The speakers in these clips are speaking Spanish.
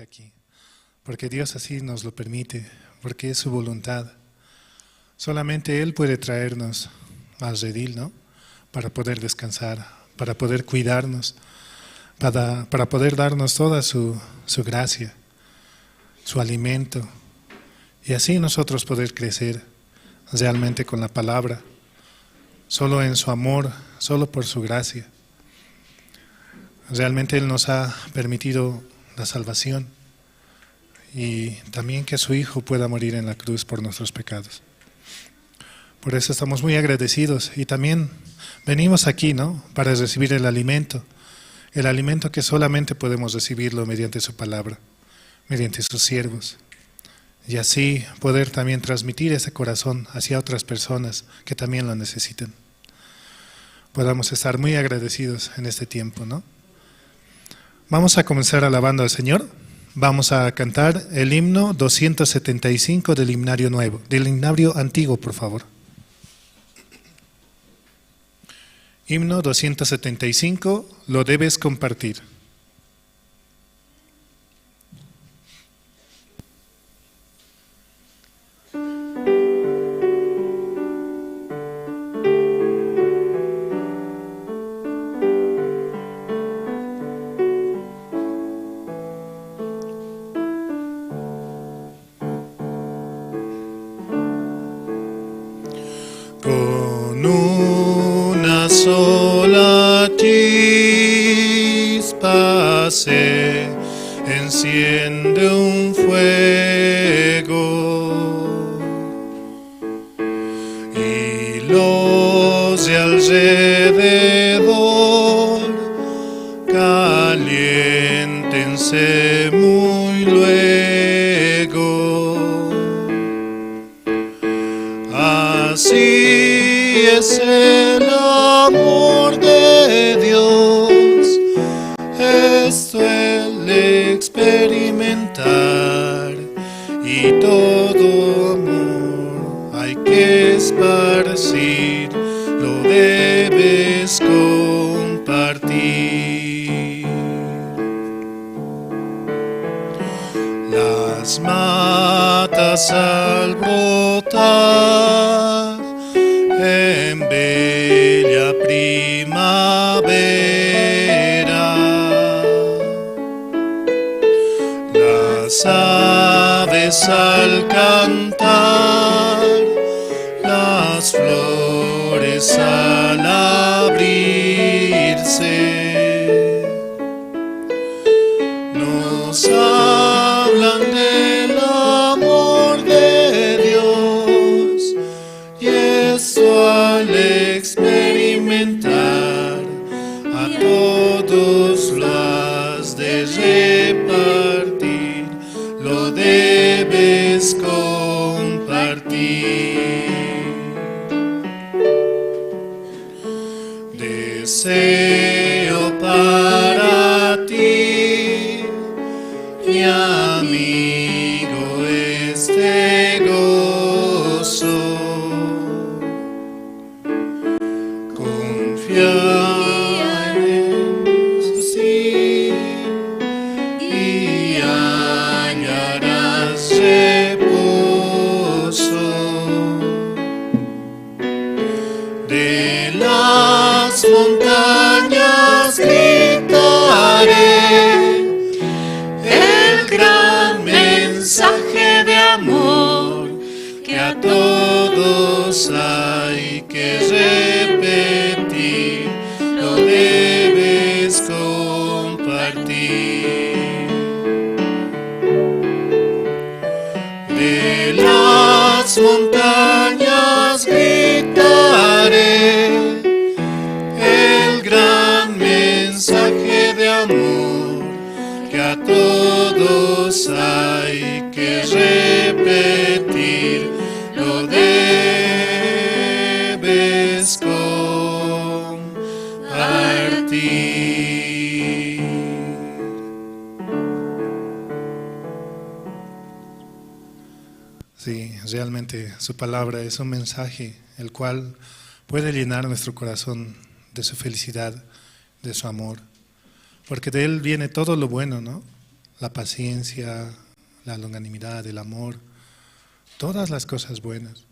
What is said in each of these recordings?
Aquí, porque Dios así nos lo permite, porque es su voluntad. Solamente Él puede traernos al redil, ¿no? Para poder descansar, para poder cuidarnos, para poder darnos toda su gracia, su alimento, y así nosotros poder crecer realmente con la palabra, solo en su amor, solo por su gracia. Realmente Él nos ha permitido la salvación y también que su Hijo pueda morir en la cruz por nuestros pecados. Por eso estamos muy agradecidos y también venimos aquí, ¿no? Para recibir el alimento que solamente podemos recibirlo mediante su palabra, mediante sus siervos, y así poder también transmitir ese corazón hacia otras personas que también lo necesitan. Podamos estar muy agradecidos en este tiempo, ¿no? Vamos a comenzar alabando al Señor. Vamos a cantar el himno 275 del himnario nuevo, del himnario antiguo, por favor. Himno 275, lo debes compartir. Sola chispa se enciende un fuego y los de alrededor caliéntense muy luego. Así es el amor de Dios, esto el experimentar, y todo amor hay que esparcir, lo debes compartir. Las matas al brotar en bella primavera, las aves al cantar, las flores al abrirse, nos hablan del amor de Dios, y eso al experimentar a todos lo has de repartir, lo debes compartir. Deseo para ti mi amigo este gozo. Confía en él, sí, y hallarás reposo. De las montañas gritaré el gran mensaje de amor que a todos hay que repetir, lo debes compartir. De las montañas gritaré el gran mensaje de amor que a todos hay que repetir, lo debes compartir. Sí, realmente su palabra es un mensaje el cual puede llenar nuestro corazón de su felicidad, de su amor, porque de él viene todo lo bueno, ¿no? La paciencia, la longanimidad, el amor, todas las cosas buenas.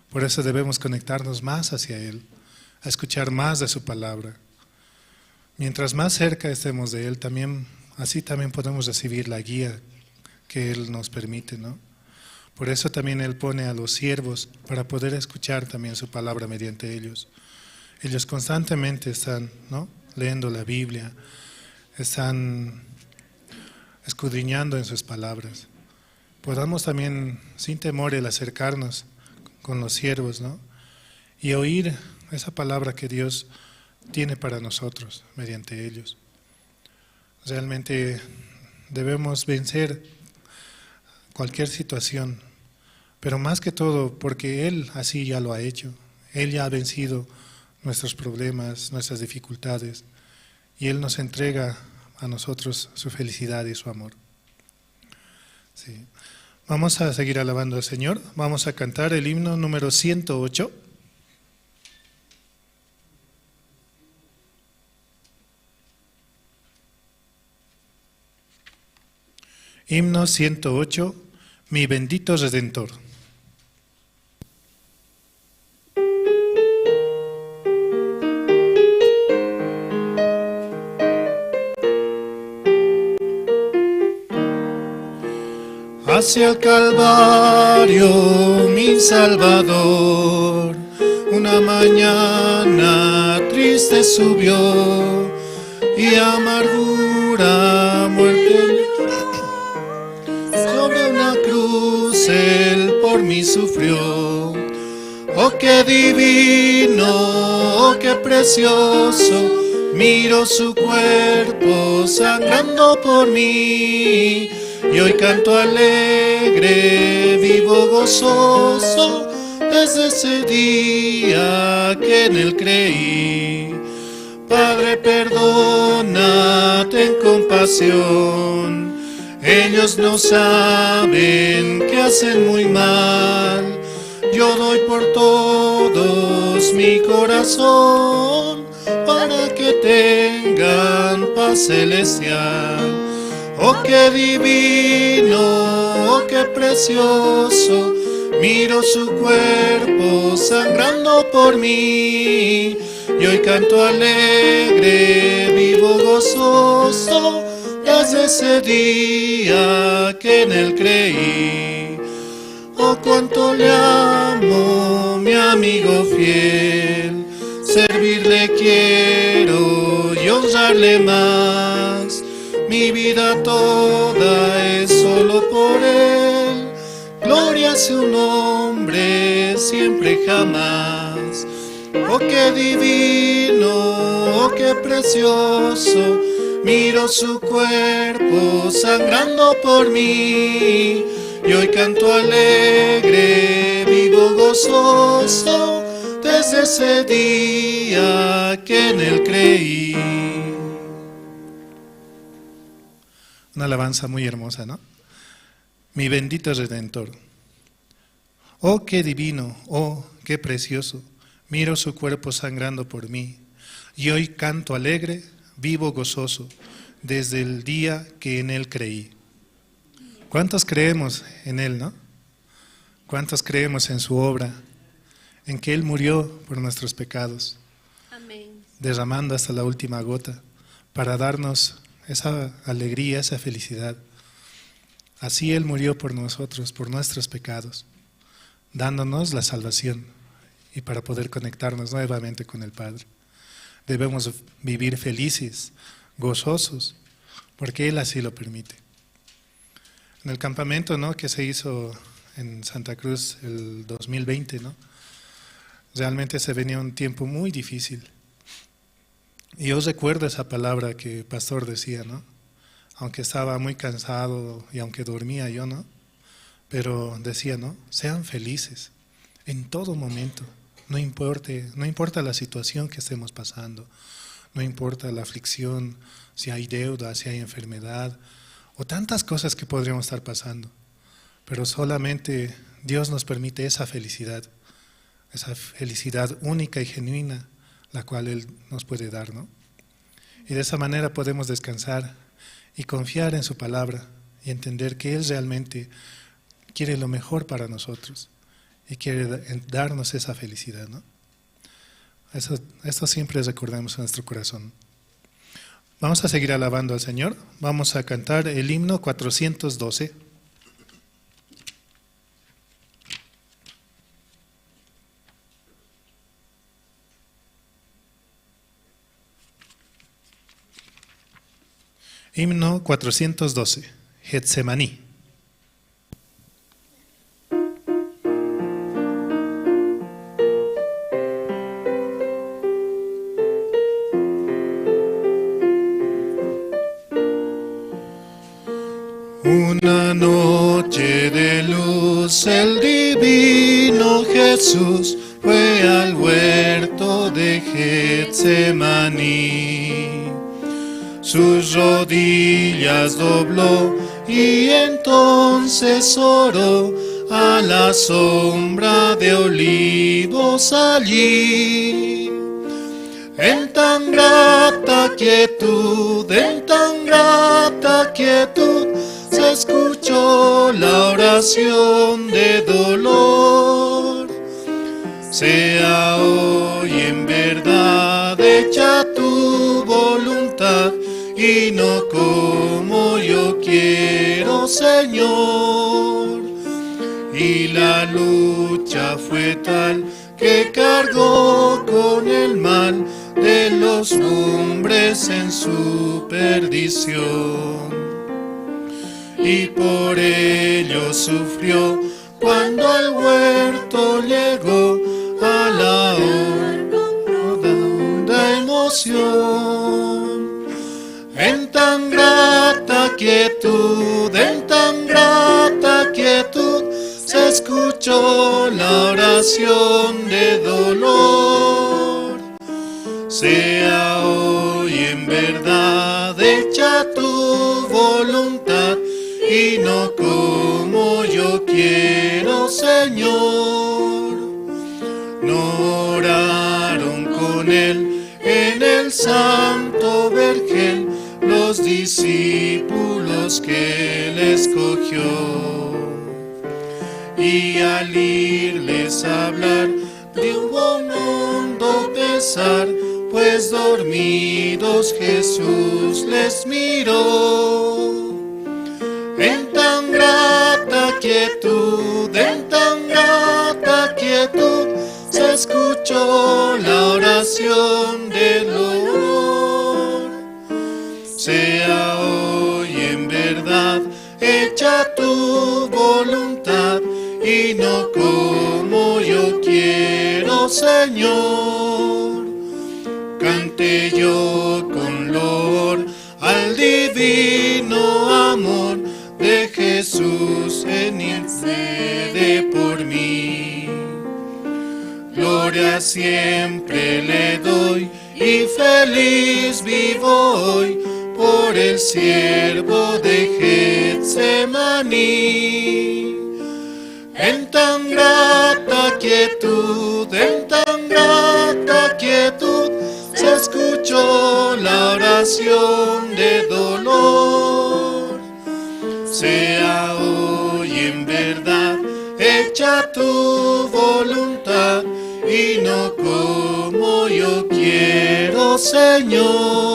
Por eso debemos conectarnos más hacia él, a escuchar más de su palabra. Mientras más cerca estemos de él, así también podemos recibir la guía que él nos permite, ¿no? Por eso también él pone a los siervos para poder escuchar también su palabra mediante ellos. Ellos constantemente están, ¿no?, leyendo la Biblia, están escudriñando en sus palabras. Podamos también, sin temor, el acercarnos con los siervos, ¿no?, y oír esa palabra que Dios tiene para nosotros mediante ellos. Realmente debemos vencer cualquier situación, pero más que todo porque Él así ya lo ha hecho. Él ya ha vencido nuestros problemas, nuestras dificultades, y Él nos entrega a nosotros su felicidad y su amor. Sí. Vamos a seguir alabando al Señor. Vamos a cantar el himno número 108. Himno 108, mi bendito Redentor. Hacia el Calvario, mi Salvador, una mañana triste subió y amargura, muerte, sobre una cruz Él por mí sufrió. Oh, qué divino, oh, qué precioso, miro su cuerpo sangrando por mí. Y hoy canto alegre, vivo gozoso, desde ese día que en Él creí. Padre, perdona, ten compasión, ellos no saben que hacen muy mal. Yo doy por todos mi corazón, para que tengan paz celestial. Oh, qué divino, oh, qué precioso, miro su cuerpo sangrando por mí. Y hoy canto alegre, vivo gozoso, desde ese día que en Él creí. Oh, cuánto le amo, mi amigo fiel, servirle quiero y honrarle más. Mi vida toda es solo por Él, gloria a su nombre siempre y jamás. Oh, qué divino, oh, qué precioso, miro su cuerpo sangrando por mí. Y hoy canto alegre, vivo gozoso, desde ese día que en Él creí. Una alabanza muy hermosa, ¿no? Mi bendito Redentor. Oh, qué divino, oh, qué precioso. Miro su cuerpo sangrando por mí. Y hoy canto alegre, vivo gozoso, desde el día que en Él creí. ¿Cuántos creemos en Él, no? ¿Cuántos creemos en su obra? En que Él murió por nuestros pecados, derramando hasta la última gota, para darnos esa alegría, esa felicidad. Así Él murió por nosotros, por nuestros pecados, dándonos la salvación y para poder conectarnos nuevamente con el Padre. Debemos vivir felices, gozosos, porque Él así lo permite. En el campamento, ¿no?, que se hizo en Santa Cruz el 2020, ¿no?, realmente se venía un tiempo muy difícil. Y yo recuerdo esa palabra que el pastor decía, ¿no? Aunque estaba muy cansado y aunque dormía yo, ¿no? Pero decía, ¿no? Sean felices en todo momento. No importa la situación que estemos pasando, no importa la aflicción, si hay deuda, si hay enfermedad o tantas cosas que podríamos estar pasando. Pero solamente Dios nos permite esa felicidad única y genuina, la cual Él nos puede dar, ¿no? Y de esa manera podemos descansar y confiar en su palabra y entender que Él realmente quiere lo mejor para nosotros y quiere darnos esa felicidad, ¿no? Esto siempre recordemos en nuestro corazón. Vamos a seguir alabando al Señor. Vamos a cantar el himno 412. Himno 412, Getsemaní. Una noche de luz el divino Jesús fue al huerto de Getsemaní. Sus rodillas dobló y entonces oró a la sombra de olivos allí. En tan grata quietud, se escuchó la oración de dolor. Sea hoy en verdad hecha tu voluntad y no como yo quiero, Señor. Y la lucha fue tal que cargó con el mal de los hombres en su perdición. Y por ello sufrió cuando al huerto llegó a la honda emoción. En tan grata quietud, se escuchó la oración de dolor. Sea hoy en verdad hecha tu voluntad y no como yo quiero, Señor. No oraron con él en el santo vergel los discípulos que él escogió. Y al irles a hablar de un hondo pesar, pues dormidos Jesús les miró. En tan grata quietud, se escuchó la oración del dolor. Sea hoy en verdad hecha tu voluntad y no como yo quiero, Señor. Cante yo con loor al divino amor de Jesús en intercede por mí. Gloria siempre le doy y feliz vivo hoy por el siervo de Getsemaní. En tan grata quietud, se escuchó la oración de dolor. Sea hoy en verdad hecha tu voluntad y no como yo quiero, Señor.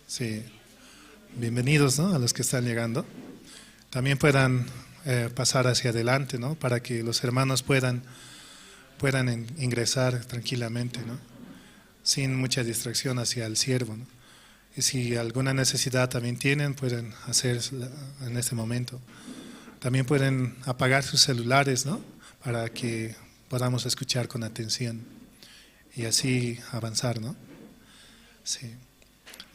Sí, bienvenidos, ¿no?, a los que están llegando. También puedan pasar hacia adelante, ¿no?, para que los hermanos puedan ingresar tranquilamente, ¿no?, sin mucha distracción hacia el siervo, ¿no? Y si alguna necesidad también tienen, pueden hacer en este momento. También pueden apagar sus celulares, ¿no?, para que podamos escuchar con atención y así avanzar, ¿no? Sí.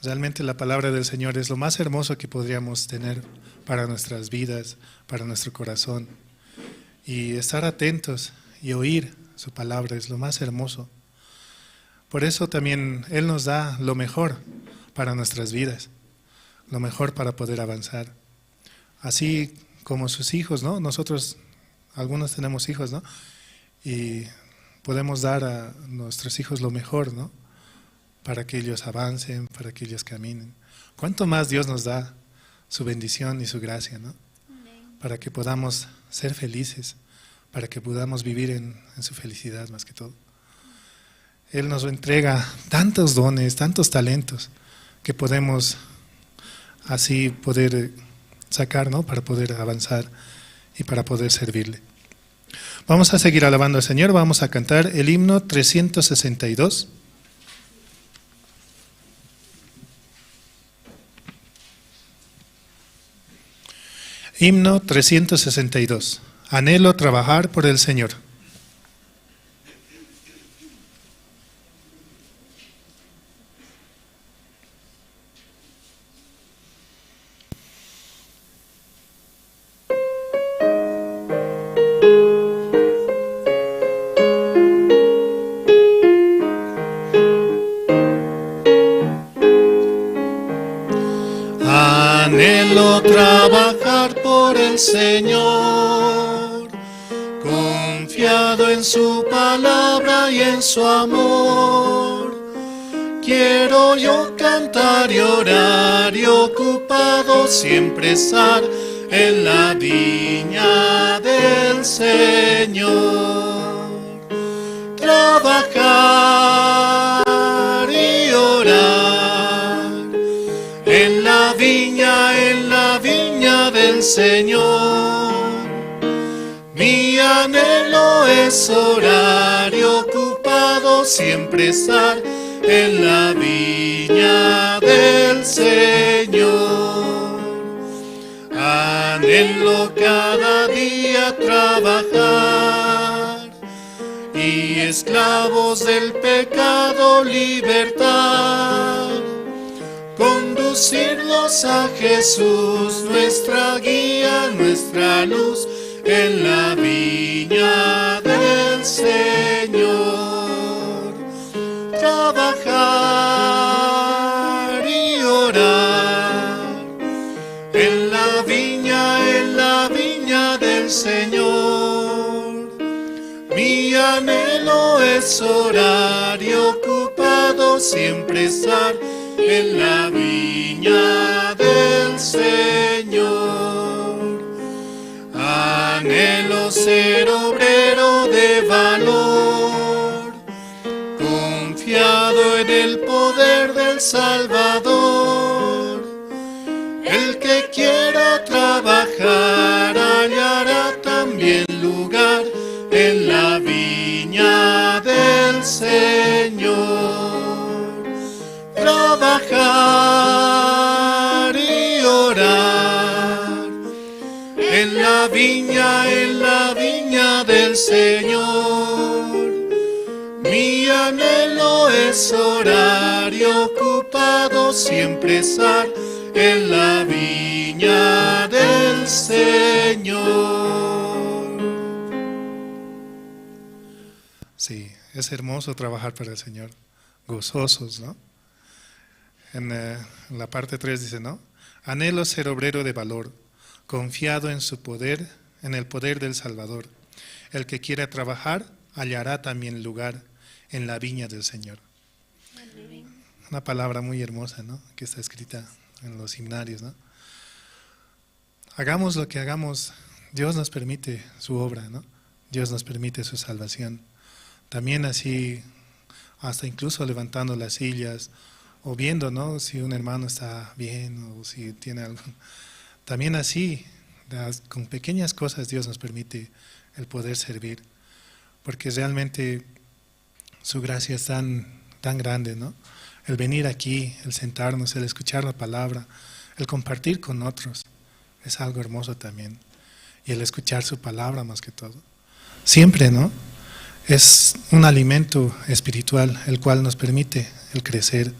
Realmente la palabra del Señor es lo más hermoso que podríamos tener para nuestras vidas, para nuestro corazón. Y estar atentos y oír su palabra es lo más hermoso. Por eso también Él nos da lo mejor para nuestras vidas, lo mejor para poder avanzar. Así como sus hijos, ¿no? Nosotros, algunos tenemos hijos, ¿no? Y podemos dar a nuestros hijos lo mejor, ¿no?, para que ellos avancen, para que ellos caminen. ¿Cuánto más Dios nos da su bendición y su gracia, ¿no?, para que podamos ser felices, para que podamos vivir en su felicidad más que todo? Él nos entrega tantos dones, tantos talentos que podemos así poder sacar, ¿no?, para poder avanzar y para poder servirle. Vamos a seguir alabando al Señor, vamos a cantar el himno 362. Himno 362. Anhelo trabajar por el Señor. Anhelo trabajar por el Señor, confiado en su palabra y en su amor. Quiero yo cantar y orar y ocupado siempre estar en la viña del Señor. Trabajar y orar en la viña del Señor. Mi anhelo es orar y ocupado siempre estar en la viña del Señor. Anhelo cada día trabajar y esclavos del pecado libertad. Conducirlos a Jesús, nuestra guía, nuestra luz, en la viña del Señor. Trabajar y orar en la viña del Señor. Mi anhelo es orar y ocupado siempre estar en la viña del Señor. Anhelo ser obrero de valor, confiado en el poder del Salvador. El que quiera trabajar hallará también lugar en la viña del Señor. Trabajar y orar en la viña del Señor. Mi anhelo es orar y ocupado siempre estar en la viña del Señor. Sí, es hermoso trabajar para el Señor, gozosos, ¿no? En la parte 3 dice, ¿no? Anhelo ser obrero de valor, confiado en su poder, en el poder del Salvador. El que quiera trabajar, hallará también lugar en la viña del Señor. Una palabra muy hermosa, ¿no? Que está escrita en los himnarios, ¿no? Hagamos lo que hagamos, Dios nos permite su obra, ¿no? Dios nos permite su salvación. También así, hasta incluso levantando las sillas o viendo, ¿no? Si un hermano está bien o si tiene algo. También así, con pequeñas cosas Dios nos permite el poder servir, porque realmente su gracia es tan grande, ¿no? El venir aquí, el sentarnos, el escuchar la palabra, el compartir con otros, es algo hermoso también. Y el escuchar su palabra más que todo. Siempre, ¿no? Es un alimento espiritual el cual nos permite el crecer.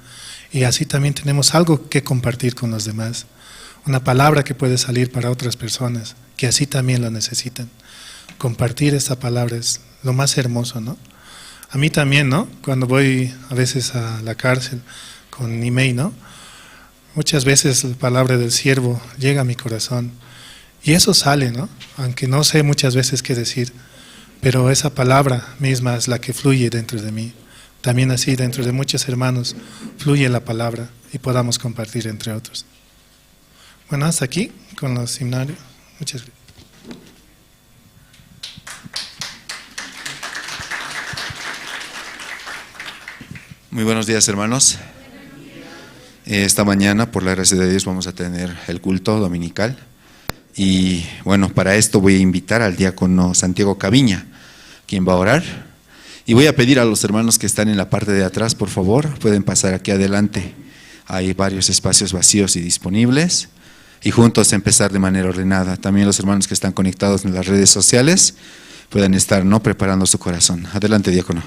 Y así también tenemos algo que compartir con los demás. Una palabra que puede salir para otras personas, que así también lo necesitan. Compartir esta palabra es lo más hermoso, ¿no? A mí también, ¿no? Cuando voy a veces a la cárcel con Nimei, ¿no? Muchas veces la palabra del siervo llega a mi corazón y eso sale, ¿no? Aunque no sé muchas veces qué decir, pero esa palabra misma es la que fluye dentro de mí. También así dentro de muchos hermanos fluye la palabra y podamos compartir entre otros. Bueno, hasta aquí con los himnarios. Muchas gracias. Muy buenos días, hermanos. Esta mañana, por la gracia de Dios, vamos a tener el culto dominical. Y bueno, para esto voy a invitar al diácono Santiago Caviña, quien va a orar. Y voy a pedir a los hermanos que están en la parte de atrás, por favor, pueden pasar aquí adelante. Hay varios espacios vacíos y disponibles. Y juntos empezar de manera ordenada. También los hermanos que están conectados en las redes sociales pueden estar, ¿no?, preparando su corazón. Adelante, diácono.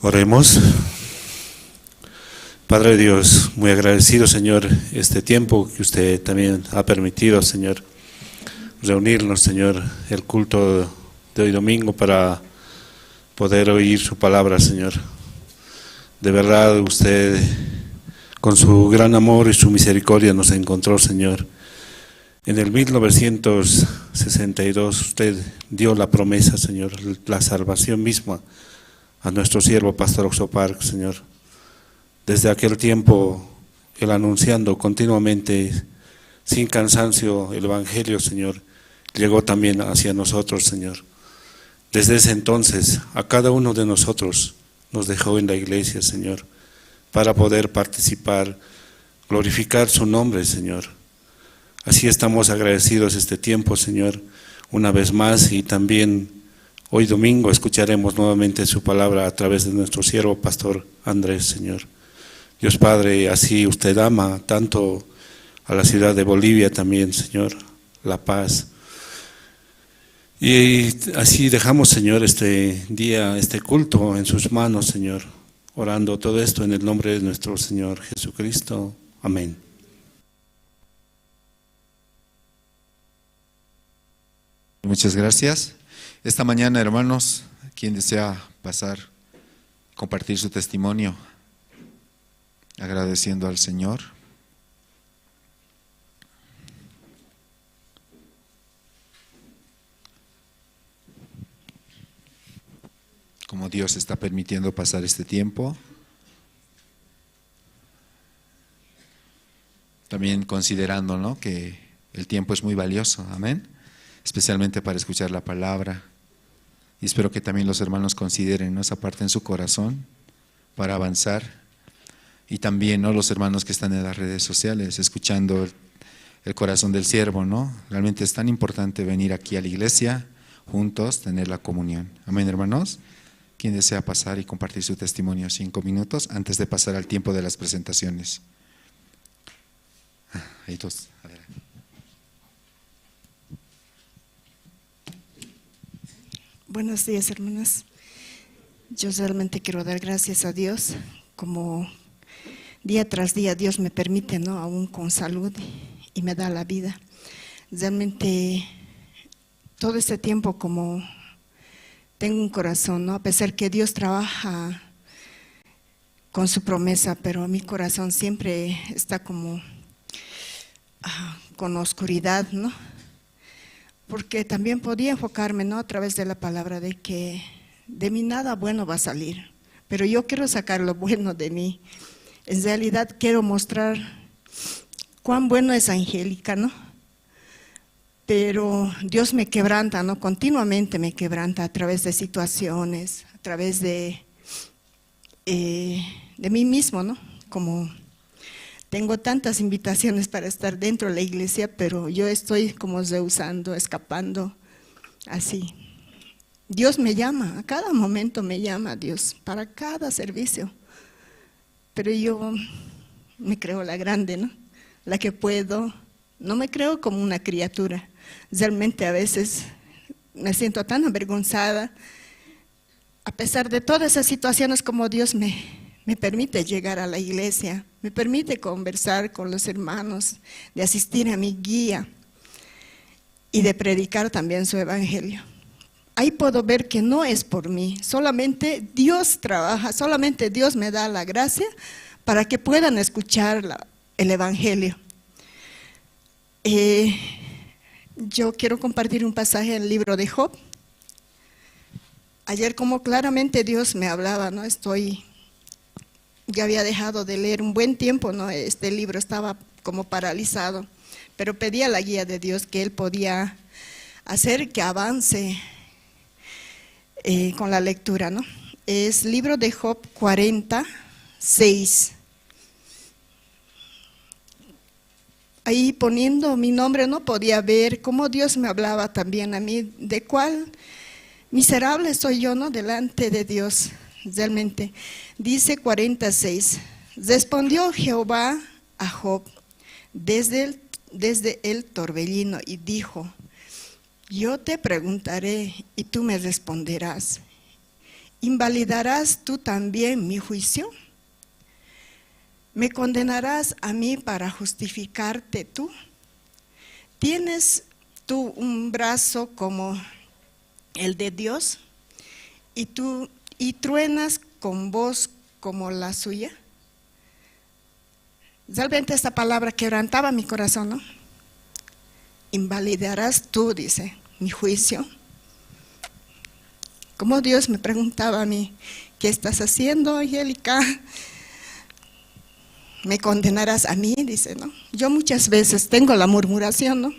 Oremos. Padre Dios, muy agradecido, Señor, este tiempo que usted también ha permitido, Señor, reunirnos, Señor, el culto de hoy domingo para poder oír su palabra, Señor. De verdad, usted con su gran amor y su misericordia nos encontró, Señor. En el 1962 usted dio la promesa, Señor, la salvación misma a nuestro siervo Pastor Oxopark, Señor. Desde aquel tiempo, Él anunciando continuamente, sin cansancio, el Evangelio, Señor, llegó también hacia nosotros, Señor. Desde ese entonces, a cada uno de nosotros nos dejó en la iglesia, Señor, para poder participar, glorificar su nombre, Señor. Así estamos agradecidos este tiempo, Señor, una vez más, y también hoy domingo escucharemos nuevamente su palabra a través de nuestro siervo Pastor Andrés, Señor. Dios Padre, así usted ama tanto a la ciudad de Bolivia también, Señor, La Paz. Y así dejamos, Señor, este día, este culto en sus manos, Señor, orando todo esto en el nombre de nuestro Señor Jesucristo. Amén. Muchas gracias. Esta mañana, hermanos, quien desea pasar, compartir su testimonio, agradeciendo al Señor. Como Dios está permitiendo pasar este tiempo. También considerando, ¿no?, que el tiempo es muy valioso, amén, especialmente para escuchar la palabra. Y espero que también los hermanos consideren, ¿no?, esa parte en su corazón para avanzar. Y también, ¿no?, los hermanos que están en las redes sociales, escuchando el corazón del siervo, ¿no? Realmente es tan importante venir aquí a la iglesia, juntos, tener la comunión. Amén, hermanos. ¿Quién desea pasar y compartir su testimonio 5 minutos antes de pasar al tiempo de las presentaciones? Ahí todos, adelante. Buenos días, hermanas. Yo realmente quiero dar gracias a Dios, como día tras día Dios me permite, ¿no?, aún con salud y me da la vida. Realmente todo este tiempo como tengo un corazón, ¿no? A pesar que Dios trabaja con su promesa, pero mi corazón siempre está como con oscuridad, ¿no? Porque también podía enfocarme, ¿no? A través de la palabra de que de mí nada bueno va a salir, pero yo quiero sacar lo bueno de mí. En realidad quiero mostrar cuán bueno es Angélica, ¿no? Pero Dios me quebranta, ¿no? Continuamente me quebranta a través de situaciones, a través de mí mismo, ¿no? Como tengo tantas invitaciones para estar dentro de la iglesia, pero yo estoy como rehusando, escapando, así. Dios me llama, a cada momento me llama Dios, para cada servicio. Pero yo me creo la grande, ¿no? La que puedo, no me creo como una criatura. Realmente a veces me siento tan avergonzada, a pesar de todas esas situaciones como Dios me permite llegar a la iglesia, me permite conversar con los hermanos, de asistir a mi guía y de predicar también su evangelio. Ahí puedo ver que no es por mí, solamente Dios trabaja, solamente Dios me da la gracia para que puedan escuchar el evangelio. Yo quiero compartir un pasaje en el libro de Job. Ayer como claramente Dios me hablaba, ¿no? Ya había dejado de leer un buen tiempo, ¿no? Este libro estaba como paralizado, pero pedía la guía de Dios que Él podía hacer que avance con la lectura, ¿no? Es libro de Job 46. Ahí poniendo mi nombre no podía ver cómo Dios me hablaba también a mí, de cuál miserable soy yo, ¿no? Delante de Dios, realmente. Dice 46, respondió Jehová a Job desde el torbellino y dijo, yo te preguntaré y tú me responderás, ¿invalidarás tú también mi juicio? ¿Me condenarás a mí para justificarte tú? ¿Tienes tú un brazo como el de Dios y truenas con voz como la suya? Realmente esta palabra quebrantaba mi corazón, ¿no? ¿Invalidarás tú, dice, mi juicio? Como Dios me preguntaba a mí, ¿qué estás haciendo, Angélica? ¿Me condenarás a mí? Dice, ¿no? Yo muchas veces tengo la murmuración, ¿no?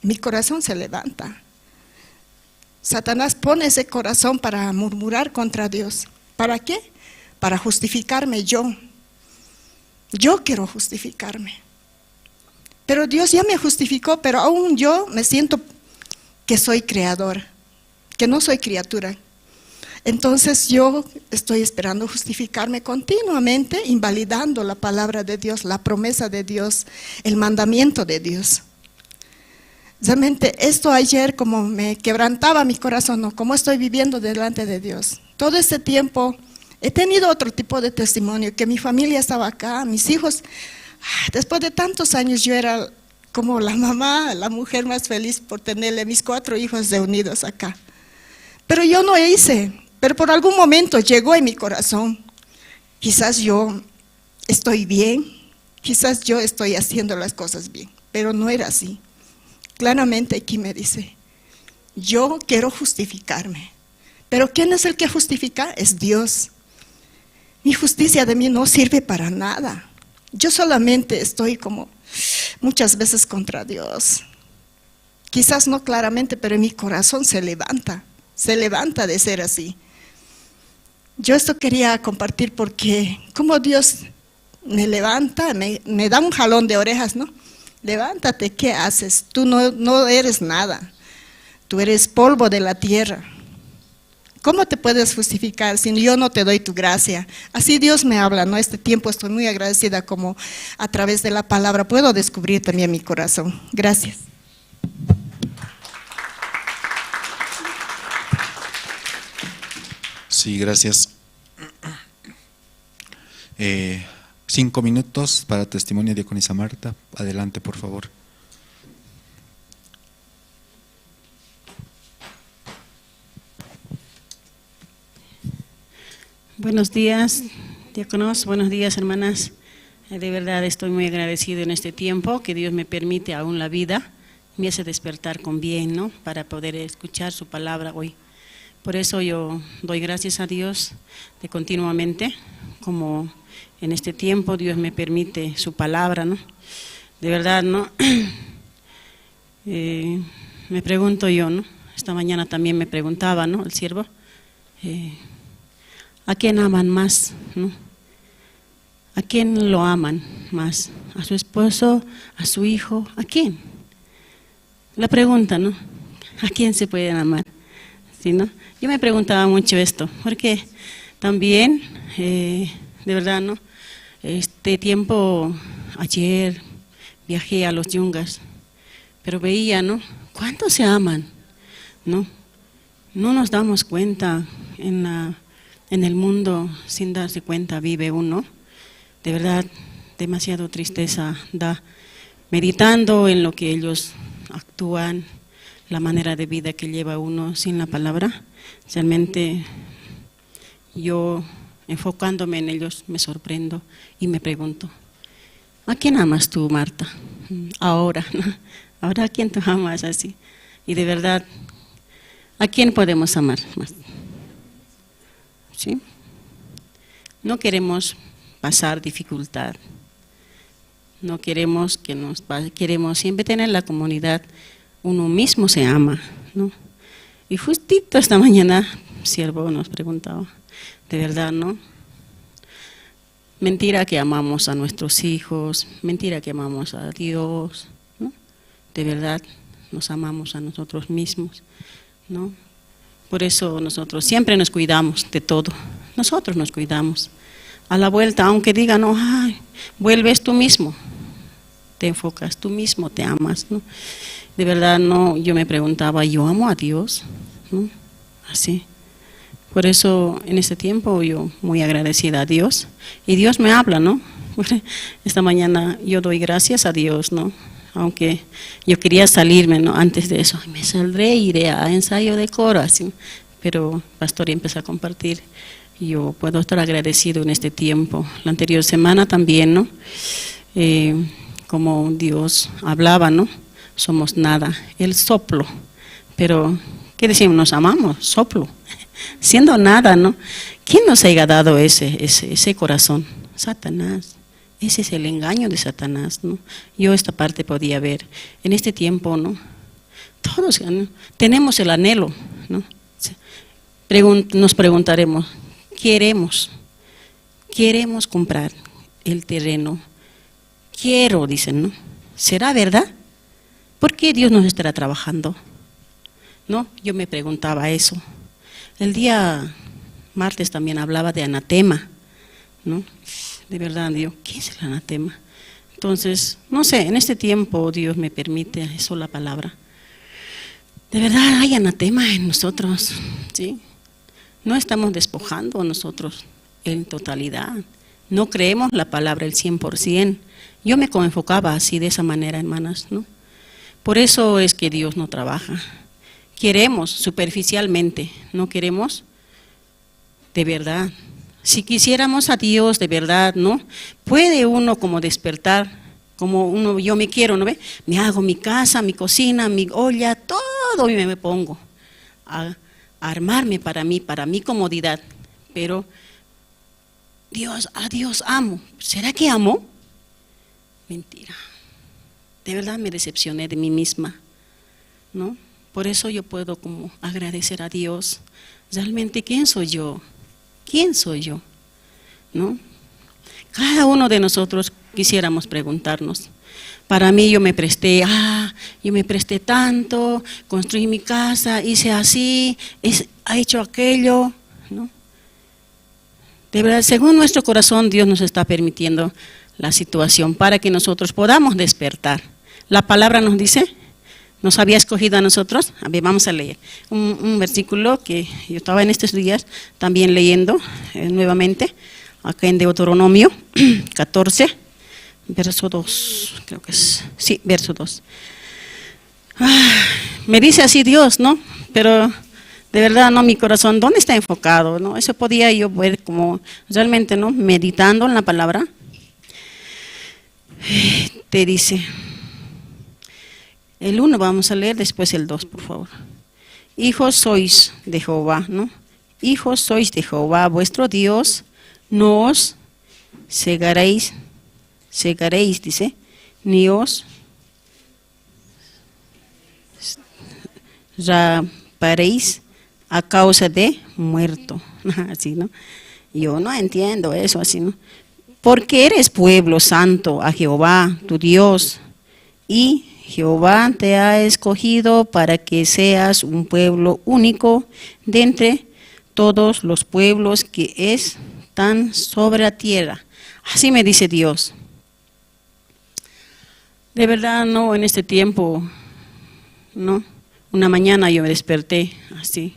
Mi corazón se levanta. Satanás pone ese corazón para murmurar contra Dios. ¿Para qué? Para justificarme yo. Yo quiero justificarme. Pero Dios ya me justificó, pero aún yo me siento que soy creador, que no soy criatura. Entonces yo estoy esperando justificarme continuamente, invalidando la palabra de Dios, la promesa de Dios, el mandamiento de Dios. Realmente esto ayer como me quebrantaba mi corazón, ¿no? Cómo estoy viviendo delante de Dios. Todo este tiempo he tenido otro tipo de testimonio, que mi familia estaba acá, mis hijos. Después de tantos años yo era como la mamá, la mujer más feliz por tenerle mis 4 hijos reunidos acá. Pero yo no hice, pero por algún momento llegó en mi corazón, quizás yo estoy bien, quizás yo estoy haciendo las cosas bien, pero no era así. Claramente aquí me dice, yo quiero justificarme, pero ¿quién es el que justifica? Es Dios. Mi justicia de mí no sirve para nada. Yo solamente estoy como muchas veces contra Dios. Quizás no claramente, pero en mi corazón se levanta de ser así. Yo esto quería compartir porque como Dios me levanta, me da un jalón de orejas, ¿no? Levántate, ¿qué haces? Tú no eres nada, tú eres polvo de la tierra. ¿Cómo te puedes justificar si yo no te doy tu gracia? Así Dios me habla, ¿no? Este tiempo estoy muy agradecida como a través de la palabra puedo descubrir también mi corazón. Gracias. Sí, gracias. 5 minutos para testimonio, diaconisa Marta. Adelante, por favor. Buenos días, diáconos, buenos días, hermanas. De verdad estoy muy agradecido en este tiempo que Dios me permite aún la vida, me hace despertar con bien, ¿no? Para poder escuchar su palabra hoy. Por eso yo doy gracias a Dios de continuamente, como en este tiempo Dios me permite su palabra, ¿no? De verdad, ¿no? Me pregunto yo, ¿no? Esta mañana también me preguntaba, ¿no? El siervo, ¿a quién aman más, no? ¿A quién lo aman más? ¿A su esposo? ¿A su hijo? ¿A quién? La pregunta, ¿no? ¿A quién se pueden amar? ¿Sí, no? Yo me preguntaba mucho esto, porque también, de verdad, ¿no? Este tiempo, ayer viajé a los Yungas, pero veía, ¿no? ¿Cuántos se aman? ¿No? No nos damos cuenta en el mundo, sin darse cuenta, vive uno. De verdad, demasiado tristeza da, meditando en lo que ellos actúan, la manera de vida que lleva uno sin la palabra. Realmente yo, enfocándome en ellos, me sorprendo y me pregunto, ¿a quién amas tú, Marta? Ahora, ¿no? Ahora, ¿a quién tú amas así? Y de verdad, ¿a quién podemos amar más? ¿Sí? No queremos pasar dificultad, no queremos queremos siempre tener la comunidad, uno mismo se ama, ¿no? Y justito esta mañana, siervo nos preguntaba, de verdad, ¿no? Mentira que amamos a nuestros hijos, mentira que amamos a Dios, ¿no? De verdad, nos amamos a nosotros mismos, ¿no? Por eso nosotros siempre nos cuidamos de todo, nosotros nos cuidamos. A la vuelta, aunque digan, no, ay, vuelves tú mismo, te enfocas tú mismo, te amas, ¿no? De verdad, no, yo me preguntaba, ¿yo amo a Dios? ¿No? Así. Por eso, en este tiempo, yo muy agradecida a Dios, y Dios me habla, ¿no? Esta mañana yo doy gracias a Dios, ¿no? Aunque yo quería salirme, ¿no? Antes de eso, me saldré, iré a ensayo de coro, así. Pero pastor empezó a compartir, y yo puedo estar agradecido en este tiempo. La anterior semana también, ¿no? Como Dios hablaba, ¿no? Somos nada, el soplo. Pero, ¿qué decimos? Nos amamos, soplo. Siendo nada, ¿no? ¿Quién nos haya dado ese corazón? Satanás. Ese es el engaño de Satanás, ¿no? Yo esta parte podía ver. En este tiempo, ¿no? Todos, ¿no? Tenemos el anhelo, ¿no? Nos preguntaremos, queremos comprar el terreno. Quiero, dicen, ¿no? ¿Será verdad? ¿Por qué Dios nos estará trabajando? ¿No? Yo me preguntaba eso. El día martes también hablaba de anatema, ¿no? De verdad, Dios, ¿qué es el anatema? Entonces, no sé, en este tiempo Dios me permite eso, la palabra. De verdad hay anatema en nosotros, ¿sí? No estamos despojando a nosotros en totalidad. No creemos la palabra el 100%. Yo me enfocaba así, de esa manera, hermanas, ¿no? Por eso es que Dios no trabaja. Queremos superficialmente, no queremos de verdad. Si quisiéramos a Dios de verdad, ¿no? Puede uno como despertar, como uno, yo me quiero, ¿no ve? Me hago mi casa, mi cocina, mi olla, todo y me pongo a armarme para mi comodidad. Pero a Dios amo. ¿Será que amo? Mentira. De verdad me decepcioné de mí misma, ¿no? Por eso yo puedo como agradecer a Dios. Realmente, ¿quién soy yo? ¿Quién soy yo? ¿No? Cada uno de nosotros quisiéramos preguntarnos. Para mí yo me presté tanto, construí mi casa, hice así, ha hecho aquello, ¿no? De verdad, según nuestro corazón, Dios nos está permitiendo la situación para que nosotros podamos despertar. La palabra nos dice, nos había escogido a nosotros. A ver, vamos a leer un versículo que yo estaba en estos días también leyendo nuevamente, acá en Deuteronomio 14, verso 2, creo que es, sí, verso 2. Me dice así Dios, ¿no? Pero de de verdad, no, mi corazón, ¿dónde está enfocado? ¿No? Eso podía yo ver como realmente, ¿no? Meditando en la palabra. Te dice, el 1 vamos a leer, después el 2, por favor. Hijos sois de Jehová, ¿no? Hijos sois de Jehová, vuestro Dios, no os cegaréis, dice, ni os raparéis a causa de muerto. Así, ¿no? Yo no entiendo eso así, ¿no? Porque eres pueblo santo a Jehová, tu Dios, y Jehová te ha escogido para que seas un pueblo único de entre todos los pueblos que están sobre la tierra. Así me dice Dios. De verdad, no, en este tiempo, no. Una mañana yo me desperté así,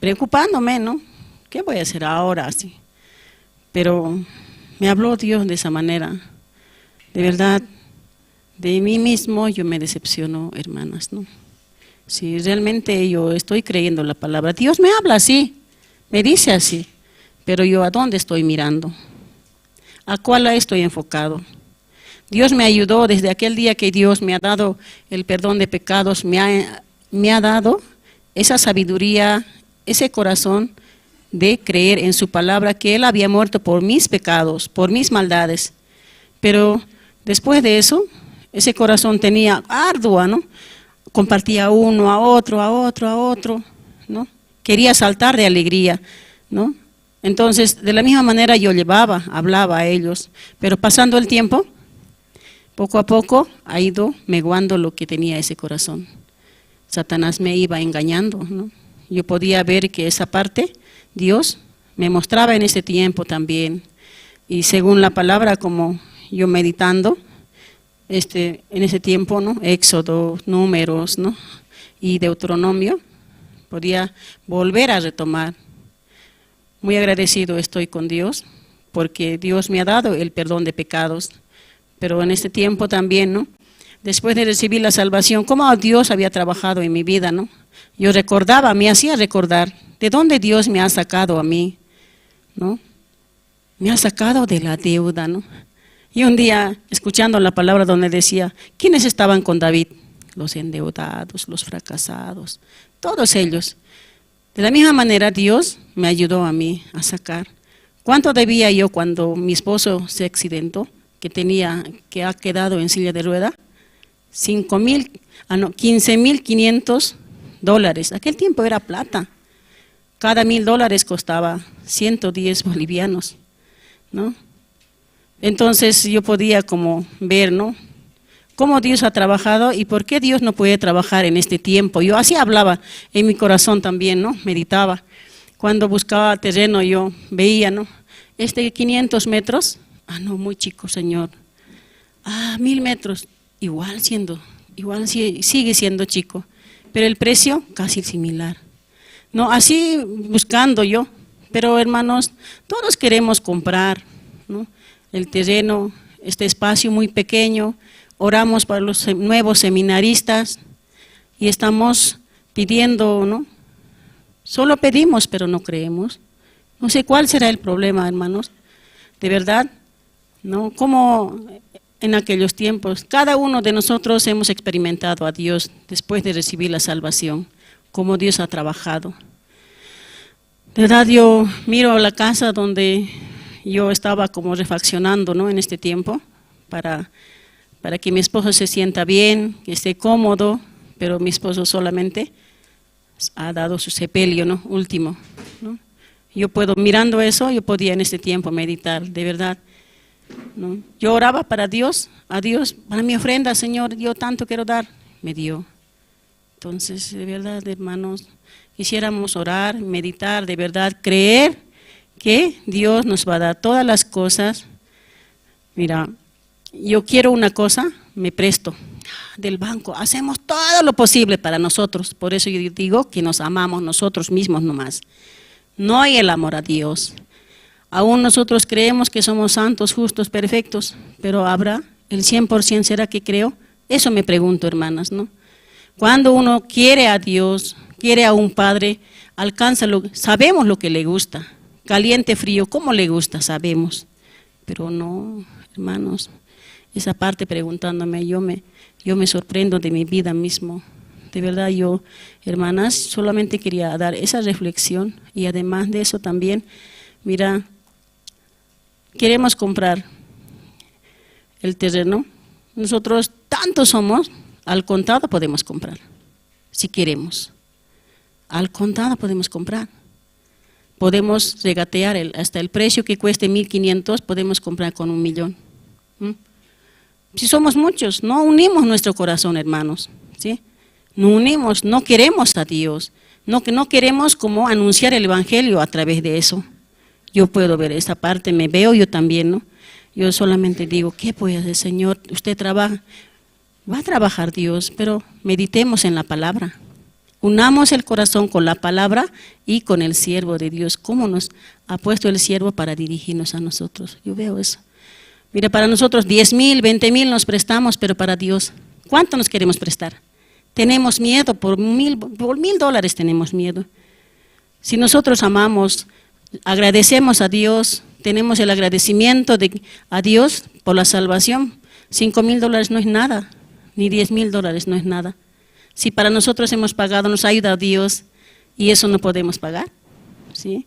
preocupándome, ¿no? ¿Qué voy a hacer ahora así? Pero me habló Dios de esa manera. De verdad, de mí mismo yo me decepciono, hermanas, ¿no? Si realmente yo estoy creyendo la palabra, Dios me habla así, me dice así, pero yo ¿a dónde estoy mirando? ¿A cuál estoy enfocado? Dios me ayudó desde aquel día que Dios me ha dado el perdón de pecados, me ha dado esa sabiduría, ese corazón de creer en su palabra, que Él había muerto por mis pecados, por mis maldades. Pero después de eso, ese corazón tenía ardua, ¿no? Compartía uno a otro, ¿no? Quería saltar de alegría, ¿no? Entonces, de la misma manera yo hablaba a ellos, pero pasando el tiempo, poco a poco ha ido menguando lo que tenía ese corazón. Satanás me iba engañando, ¿no? Yo podía ver que esa parte, Dios me mostraba en ese tiempo también. Y según la palabra, como yo meditando, en ese tiempo, ¿no? Éxodo, Números, ¿no? Y Deuteronomio, podía volver a retomar. Muy agradecido estoy con Dios, porque Dios me ha dado el perdón de pecados. Pero en este tiempo también, ¿no? Después de recibir la salvación, cómo Dios había trabajado en mi vida, ¿no? Yo recordaba, me hacía recordar de dónde Dios me ha sacado a mí, ¿no? Me ha sacado de la deuda, ¿no? Y un día, escuchando la palabra donde decía, ¿quiénes estaban con David? Los endeudados, los fracasados, todos ellos. De la misma manera, Dios me ayudó a mí a sacar. ¿Cuánto debía yo cuando mi esposo se accidentó? Que ha quedado en silla de rueda, $15,500. Aquel tiempo era plata. Cada $1,000 costaba 110 bolivianos, ¿no? Entonces yo podía como ver, ¿no? Cómo Dios ha trabajado y por qué Dios no puede trabajar en este tiempo. Yo así hablaba en mi corazón también, ¿no? Meditaba. Cuando buscaba terreno yo veía, ¿no? 500 metros. No, muy chico, Señor. 1,000 metros, sigue siendo chico, pero el precio casi similar. No, así buscando yo, pero hermanos, todos queremos comprar, ¿no? El terreno, este espacio muy pequeño, oramos para los nuevos seminaristas y estamos pidiendo, ¿no? Solo pedimos, pero no creemos. No sé cuál será el problema, hermanos, de verdad. ¿No? Como en aquellos tiempos, cada uno de nosotros hemos experimentado a Dios después de recibir la salvación, cómo Dios ha trabajado. De verdad, yo miro la casa donde yo estaba como refaccionando, ¿no? En este tiempo, para que mi esposo se sienta bien, que esté cómodo, pero mi esposo solamente ha dado su sepelio, ¿no? Último, ¿no? Mirando eso, yo podía en este tiempo meditar, de verdad. ¿No? Yo oraba para Dios, a Dios, para mi ofrenda, Señor, yo tanto quiero dar, me dio. Entonces, de verdad, hermanos, quisiéramos orar, meditar, de verdad, creer que Dios nos va a dar todas las cosas. Mira, yo quiero una cosa, me presto del banco, hacemos todo lo posible para nosotros, por eso yo digo que nos amamos nosotros mismos nomás. No hay el amor a Dios. Aún nosotros creemos que somos santos, justos, perfectos, pero ¿habrá el 100% será que creo? Eso me pregunto, hermanas, ¿no? Cuando uno quiere a Dios, quiere a un padre, alcánzalo, sabemos lo que le gusta, caliente, frío, cómo le gusta, sabemos, pero no, hermanos, esa parte preguntándome, yo me sorprendo de mi vida mismo. De verdad yo, hermanas, solamente quería dar esa reflexión y además de eso también, mira, queremos comprar el terreno. Nosotros tantos somos, al contado podemos comprar, si queremos. Al contado podemos comprar. Podemos regatear hasta el precio que cueste 1.500, podemos comprar con 1.000.000. Si somos muchos, no unimos nuestro corazón, hermanos, ¿sí? No unimos, no queremos a Dios, no queremos como anunciar el Evangelio a través de eso. Yo puedo ver esa parte, me veo yo también, ¿no? Yo solamente digo, ¿qué puede hacer, Señor? Usted trabaja, va a trabajar Dios, pero meditemos en la palabra. Unamos el corazón con la palabra y con el siervo de Dios. ¿Cómo nos ha puesto el siervo para dirigirnos a nosotros? Yo veo eso. Mira, para nosotros 10.000, 20.000 nos prestamos, pero para Dios, ¿cuánto nos queremos prestar? Tenemos miedo, por $1.000 tenemos miedo. Si nosotros amamos, agradecemos a Dios, tenemos el agradecimiento a Dios por la salvación, $5.000 no es nada, ni $10.000 no es nada. Si para nosotros hemos pagado, nos ha ayudado Dios y eso no podemos pagar, ¿sí?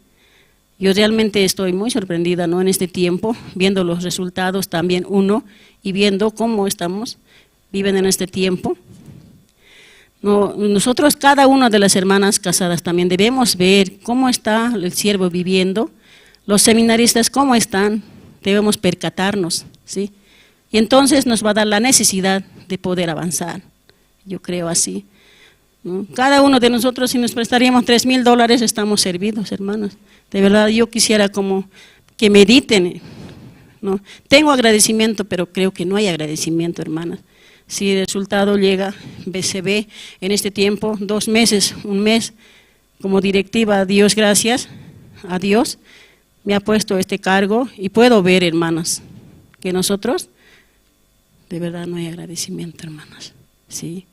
Yo realmente estoy muy sorprendida, ¿no? En este tiempo, viendo los resultados también uno y viendo cómo estamos, viven en este tiempo. No, nosotros, cada una de las hermanas casadas también debemos ver cómo está el siervo viviendo, los seminaristas cómo están, debemos percatarnos, ¿sí? Y entonces nos va a dar la necesidad de poder avanzar, yo creo así, ¿no? Cada uno de nosotros, si nos prestaríamos $3.000, estamos servidos, hermanos. De verdad, yo quisiera como que mediten, ¿no? Tengo agradecimiento, pero creo que no hay agradecimiento, hermanas. Si el resultado llega, se ve en este tiempo, 2 meses, 1 mes, como directiva, a Dios gracias, a Dios me ha puesto este cargo y puedo ver, hermanas, que nosotros, de verdad no hay agradecimiento, hermanas, ¿sí?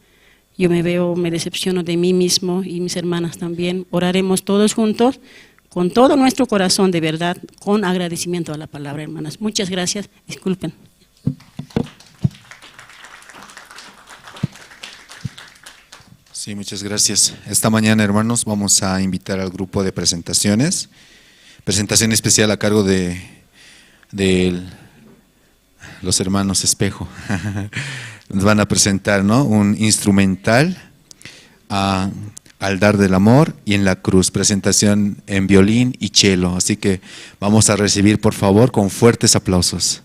Yo me veo, me decepciono de mí mismo y mis hermanas también. Oraremos todos juntos, con todo nuestro corazón, de verdad, con agradecimiento a la palabra, hermanas. Muchas gracias, disculpen. Sí, muchas gracias. Esta mañana, hermanos, vamos a invitar al grupo de presentaciones. Presentación especial a cargo de los hermanos Espejo. Nos van a presentar, ¿no?, un instrumental al dar del amor y en la cruz. Presentación en violín y cello. Así que vamos a recibir, por favor, con fuertes aplausos.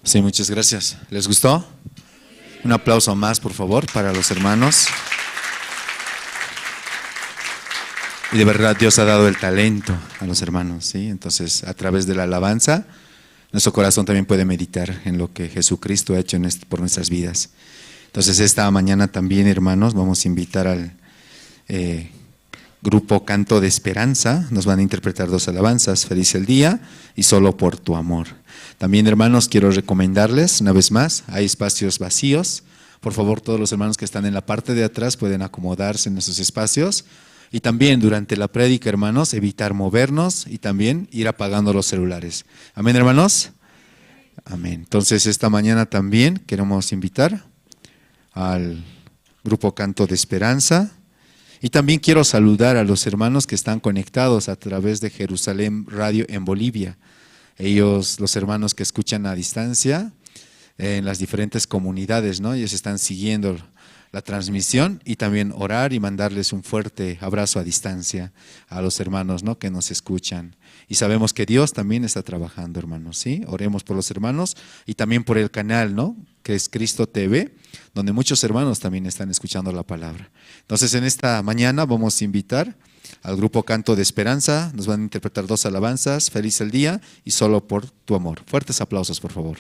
Sí, muchas gracias. ¿Les gustó? Un aplauso más, por favor, para los hermanos. Y de verdad Dios ha dado el talento a los hermanos, ¿sí? Entonces, a través de la alabanza, nuestro corazón también puede meditar en lo que Jesucristo ha hecho por nuestras vidas. Entonces, esta mañana también, hermanos, vamos a invitar al grupo Canto de Esperanza. Nos van a interpretar 2 alabanzas, Feliz el Día y Solo por tu Amor. También, hermanos, quiero recomendarles, una vez más, hay espacios vacíos. Por favor, todos los hermanos que están en la parte de atrás pueden acomodarse en esos espacios. Y también durante la prédica, hermanos, evitar movernos y también ir apagando los celulares. Amén, hermanos. Amén. Entonces, esta mañana también queremos invitar al grupo Canto de Esperanza. Y también quiero saludar a los hermanos que están conectados a través de Jerusalén Radio en Bolivia. Ellos, los hermanos que escuchan a distancia en las diferentes comunidades, ¿no? Ellos están siguiendo la transmisión y también orar y mandarles un fuerte abrazo a distancia a los hermanos, ¿no?, que nos escuchan. Y sabemos que Dios también está trabajando, hermanos, ¿sí? Oremos por los hermanos y también por el canal, ¿no?, que es Cristo TV, donde muchos hermanos también están escuchando la palabra. Entonces, en esta mañana vamos a invitar al grupo Canto de Esperanza. Nos van a interpretar 2 alabanzas, Feliz el Día y Solo por tu Amor. Fuertes aplausos, por favor.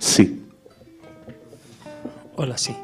Sí. Hola, sí.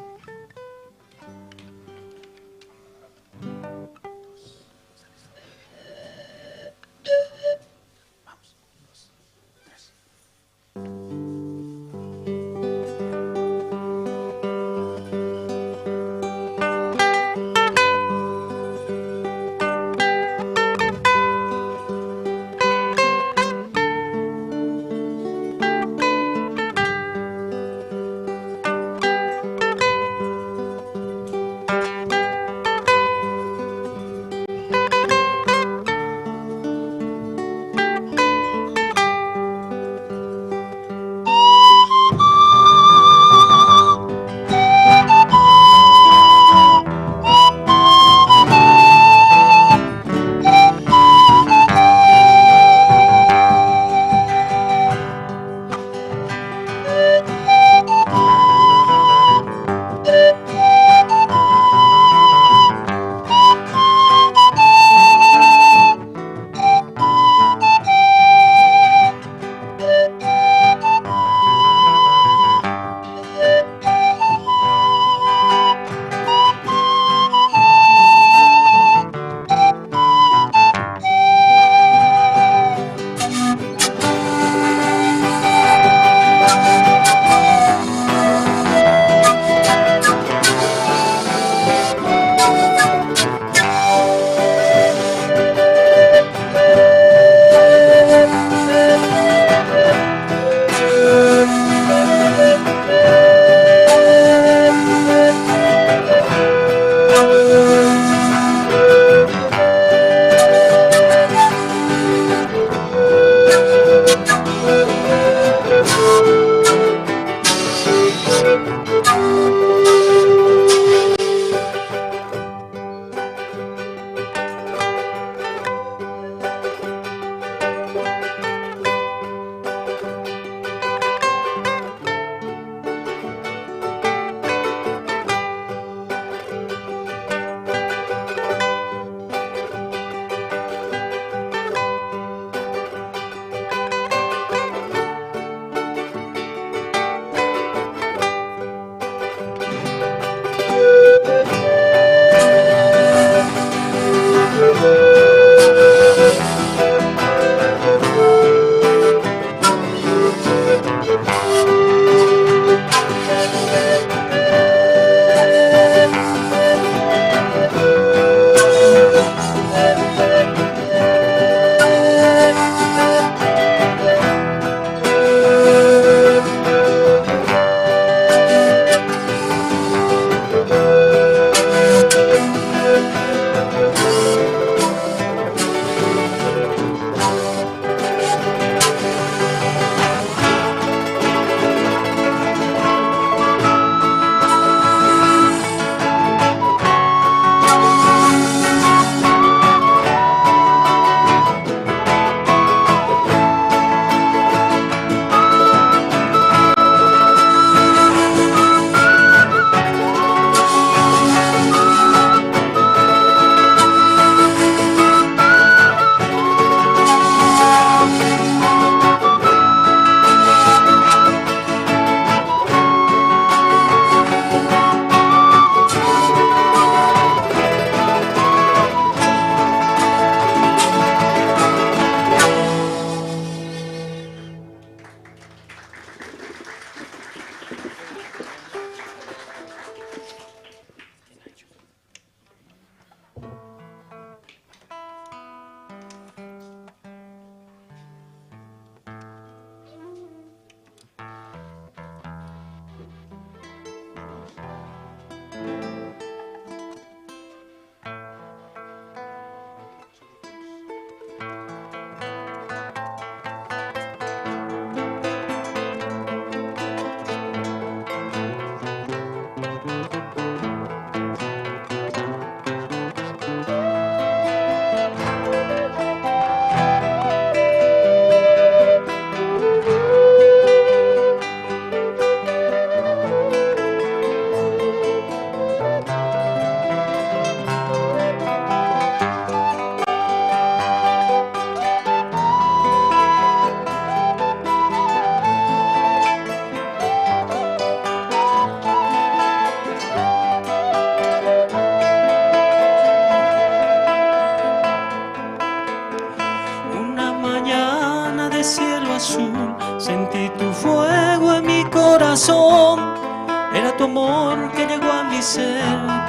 amor que llegó a mi ser,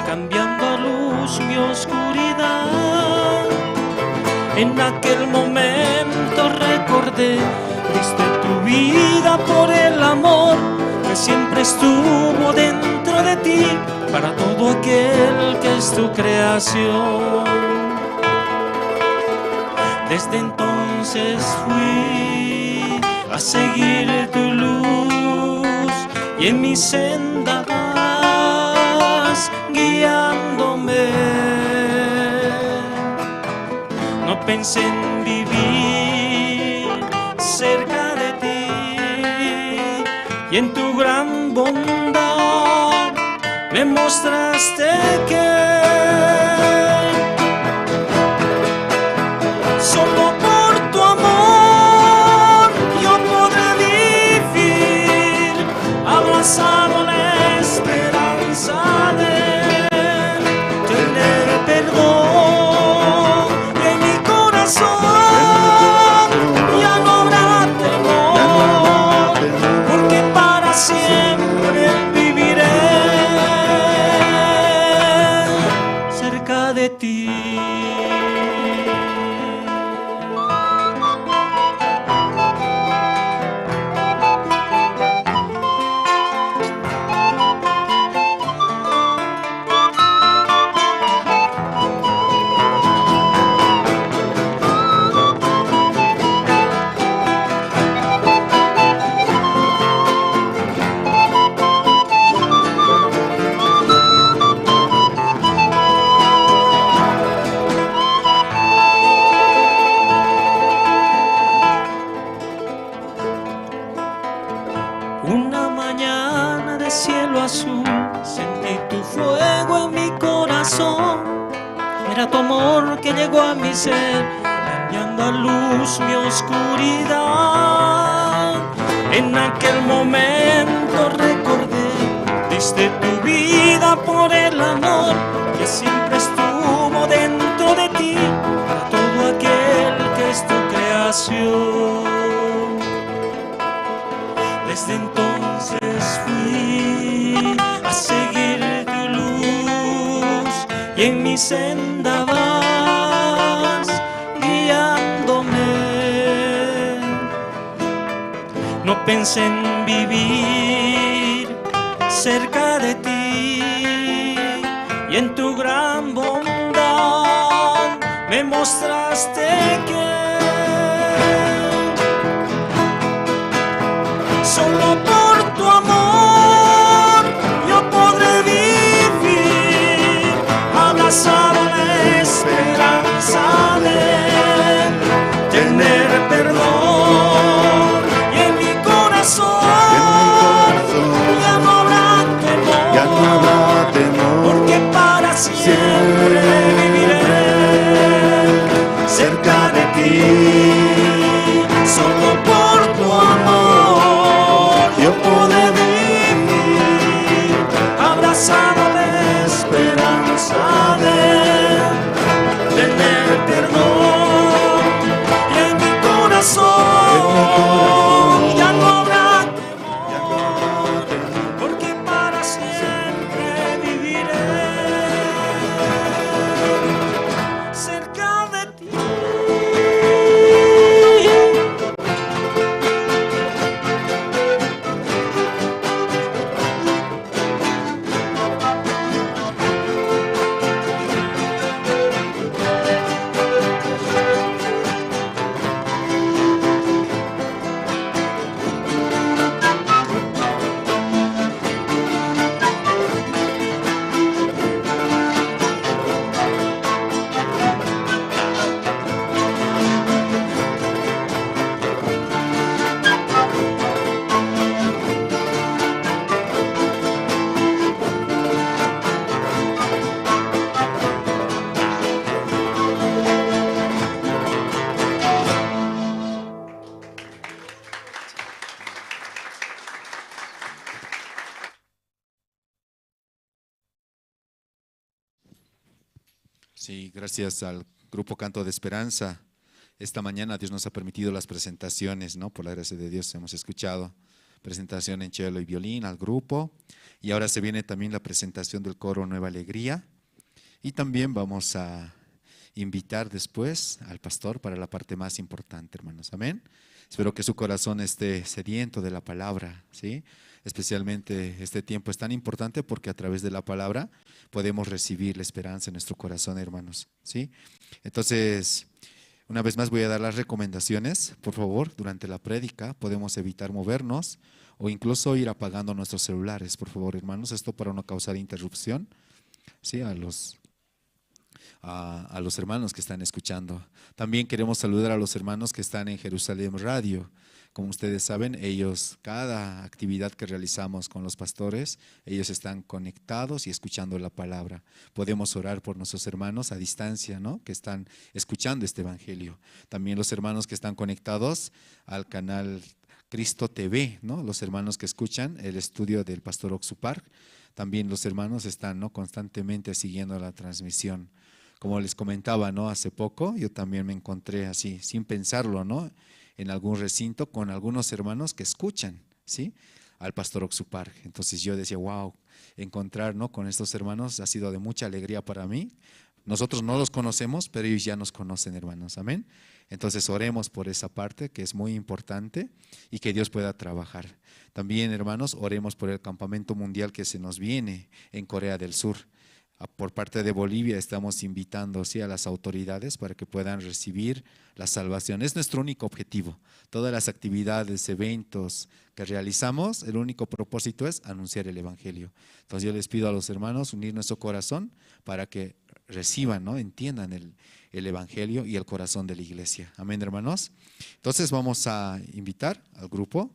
cambiando a luz mi oscuridad. En aquel momento recordé, diste tu vida por el amor que siempre estuvo dentro de ti, para todo aquel que es tu creación. Desde entonces fui a seguir tu luz y en mi senda vas guiándome. No pensé en vivir cerca de ti y en tu gran bondad me mostraste que solo por tu amor yo podré vivir, abrazado la esperanza de tener perdón. Y en mi corazón ya no habrá temor, porque para siempre viviré cerca de ti. Una mañana de cielo azul sentí tu fuego en mi corazón. Era tu amor que llegó a mi ser, cambiando a luz mi oscuridad. En aquel momento recordé, diste tu vida por el amor que siempre estuvo dentro de ti, para todo aquel que es tu creación. Desde entonces fui a seguir tu luz y en mi senda vas guiándome. No pensé en vivir cerca de ti y en tu gran bondad me mostraste que solo por tu amor yo podré vivir, abrazado la esperanza de tener perdón. Y en mi corazón ya no habrá temor, porque para siempre viviré cerca de ti. Solo por tu amor yo podré vivir, abrazado la esperanza de tener perdón. Y en mi corazón ya no habrá temor, porque para siempre viviré cerca de ti. Sí, gracias al Grupo Canto de Esperanza. Esta mañana Dios nos ha permitido las presentaciones, ¿no? Por la gracia de Dios hemos escuchado presentación en cello y violín al grupo. Y ahora se viene también la presentación del coro Nueva Alegría. Y también vamos a invitar después al pastor para la parte más importante, hermanos. Amén. Espero que su corazón esté sediento de la palabra, ¿sí? Especialmente este tiempo es tan importante porque a través de la palabra podemos recibir la esperanza en nuestro corazón, hermanos, ¿sí? Entonces, una vez más voy a dar las recomendaciones. Por favor, durante la prédica podemos evitar movernos o incluso ir apagando nuestros celulares, por favor, hermanos. Esto para no causar interrupción, ¿sí? A los hermanos que están escuchando. También queremos saludar a los hermanos que están en Jerusalén Radio. Como ustedes saben, ellos, cada actividad que realizamos con los pastores, ellos están conectados y escuchando la palabra. Podemos orar por nuestros hermanos a distancia, ¿no? Que están escuchando este evangelio. También los hermanos que están conectados al canal Cristo TV, ¿no? Los hermanos que escuchan el estudio del pastor Oxupar. También los hermanos están, ¿no?, constantemente siguiendo la transmisión. Como les comentaba, ¿no?, hace poco yo también me encontré así, sin pensarlo, ¿no?, en algún recinto con algunos hermanos que escuchan, ¿sí?, al pastor Oxupar. Entonces yo decía, wow, encontrar, ¿no?, con estos hermanos ha sido de mucha alegría para mí. Nosotros no los conocemos, pero ellos ya nos conocen, hermanos. Amén. Entonces oremos por esa parte que es muy importante y que Dios pueda trabajar. También, hermanos, oremos por el campamento mundial que se nos viene en Corea del Sur. Por parte de Bolivia estamos invitando, ¿sí?, a las autoridades para que puedan recibir la salvación. Es nuestro único objetivo. Todas las actividades, eventos que realizamos, el único propósito es anunciar el evangelio. Entonces yo les pido a los hermanos unir nuestro corazón para que reciban, ¿no?, entiendan el evangelio y el corazón de la iglesia. Amén, hermanos. Entonces vamos a invitar al grupo.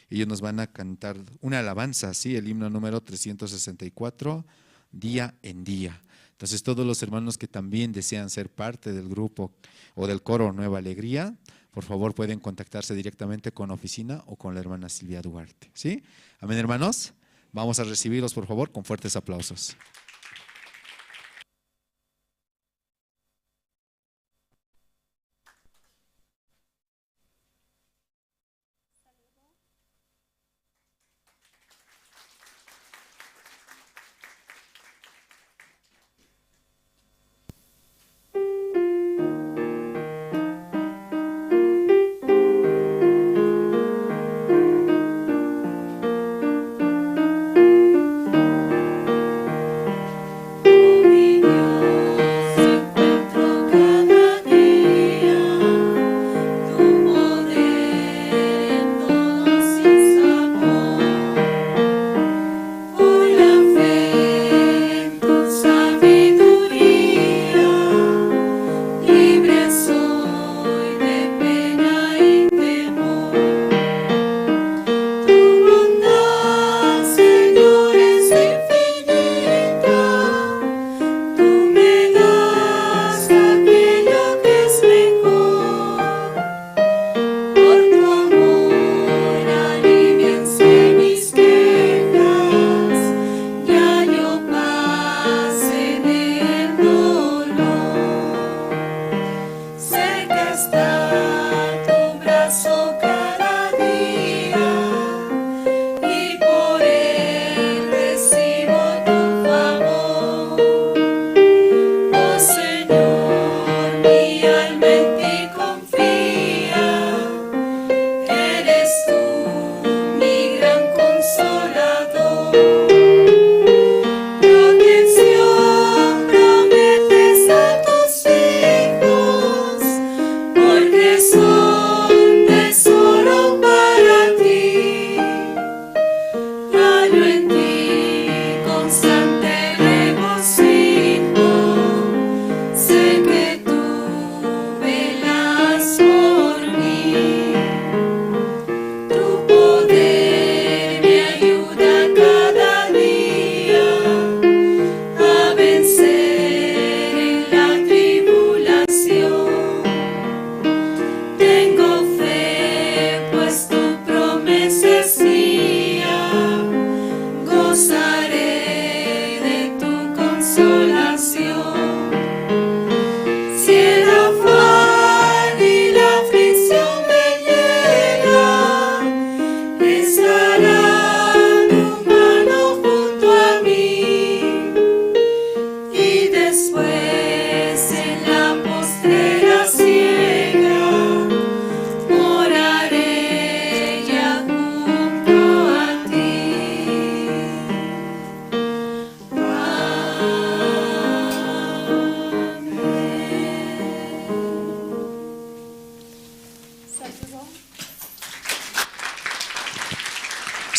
Ellos nos van a cantar una alabanza, ¿sí?, el himno número 364, Día en Día. Entonces todos los hermanos que también desean ser parte del grupo o del coro Nueva Alegría, por favor pueden contactarse directamente con oficina o con la hermana Silvia Duarte, ¿sí? Amén, hermanos. Vamos a recibirlos, por favor, con fuertes aplausos.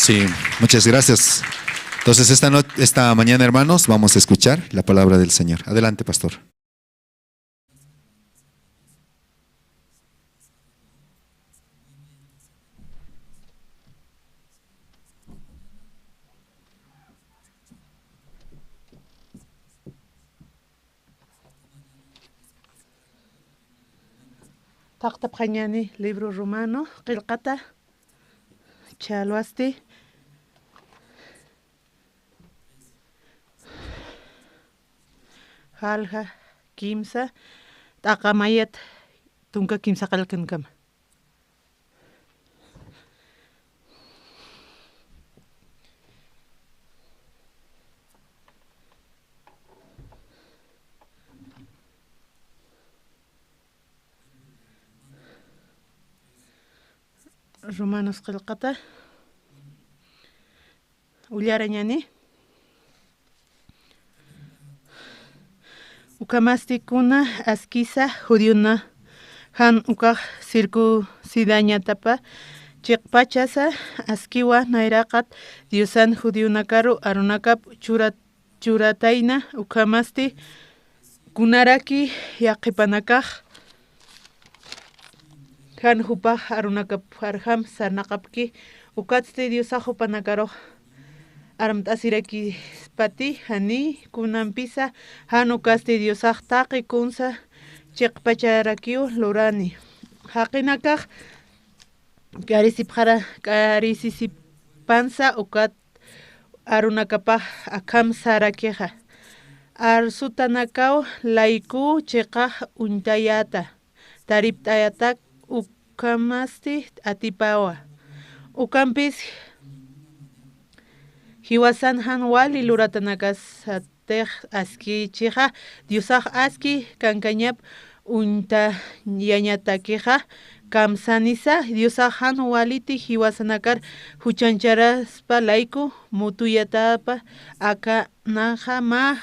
Sí, muchas gracias. Entonces, esta mañana, hermanos, vamos a escuchar la palabra del Señor. Adelante, pastor. Taqtapqañani libro romano qillqata chalwasti halja kimsa taqamayat tunka kimsa qalkankama. Romanos qillqata ullarañani ukamastikuna askisa judíuna han ukaq circuncidañatapa chiqpachasa askiwa nayraqat Diosan judíunakaru arunakap churatayna ukamasti kunaraki yaqipanakaq han hupaq arunakap arham sarnaqapki ukatsti Diosaq hupanakaruq aramt'asiraki pati hani kunampisa han ukasti Diosaq taqi kunsa chiqpacharakiu lurani haqinakaq karisisipansa ukat arunakapaq akham sarakiqa arsutanakaw layku chiqaq untayata taript'ayatak ukamasti atipawa ukampis hiwasan han wali luratanakasatej askichiqa Diosaq aski kankañap untayañatakiqa kamsanisa Diosaq han waliti hiwasanakar huchancharaspa layku mutuyatapa akanajama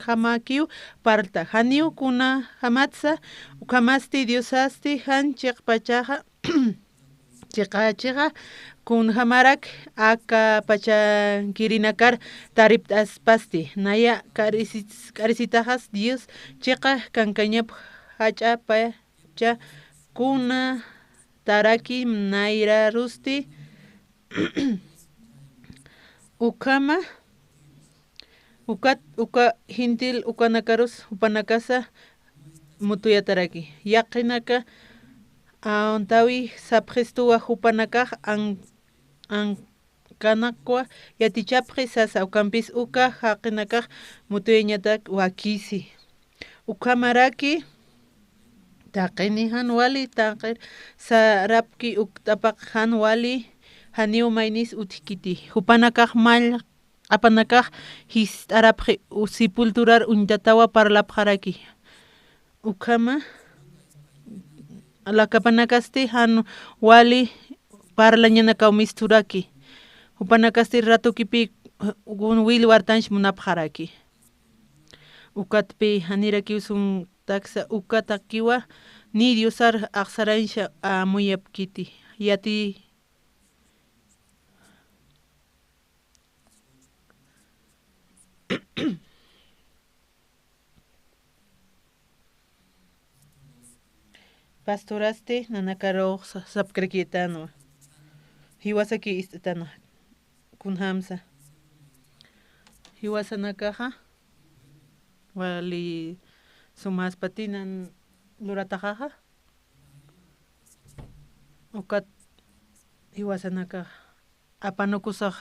hamakiu parta haniu kuna hamatsa ukamasti Diosasti han chiqpachaqa chiqachiqa kun hamarak aka pachankirinakar tariptaspasti naya karisitajas Dios chiqa kankañap hach'apacha kuna taraki nayrarusti ukama uka hintil ukanakarus upanakasa mutuyataraki yaqinaka antawi sapqistuwa hupanakaq ankanakwa yatichapqi sasa ukampis uka haqinakaq mutuyañatak wakisi ukamaraki taqini han wali taqir sarapki uktapaq han wali haniu maynis utikiti hupanakaq mal apanakaq histarapqi sepulturar untatawa parlapqaraki ukama lakapanakasti han wali parlañanakaw misturaki upanakasti ratukipi willwartanch munapqaraki ukatpi haniraki usun taksa ukatakiwa ni Diosar aqsaransha amuyapkiti yati pastoraste nanakaroq sapkrakitano hiwasaki istitano kunhamsa hiwasanakaqa wali sumaspatinan lurataqaqa ukat hiwasanaka apanukusaq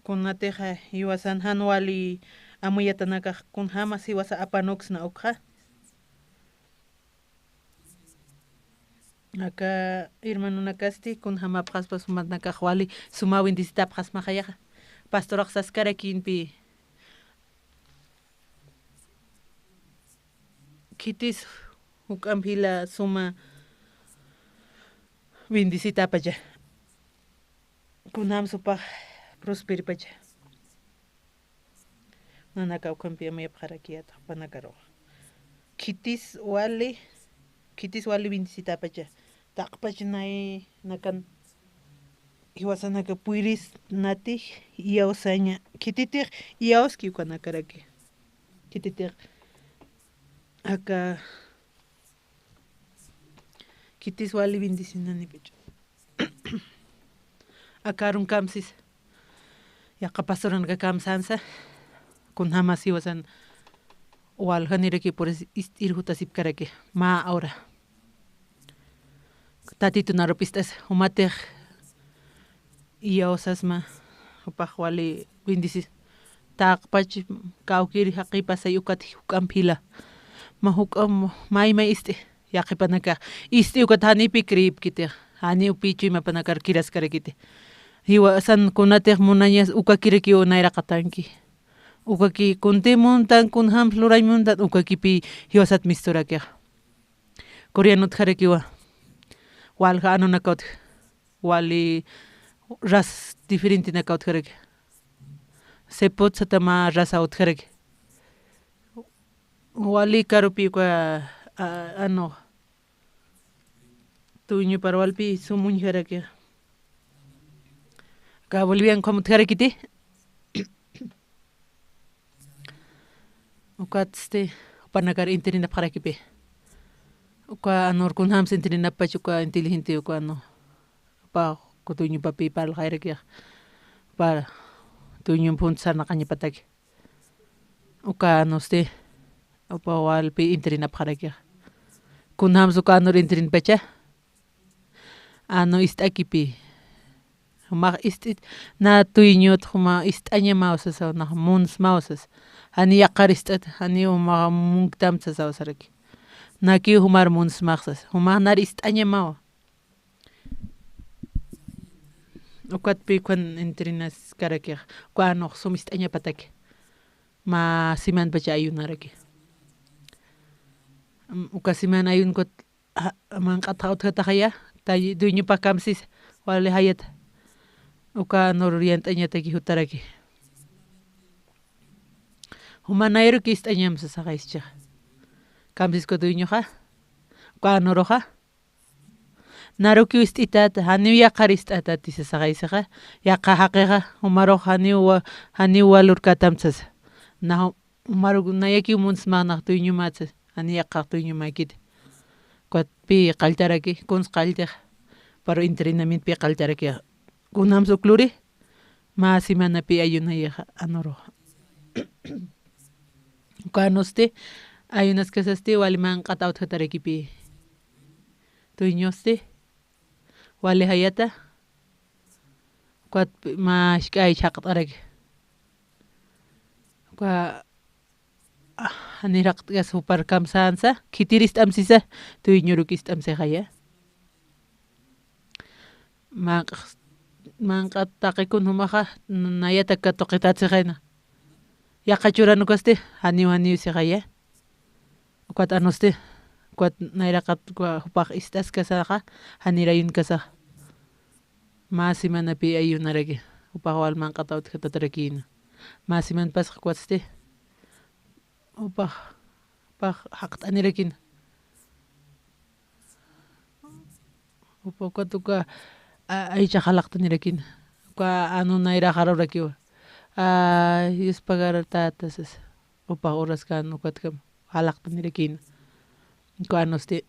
kunateqa hiwasan han wali amuyatanakaq kunhamas hiwasa apanuksna ukqa aka hermanunakasti kunhamapqaspas sumanakaq wali sumawin disitapqas maqayaqa pastoraq saskarakinpi kitis hukampila suma bendisitapacha kunam supaq prosperipacha nanaka ukampi amayapqarakiyata panakaruq kitis wali bendisitapacha taqpacha nay nakan iwasanaka puiris natij iawsaña kititij iawski ukanakaraki kititij aka kitis wali bendicionani pecho akarun kamsis yaqa pastoranka kamsansa kun hamas iwasan walhaniraki por irhuta sipkaraki ma ahora tatito naropistas umatej iawsasma upaq wali bendicis taqpach kawkiri haqipasay ukati hukampila ma hukam may isti yaqipanaka isti ukat hanipi kripkiti hani upichu imapanakar kiraskarakiti hiwasan kunatej munañas ukakiriki unayraqatanki ukaki kuntimuntan kun hampluraymuntan ukakipi hiwasat misturakiq koreanut harakiwa walqa anunakaut wali ras diferente na kaut kharek sepot satama ras out kharek wali karupi kwa ano tuñu parwalpi sumuñ kharek ka volvían como kharekiti ukatste panakar interina kharakipi uka anor kun ham interina pachuka inteligente uka no pa kutuñu papi pal khairek para tuñu punsa na kanya patak uka noste upa walpi interina kharek kun ham suka anor interin pacha ano istakipi mag istit na tuñu thuma istanya mausas na muns mausas hani yaqaristat hani uma mungtam tsasawsaraki naki humar muns mausas huma nar istanya mau ukat pi kun intrinas karakir kuano sumistanya patak ma siman baca ayunaraki ukasiman ayun kot mangqataut khataya tay duñu pakamsis wale hayat uka nororientanya taki hutaraki humanayro kistanyam sasaqaischa kamsis ko duñu ha kuanoroha naruki istitata hani yaqaristata tisasaqaisqa yaqa haqiqa umaro hani walur katamtsas na umaro nayaki munsmana duñu matsas hani yaqa duñu makit kwat pi qaltaraki kuns qaltiq para entrenamiento pi qaltaraki kunam sukluri ma simana pi ayunaya anoro kanoste ayunas kasaste waliman qataut hataraki pi tuñoste wali hayata kwat ma shkay chaqtaraki kwa aniraq super kamsansa kitirist amsisa tuñurukist amsehaya manqa taqikun humaqa nayata katoqitatsihayna yaqachuranukaste hani sihaya kwat anoste kwat nayraqat hupaq istas kasaqa hanirayun kasaq masimana pi ayunaraki hupaq walman qataut katarakina masiman pasqa kwatste upaq haqt'anirakina upaq kwatuka aycha halaqtanirakina kwa anunayra harawrakiwa yus pagar tatasas upaq horas kan ukatkam halaqtanirakina kwa anoste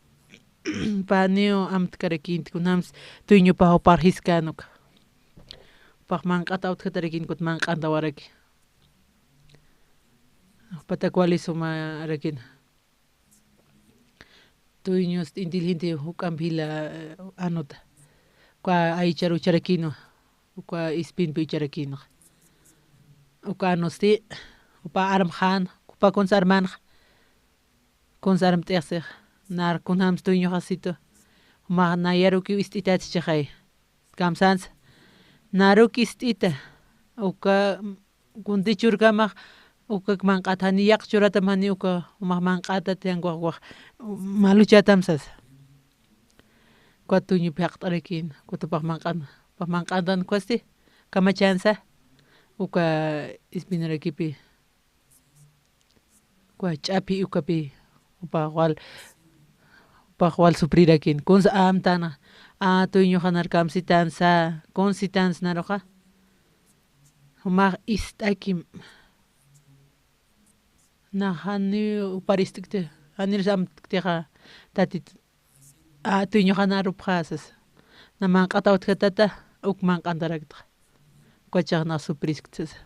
paneo amtkarakin kunams tuñu pa parhiskanuk upaq manqataut katarakin kut manqantawaraki patakwali suma rakin tuños inteligente hukampila anota kwa aicharu charakino kwa ispin pi charakino kwa noste upa arm khan upa konsarman konsarm terser nar kunam tuño hasito ma nayaruki istitat chakhay kamsans naruki istita uka kuntichurkama uka manqatani yaqchuratamani uka manqata tiangwa maluchatamsas kwatuñu piaqtarakin kutupaq manqantan kwasti kamachansa uka ispinarakipi kwa chapi ukapi upaq wal suprirakin kunsa amtana tuyño hanar kamsitansa consitans naroja humag istakim na hani uparistikte hanir samtikteja tatit tuyño hanarup hasas naman qatawt katata ukman qandarakta kwachagna suprisktsa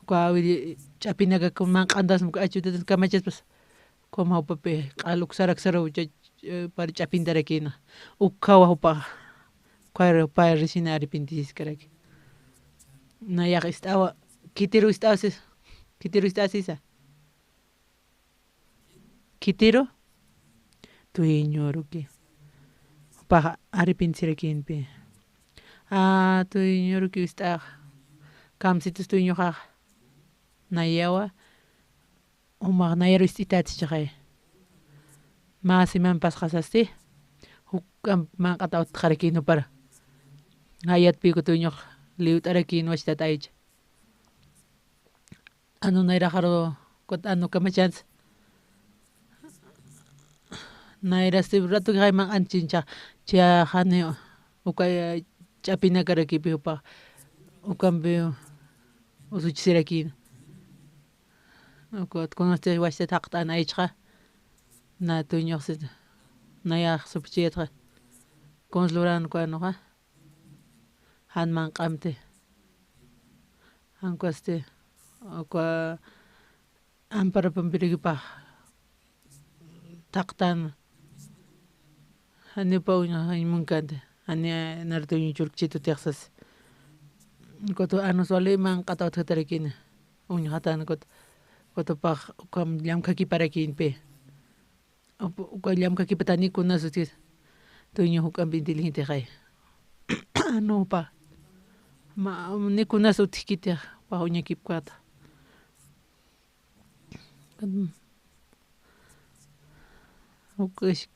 kwawili chapinaga kuman qandas achutas kamachas pas como pape qaluk saraksara ucha para chapindarakina ukkawa upa kwara para resina arrepintis karaki na ya estaba kitiro estasis kitiro tuiñoruki pa arrepintirakinpi tuiñoruki esta kamsitus tuiñoja nayawa umag nayaro istitats chay mas iman pasqasasti hukam man qatawt qarakino para hayat piku tuiñoj liutarakin washtat aycha anu naira haro kot anu kamachans naira rato gayman anchincha cha hani ukay chapina karakipi upa ukambi usuchisirakin ukot konoste washtat haqtan aycha na tuiñojsit naya supchietra consloran kwanoja hanman qamte hankoste kwa ampara pampirikipa taqtan hani pauña haymunkante hani nartuñu churkchito tiaqsas koto anusole man qatawt hatarakina uña hatan koto paq kam llamkaki parakinpe kwa llamkaki patani kunasutis tuñu hukampi inteligente hay no pa ma nikunasu tikita pa uña kipkata ukish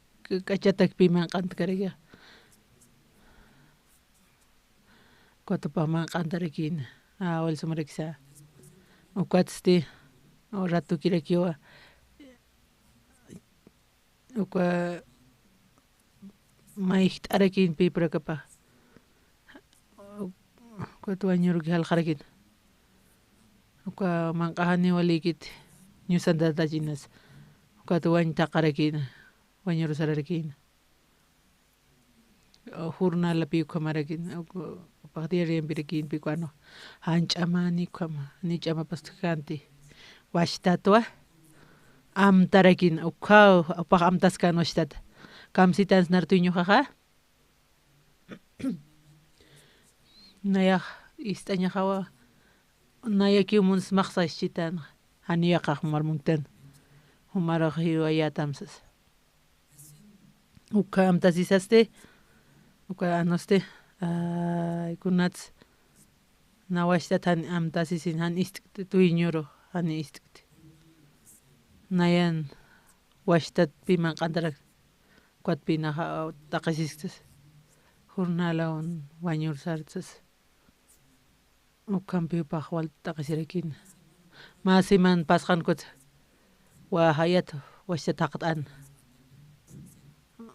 kachatak piman qantakaraya koto pa man qantarakina awal sumaraksa ukwatsti rato kirakiwa ukwa maikht arakin piprakapa koto añuruki halqarakin ukwa manqahani walikit ñusantatachinas ukwata wañtaqarakina wañurusararakin jornalapi ukhamarakin paqdiarianpirakin pikwano hanch'amani ukhama nich'amapas kanti washtatwa amtarakin ukhaw upaq amtaskan washtata kamsitans nartuñojaja naya istañajawa nayakimuns maqsaschitan haniyaqaq marmuntan humaraq hiwayatamsas ukha amtasisaste ukha anoste kunats nawashtat han amtasisin han istikti tuiñoro han istikti nayan washtat piman qantarak kwatpina taqasistas jornalawan wañursartsas ukampi upaq wal taqasirakin masiman pasqankut wa hayat washtat haqt'an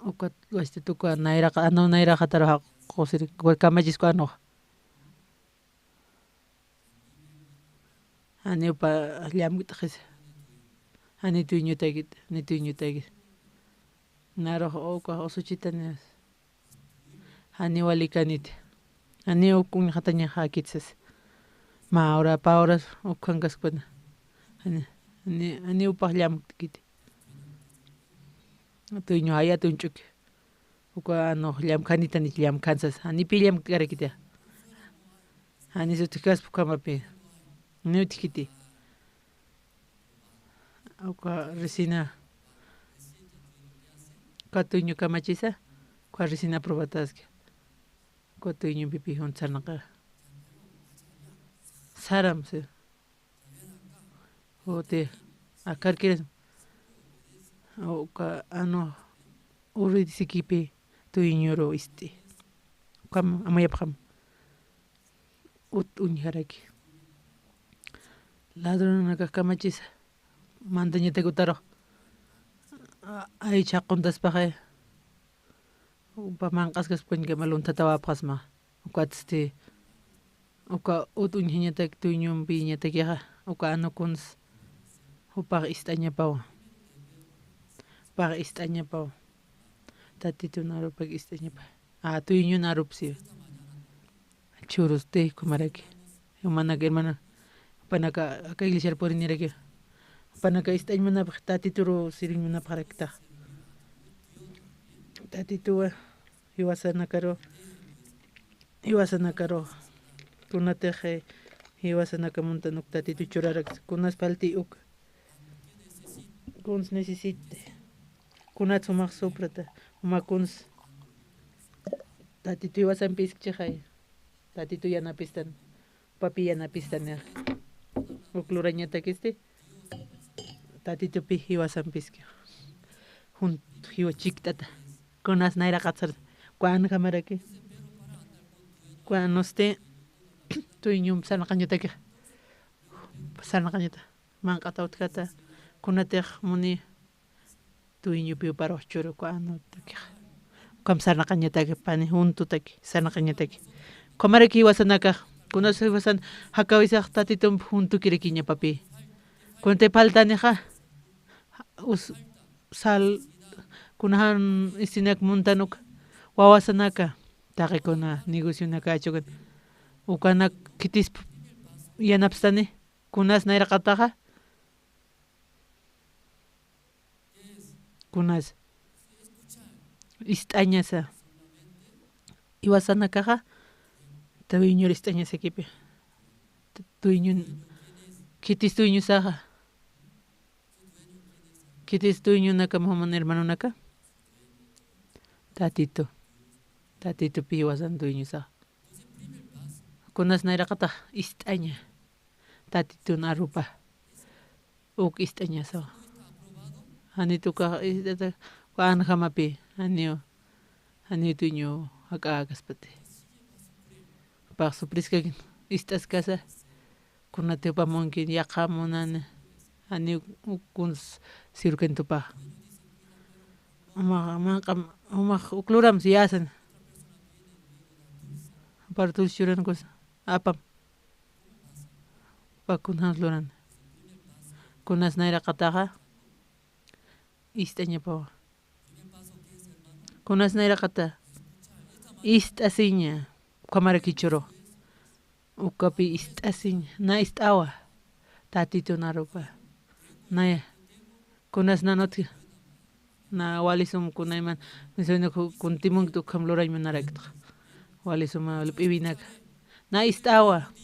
ukat washtatukwa nayraqa anu nayraqa taraqa qusir kamachis kwano ani upa llamkitaqis ani tuiñutagit naroq uqa usuchitanas hani walikanit ani ukun hataña hakitsas ma ahora pa horas ukankaspana ani upaq llamkit tuiño haya tunchuk uka ano llamkanita ni llamkansas ani pi llamkarakita ani sutikas pukamapi nutikiti uka resina katuño kamachisa kwa resina probataska katuño pipi huntsanaqa saramse ote akarkiras uka ano uridisikipi tuiñoro kam amayapqam uñharaki ladronaka kamachisa mantañataka utaro aycha quntaspaqay upa manqaskas puñka malunta tawapqasma uka uka utuñañatak tuñumpi ñatakiqa uka anukunas upaq ist'añapawan tatitu narupak ist'añapa tuyñu narupsi churus kumaraki manaka hermana upanaka aka iglesiapi puriniraki upanaka ist'añmanapaq tatituru sirinmunapaqrakta tatituwa hiwasanakaru kunataq hiwasanakamunta nuk tatitu churarak kunas palti uk kunas necesite kunas sumaq suprata kunas tatitu hiwasanpi iskichay tatitu yanapistan papi yanapistan uk lurañatakisti tatitupi hiwasanpiski hiwa chiktata kunas nayra qatzar kuan kamaraki kuan noste tuyñum sanaqañataki sanaqañata manqata utkata kunatiq muni tuyñupi uparaq churu kuanutaki kam sanaqañataki pani juntutaki sanaqañataki kamaraki hiwasanaka kunas hiwasan hakawisaq tatitum juntukirikiña papi kunte paltaniqa sal kunahan istinak muntanuk wawasanaka taqikuna negociona kachukan ukanak kitis yanapstani kunas nayraqataqa kunas ist'añasa iwasanakaqa tuyñur ist'añasakipi kitis tuyñusaqa kitis tuyñunaka maman hermanunaka tatitupi hiwasan tuyñusaqa kunas nayraqataq ist'aña tatitu narupa uk ist'añasaqa Anituqa kuan hamapi aniu tuyñu hak'akaspati paq supriska ist'askasa kunati upamunki yaqa munani aniu kunas sirukentupaq umaq ukluramus yasan partush churankus apam pakunamas luran kunas nayraqataqa ist'añapawan kunas nayraqata ist'asiña kamarakichuru ukapi ist'asiña na ist'awa tatitu narupa na kunas nanutqa na walisum kunayman kuntimunki ukham luraymanaraktaq walisuma p'iwinaka na ist'awa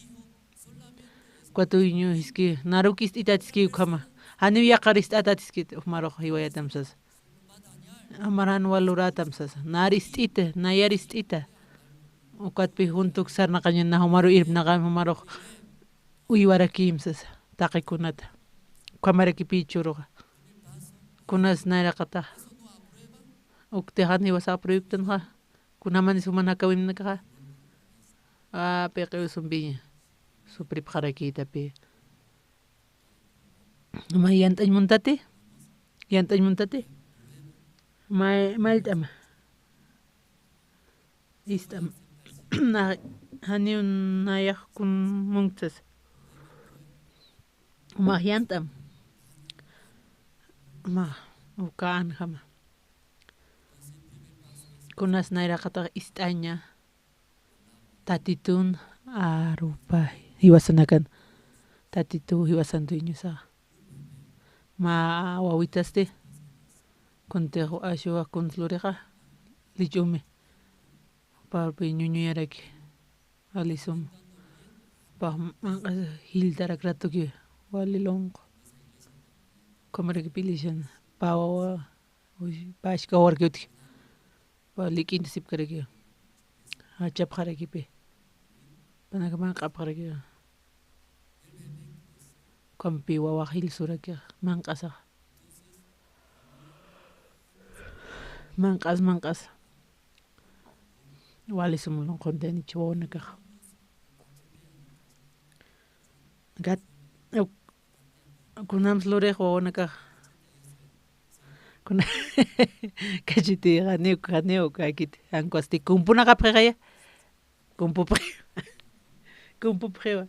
Cuatuyñu iski naruki ist'itatiski ukhama aniu yaqar ist'atatiski umaruq hiwayatamsas amaran waluratamsas nari ist'ita nayari ist'ita ukatpi juntuk sarnaqaña umaru irpnaqa umaruq uywarakimsas taqikunata kamarakipi churuqa kunas nayraqataq uktiqan hiwasaqa proyectonaqa kunamanis mana hakawininakaqa piqiwsumpiña supripaqarakitapi yant'añmuntati mayt'ama ist'ama aniu nayaqkunmuntas umaq llant'am ukan hama kunas nayraqataq ist'aña tatitun arupa hiwasanakan tatitu hiwasan tuyñusaqa wawitaste kuntiq ashuwa kunas luriqa lich'umi parpi ñuñuyaraki alisum paq manqas hiltarak ratuki walilunqu kamarakipi lishana pashka warki utki lik'inta sipkaraki hachapaqarakipi panaka manqapaqaraki kampi wawaq hilsuraki manqasaqa manqas walisumulun quntanich wawanakaqa kunamas luriq wawanakaqa Kuna kachiti ganeo kakit ankosti kumpuna kapregaya. Kumpu prewa.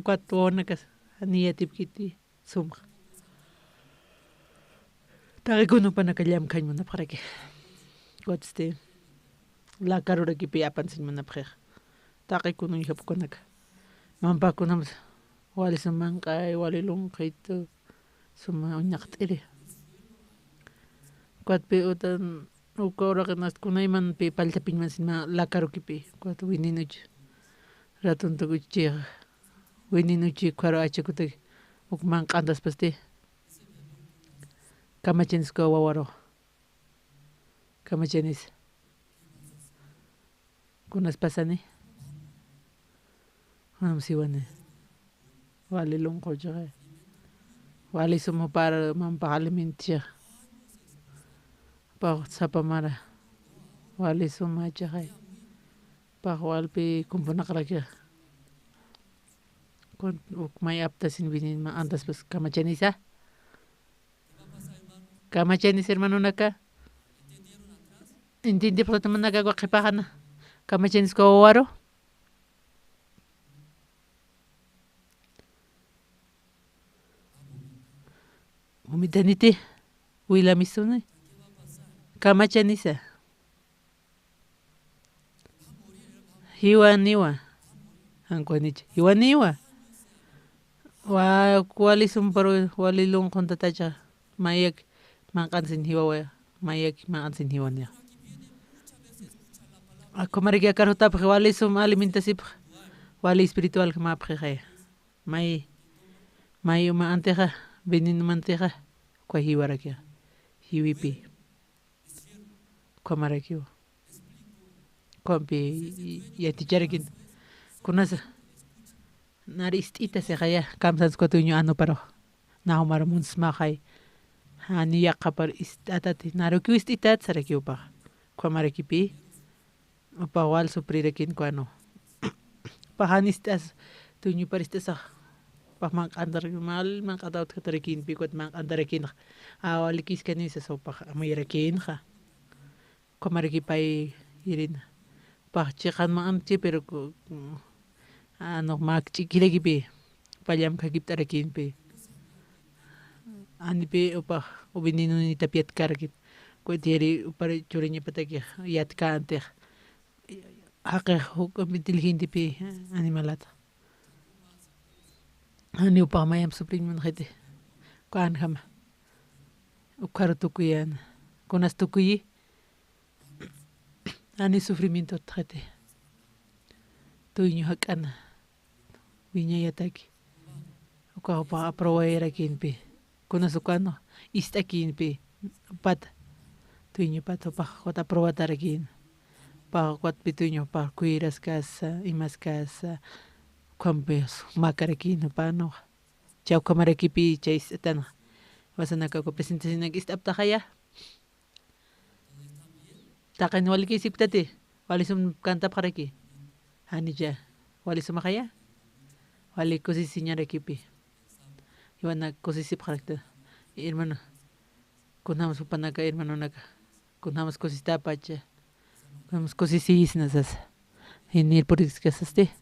Kwatona kas ania tipkiti sumra. Tarikuno pa nakalyam kañ mana preke. Kwatste la karura ki piapan sin mana prek. Tarikuno ihap konak. Mampa kunam wali sumangkay wali lungkito suma unyaqtiri. Kwat pe utan ukora kanas kunay man pe paltapin man sin ma la karu kipi. Kwat wininuch ratun tukuchir. Wininuchi kwaro achakutak ukman kandas paste. Kamachenis ko wawaro. Kamachenis. Kunas pasani. Siwane. Wali lungko jare. Wali sumo para mampakalimintiya. Pak sapamara. Wali suma jare. Pak walpi kumpunakraka. Kun may aptasin binin ma andas pas kamachenisa. Kamachenis hermano naka. Intindi po naman nagagwakipakan na. Kamachenis ko waro. Umidaniti. Wila misuni. Kamachenisa. Hiwa niwa. Angkonich. Hiwa niwa. Wali sumparo wali lungkon tatacha. Mayak makansin hiwa wa. Mayak makansin hiwa niya. Ako marigya karutap wali sum alimentasip. Wali espiritual kamapre. May umaanteja. Benin manteja. Kwa hiwa rakya. Hiwipi. Kwa marakyo. Kompi yaticharakin. Kunasa. Naristita se kaya kamsans ko tunyo ano paro. Nahumar muns makay. Hani yakapar istatati. Narukyo istitat sarakyo pa. Kwa marakipi. Pawal suprirakin ko ano. Pahanistas. Tunyo paristas pamang andar mal mang kadaut katarakin pikot mang andarakin. Awalikis kanisa so pa mayrakin ka. Kwa marakipay irin. Chikan maanchi pero ano magchikilagi pe palyam kagip tarakin pe ani pe upa ubinino ni tapiat kargit ko tieri upare churinya pataki yat ka ante haqe hukum intelligente pe animalata ani upa mayam suprin man khete kan khama ukar tukuyan konas tukuyi ani sufrimiento trate tuinyo hakan winya yataki uka pa aprowaera kinpi kuna sukano istakin pi pat tuinyo pato pa kota aprovatarakin pa kwat pituinyo pa kuiras casa imas casa kwambes makarakin pano chau kamarakipi chais etan wasanaka ko presentación nag istap takaya takan wali kisip tate wali sum kanta paraki Hanija, wali sumakaya? Wali kusisi niya rekipi. Iwan na kusisi prakta. Hermano, kunamos upanaga hermano naga. Kunamos kusista pacha. Kunamos kusisi isnasas. Hinir puris kasaste.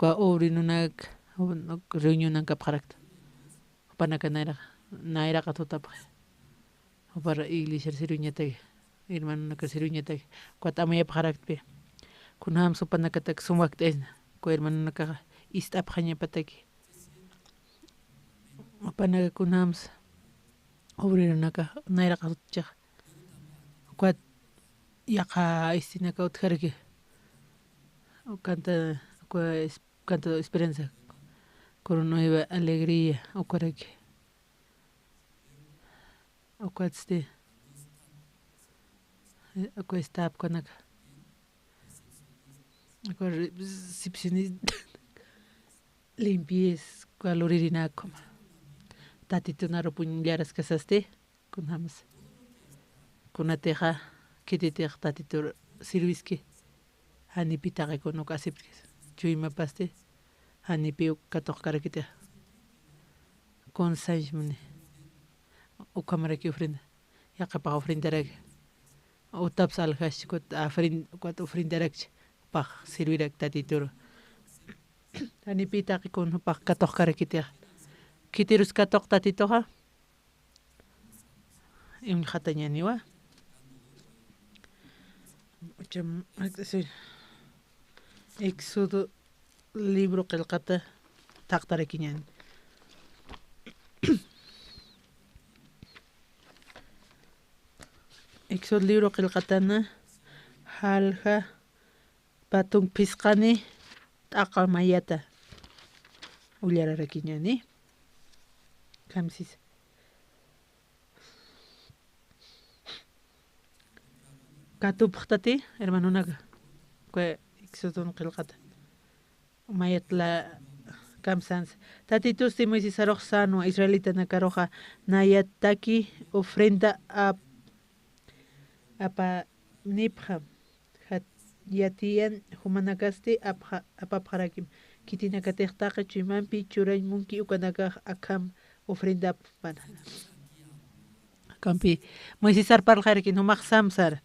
Kwa ori nunag reunion ng kaprakta. Upanaga naira katutap. Para English sirunya tag. Hermano naga sirunya tag. Kwa tamaya prakta pe. Kunam supan nakatak sumakten ko hermano naka istap kanya pataki apanaga kunams obrero naka naira katutcha kwat yaka istinaka utkarge canta canta esperanza con nueva alegría o correge o kwatste ko istap kanaka sipsini limpies calorina como tatito na ropunyaras kasaste kunhamas kunateja kititer tatito serviski hani pitake kono kasip chuima paste hani piu katok karakite con sanjmune ukamaraki ofrenda yaqapa ofrendarak utaps alhash kut ofrendarak paq servirak tatituro anipita qikun paq katoq karakitiq kitirus katoq tatitoqa hatañaniwa Éxodo libro qillqata taqtarakiñani Éxodo libro qillqatana halqa patun pisqani t'aqa mayata ullararakiñani kamsis katupqtati hermanunaka kue Éxodo qillqata mayatla kamsans tatitusti Moisés aroq sano israelita nakaroja nayataki ofrenda apa nipja yatiyan humanakasti apapjarakim kitinakatiqtaqa chuymanpi churaymunki ukanakaq akam ofrenda pana kampi Moisés arparqarakin humaq samsar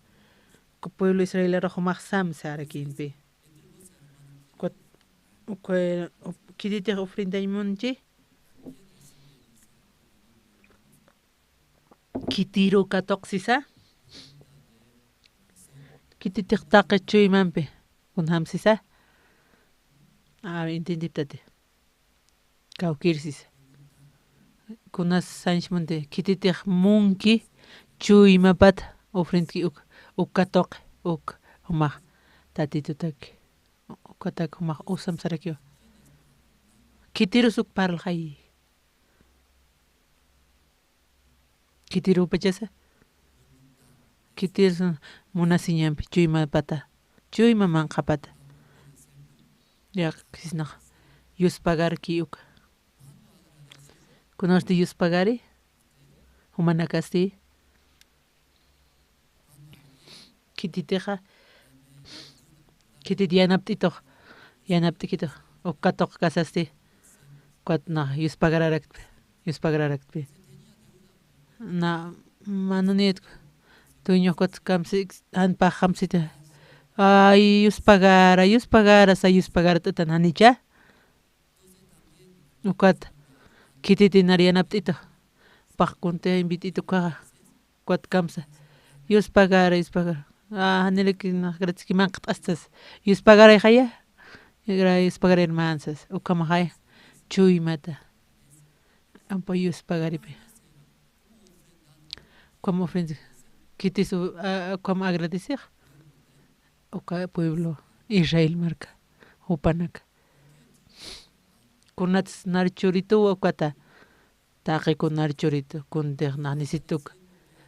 pueblo israelero humaq samsarakinpi kititiq ofrendaymunchi kitiru katoqsisa kititiqtaqa chuymanpi kunhamsisa entendiptati kawkirsisa kunas sanchmunti kititiq munki chuymapata ofrendki uk katoq uk humaq tatitutaki ukatak humaq usamsarakiwa kitirus uk paralqay kitiru pachasa kitirus munasiñanpi chuymapata chuyma manqapata kisnaq yuspagarki uk kunarti yuspagari humanakasti kititiqa kitit yanapt'ikitoq uk katoq kasasti kuatnaq yuspagararakpi na manuniyatku tuñuq kuat kamsi anpaq qamsita ay yuspagara sa yuspagarata nanicha ukat kititinar yanapt'ituq paqkunta invitituqa kuat kamsa yuspagara hanilaki gratiskimanqa t'astas yuspagaray haya yuspagaray mansas ukamaq haya chuymata ampa yuspagaripi como ofrenda kitis como agradeciq uka pueblo Israel marca upanaka kunatas narchuritu ukata taqiku narchuritu kuntiq naqnisituka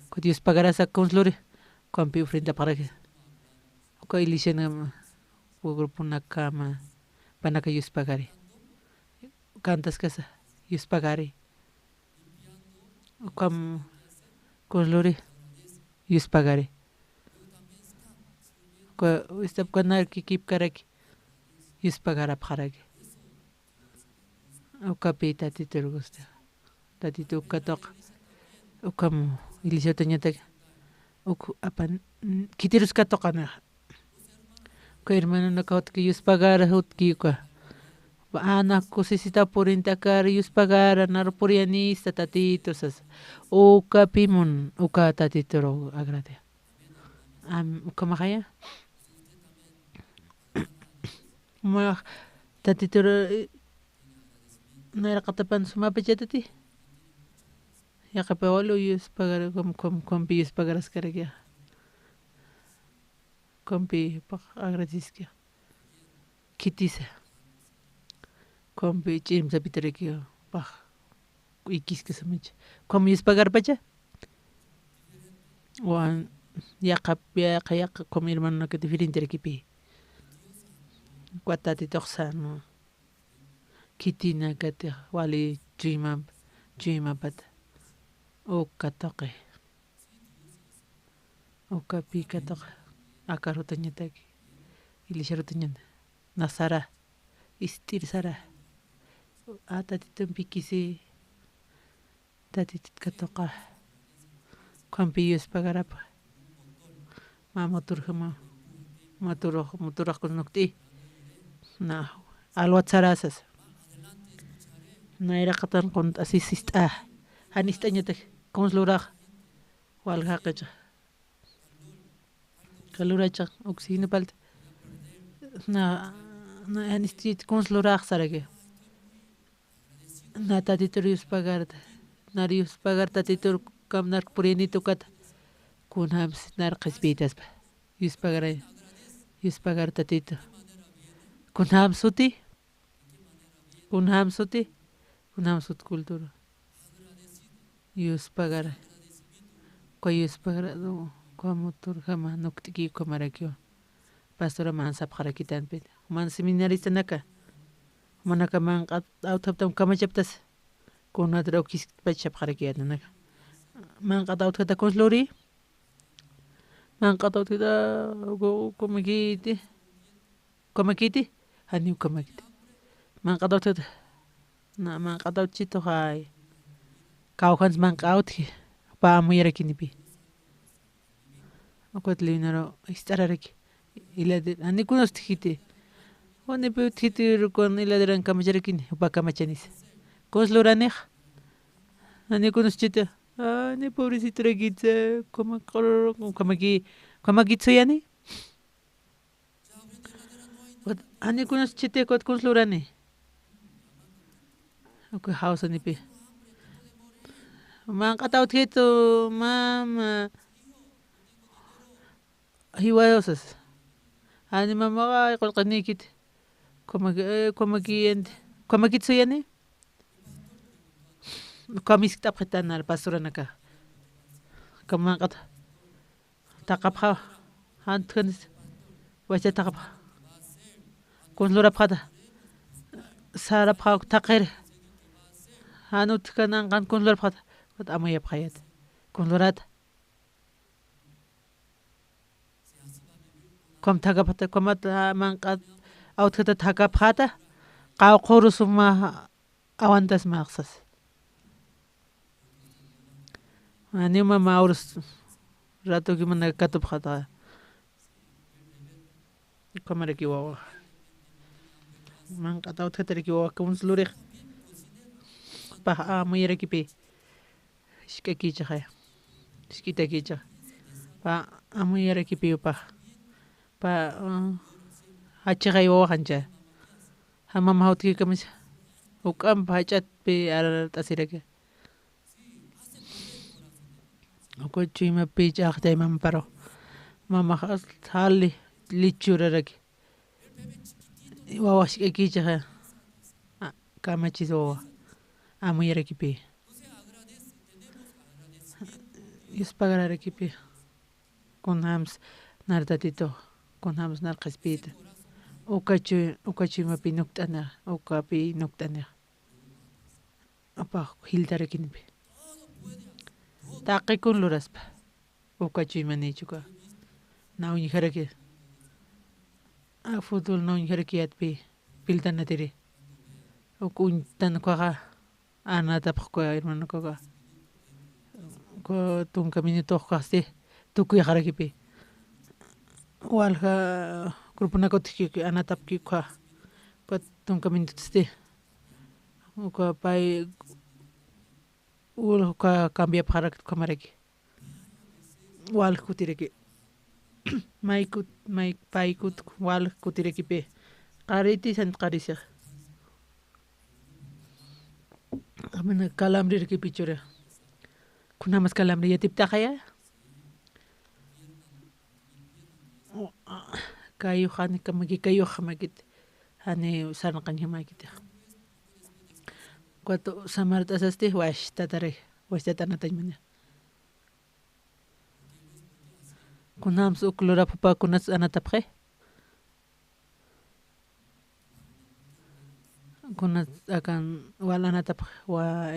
kuti yuspagarasa kunsluri kampi ofrenda paraki uka ilishana grupunakama panaka yuspagari kantas kasa yuspagari ukam kunsluri yuspagari istapkanar kikipkaraki yuspagarapqaraki ukapi tatiturgusta tatitu katoq ukam ilishatañataka uk apan kitirus katoqana uka hermanunaka hutki yuspagara hutki uka ana kusisita purintakar yuspagara narpurianista tatitusas ukapimun uka tatituro agrade uka maqaya tatituro nayraqatapan sumapachatati yaqapa walu yuspagara compi yuspagaraskarakia compi paq agradeciska kitisa compi ch'imsapitarakiwa paq ikiskasamacha como yuspagarpacha wan yaqa como hermanunaka diferente rakipi kuatati toqsano kitina katiq wali chuymapata uka toqi ukapi katoq akarutañataki ilisharutañata nasara istir sara tatitunpi kisi tatitit katoqa Campillos pagarapa. Moturaj con nocti. Na alwatsarasas. Na era katan con asistista. Anistañete consluraj. Walhaqa. Kaluracha oxígeno palta. Na anistit consluraj sarage. Na tatitorius pagarta. Narius pagarta titur kamnar purienito kata. Kunhams narqis pitas. Yus pagarta tito. Kunham suti. Kunham sut cultura. Yus pagar. Koyus pagar no como turjama noktiki komarakio. Pastora mansa parakitan pit. Man seminarista naka. Manaka man authaptam kamachaptas. Kunatra okis pachap parakiat naka. Man authata konslori. Man authata komakiti. Haniu komakiti. Man authata. Na man chito hay. Kauhans man authi. Pa muyera kinipi. Akwat linaro istararaki. Iladir anikunos tijiti. One pe tijiti con iladiran kamacharakini. Pa kamachanis. Consloranej. Anikunos chita. Ni pobrecito raquitza. Komakitzo yani. Anikunos chite kot conslorane. Okay, house anipi. Man kataut hito mama hiwayosas. Ani mama kolqanikit. Komakitso yani. Komis tapqetan al pastoranaka. Kaman qat. Taqapha. Hantkanis. Wacha taqapha. Konslora phada. Sara pha taqer. Hanut kanan kan konslora phada. Wat amaya phayat. Konlorat. Kom thagapata komat man qat authata thagaphata. Qaw qorusuma awantas maqsas. Anima maurus rato que mana katup khata. Kamara ki wawa. Man qataw thatari ki wawa konslore. Pa amaya ki pe. Shkaki chaya. Shkita ki chaya. Pa amaya ki pe pa. Pa hachigay wawa hanja. Hamam hauti kamis. Ukam bhachat pe ar tasirake. Ako chima page akhday mamparo. Mama hali lichuraraki. Wawa shkaki chaya. Kamachis wawa. Amaya ki pe. Yus pagararaki pe. Konhams nardatito. Konhams narqaspita. Ukachu mapi nuktana. Ukapi nuktana. Apa hildarakini pe. Taqi kun luraspa. Ukachu manichuka. Nauni haraki. A futbol nauni haraki atpi. Piltana tiri. Ukun tan kwaga. Ana tapko hermano kwaga. Ko tum caminito kaste. Tukuy haraki pe. Walha grupo nakotiki ana tapki kwa. Ko tum caminito ste. Ko pai ul ka cambia parak kamaraki. Wal kutireki. Mai paikut wal kutireki pe. Qariti sant qarisa. Amena kalamri reki pichura. Kunamas kalamri yatip takaya. Kayu khani kamagi kayu khamagit. Hani sarnakan himakit. Cuando samarta sasti wash tatare wash tatana taymana. Kunam su klora papa kunas anatapre. Kunas akan wala anatapre wa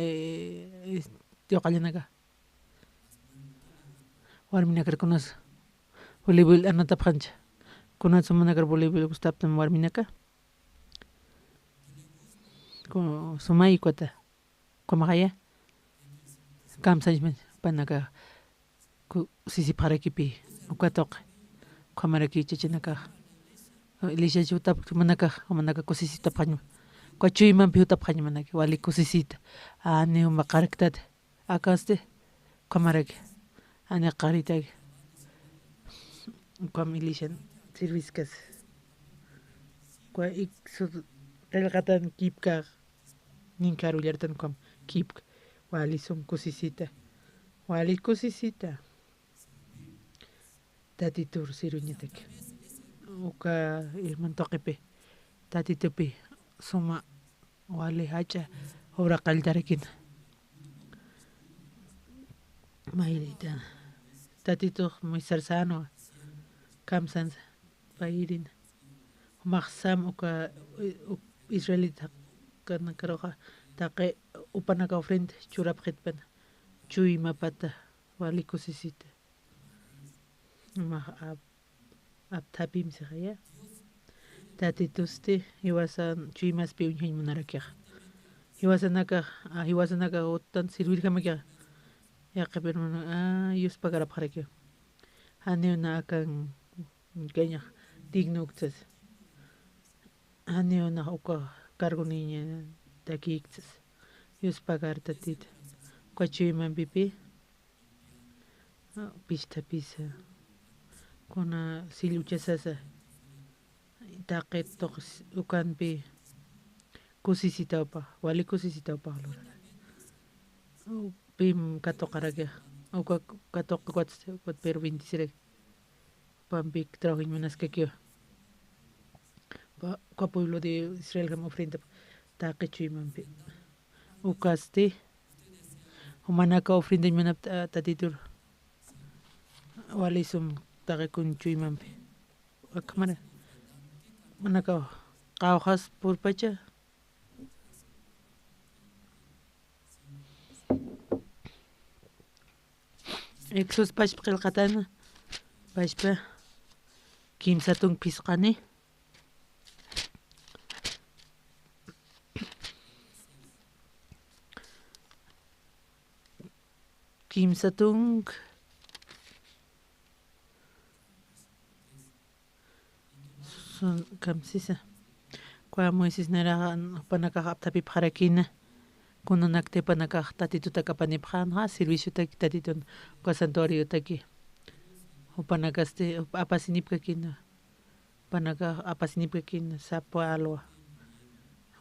yo kalinaga. Warmina kar kunas volleyball anataprancha. Kunas sumana kar volleyball gustaptam warmina ka. Sumai kota. Komagaya. Kam sanjman panaka sisi parakipi ukatok kamaraki chachinaka Elisha jutap manaka kusisita paño Cuachuyman piutap paño manaki wali kusisita ani maqaraktat akaste kamaraki ani qaritaki Kwam Elisha serviskas kwa iksu qillqatan kipka ninkarullartan kwam kipka wali son kusisita wali kusisita tatitur siruñataki uka ilmantoqipi tatitupi suma wali hacha obra qaldarakina mayrita tatitu muy sarsano kamsan pairina maqsam uka israelita kana karoja taqe upanaka ofrenda churapqitpana chuy mapata wali kusisita ma aptapim saqaya tatitusti iwasan chuy maspi uñhay munarakiq iwasanaka utan servirkamakiqa yaqa pero Diospa qarapaqraki haniuna akan kañaq digno uktas haniuna uka cargo niña takiktas Diospa qartatita Cuachuyman pipi pista pisa kuna siluchasasa taqe toqs ukanpi kusisitawpa wali kusisitawpa pim katoqaraki uka katoqa cuat pero 26 pampi trabajo manaskakiwa kwa pueblo de Israel kam ofrenda taqe chuymanpi ukaste humanaka ofrenda mana tatitur wali sum taqe kun chuymanpi akamara manaka qawqas purpacha Exos pashpa qillqatana pashpa kimsatun pisqani kimsatun son kamsisa kwa Moises naraqa panaka aptapi parakina kunanakte panaka tatituta kapanipqanqa serviciotaki tatitun kwa santuariotaki upanakaste apasinipkakina panaka apasinipkakina sapa alwa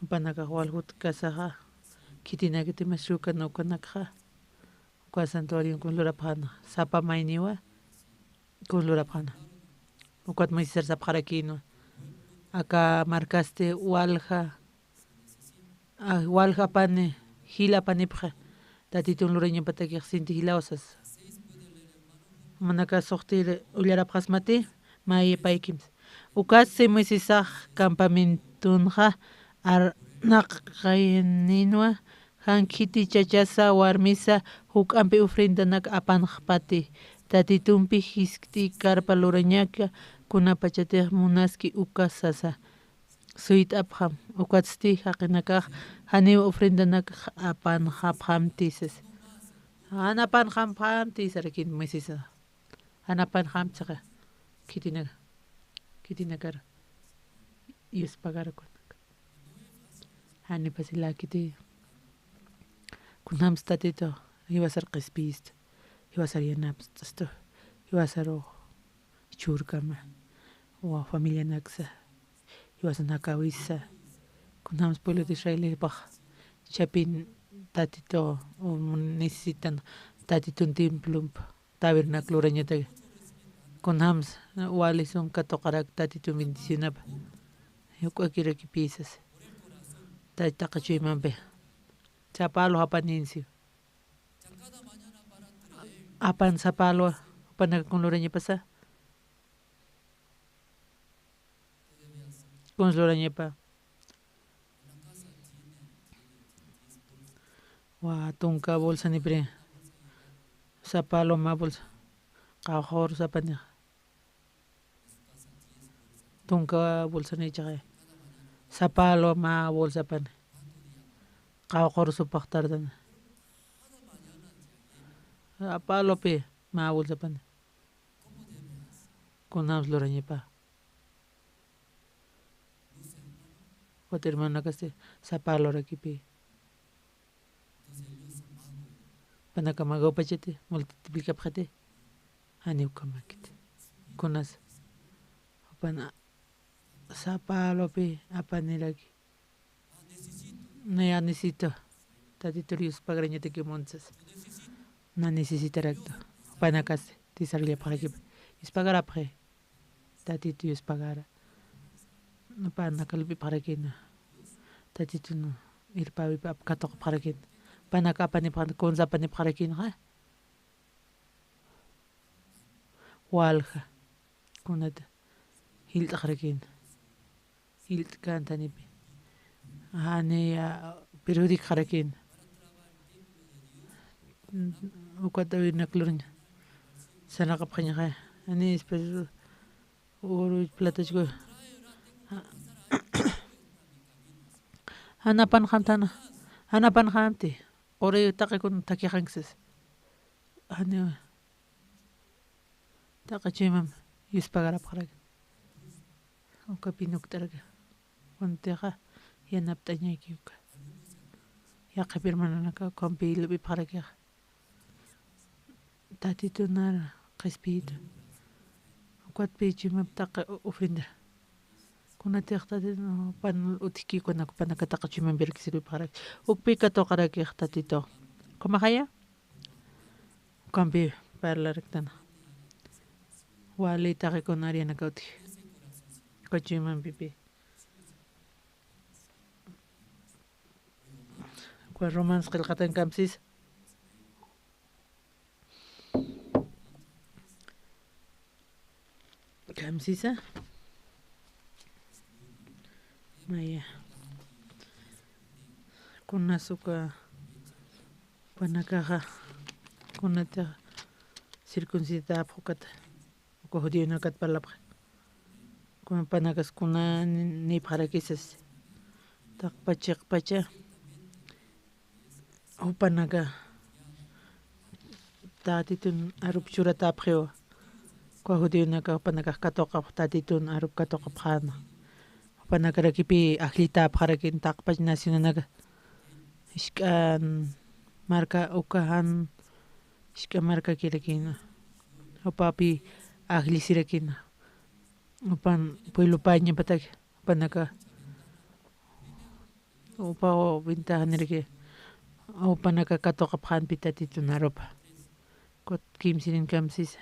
upanaka walhut kasaqa kitinakiti mashuka nukanakqa kwa santuario kunlurapqana sapa mayniwa kunlurapqana ukwat Moises sapqarakino aka marcaste walja pane hila panipqa tatitun lureñapatakiq sinti hilawsas manaka suqtiri ullarapqas mati may paykims ukasi Moisesaq campamentunqa arnaqayninwa hankiti chachasa warmisa huk ampi ofrendanaka apanaq pati tatitunpi hiskti karpa lurañaka kunapachatiq munaski uka sasa suyt'apqam ukatsti haqinakaq haniwa ofrendanaka apanqapqamtisas hanapanqapqamtisarakin Moises hanapanqamtsaqa kitinakara Diospa qarakunaka hanipasilakiti kunams tatito iwasar q'ispista iwasar yanapsta iwasar churkama wa familia naksa iwasanaka wisa kunams pueblo de Israelpaq chapin tatito necesitan tatitun templumpa tabernáculo rañataka kunams wali son katoqarak tatitun bendicionapa yukwakiraki pisas taytaqa chuymanpi sapalo apaninsi apan sapalo panaka kunlurañapasa kunlurañapa wa tunka bolsa nipre sapalo ma bolsa qawqor sapaniq tunka bolsa nichaqay sapalo ma bolsa pani qawqor supaqtardan sapalopi Maul zapan. Kunams lorañipa. Otra hermana que se sapalo rakipi. Panakamago pachete, multiplica pjate. Aniu kamakit. Kunas. Pana sapalo pi apaniraki. No ya necesito. Tatitorius pagrañete que montes. No necesita recto. Panacas, tisarlia para que. Es pagar après. Tatitorius pagara. No panacalpi para que no. Tatitu no. Ir pavi pap katok para que. Panacapani para conza pani para que no. Walja. Kunata. Hilt para Hilt cantanipi. Hane periódico harakin. Ukatawi naklurnya. Sana kapanya kaya. Ani especial uru platas go. Hanapan khamtana. Hanapan khamti. Ore takikun takihangses. Hani takachimam yuspagara parak. Ukapinuk taraga. Onteja yanaptaña kiuka. Ya kapirmananaka compil bi parak. Tatitunar respiro. Quat pichimap taka ofrenda. Kuna tehta no pan utiki kuna panakatakachiman birkisiru parak. Ukpika to karaki tatito. Koma kaya? Kampi parlarektana. Wali takikonari nakauti. Kachiman pipi. Kwa romance qilqatan kamsis. Kamsisa. Maya. Kuna suka panakaja. Kuna ta circuncida apukat. Ko jodiyo nakat palapra. Kuna panakas kuna ni parakisas. Tak pacha. Upanaka tatitun arup churata aprio. Ko jodiyo naka upanaka katoka tatitun arup katoka prana. Upanaka rakipi aklita parakin takpaj nasionanaga. Ishkan marka ukahan ishkan marka kirakina. Upapi aglisirakina. Upan pueblo paña patak upanaka. Upa vintahan nirke. Upanaka katoka pran pitatitun arupa. Kot kimsinin kamsisa.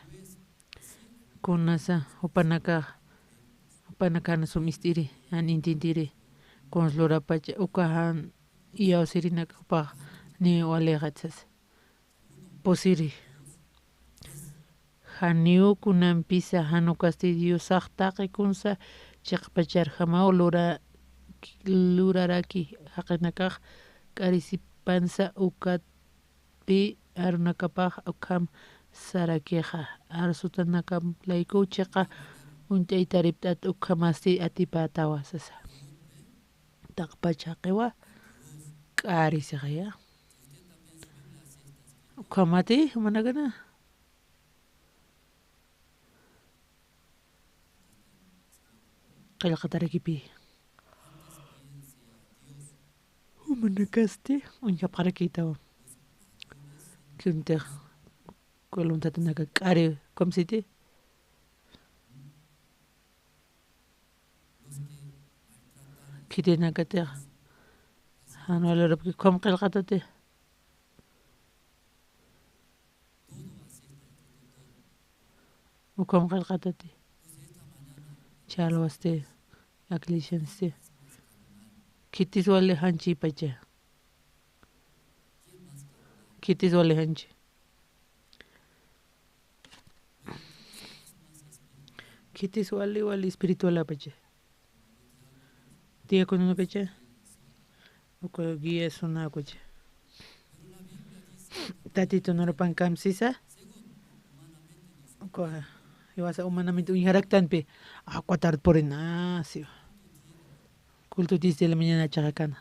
Kunasa upanaka na sumistiri an intintiri. Konslora pacha ukahan iya sirinak upa ni walegatsas. Posiri. Haniu kunampisa hanu castidio sahtaqi kunsa chaqpachar hamao luraraki haqinakaq k'arisipansa ukapi arunakapaq ukam sarakeqa arsutanaka laykuchiqa untayta ript'at ukhamasti atipata wasasa taqpachaqiwa k'arisiqya ukhamati manakana qillqatarakipi manakaste uñapaqarakiytawan kunteq koluntatanaka k'ari komsiti kitinakateq hanualarapki kom qillqatate ukom qillqatate chalwaste aklishanste kitis wale hanchi pacha kitis wale hanchi kitis wale espiritual pacha tia con una pacha o guía es una coche tatito no pan kamsisa ko iwasa humanamente un haraktan pe aquatar por en sí culto de la mañana chacana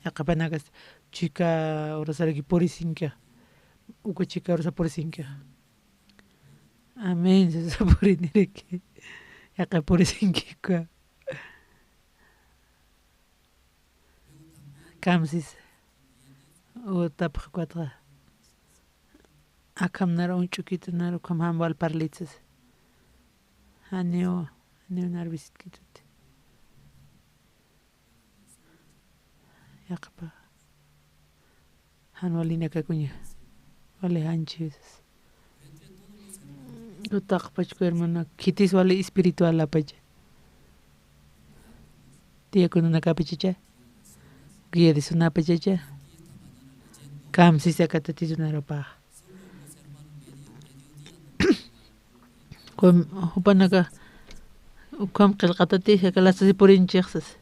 yaqapanagas chica orasaraki porisinka uka chica orasa porisinka Amén. Se sapurinire que ya que por ese inquica. Kamsis. O tapaj cuatra. Akam nara un chuquito nara kam hambal parlitzes. Aneo narvisit kitute. Yaqpa. Hanwalina kakuña. Vale hanchis. Utaqpachku hermano. Kitis vale espiritual la pacha. Tía con una capichicha. Guía de una pachacha. Kam si se acatatis una ropa. Kom upanaka ukam qilqatati hakalasasi purinchixsas.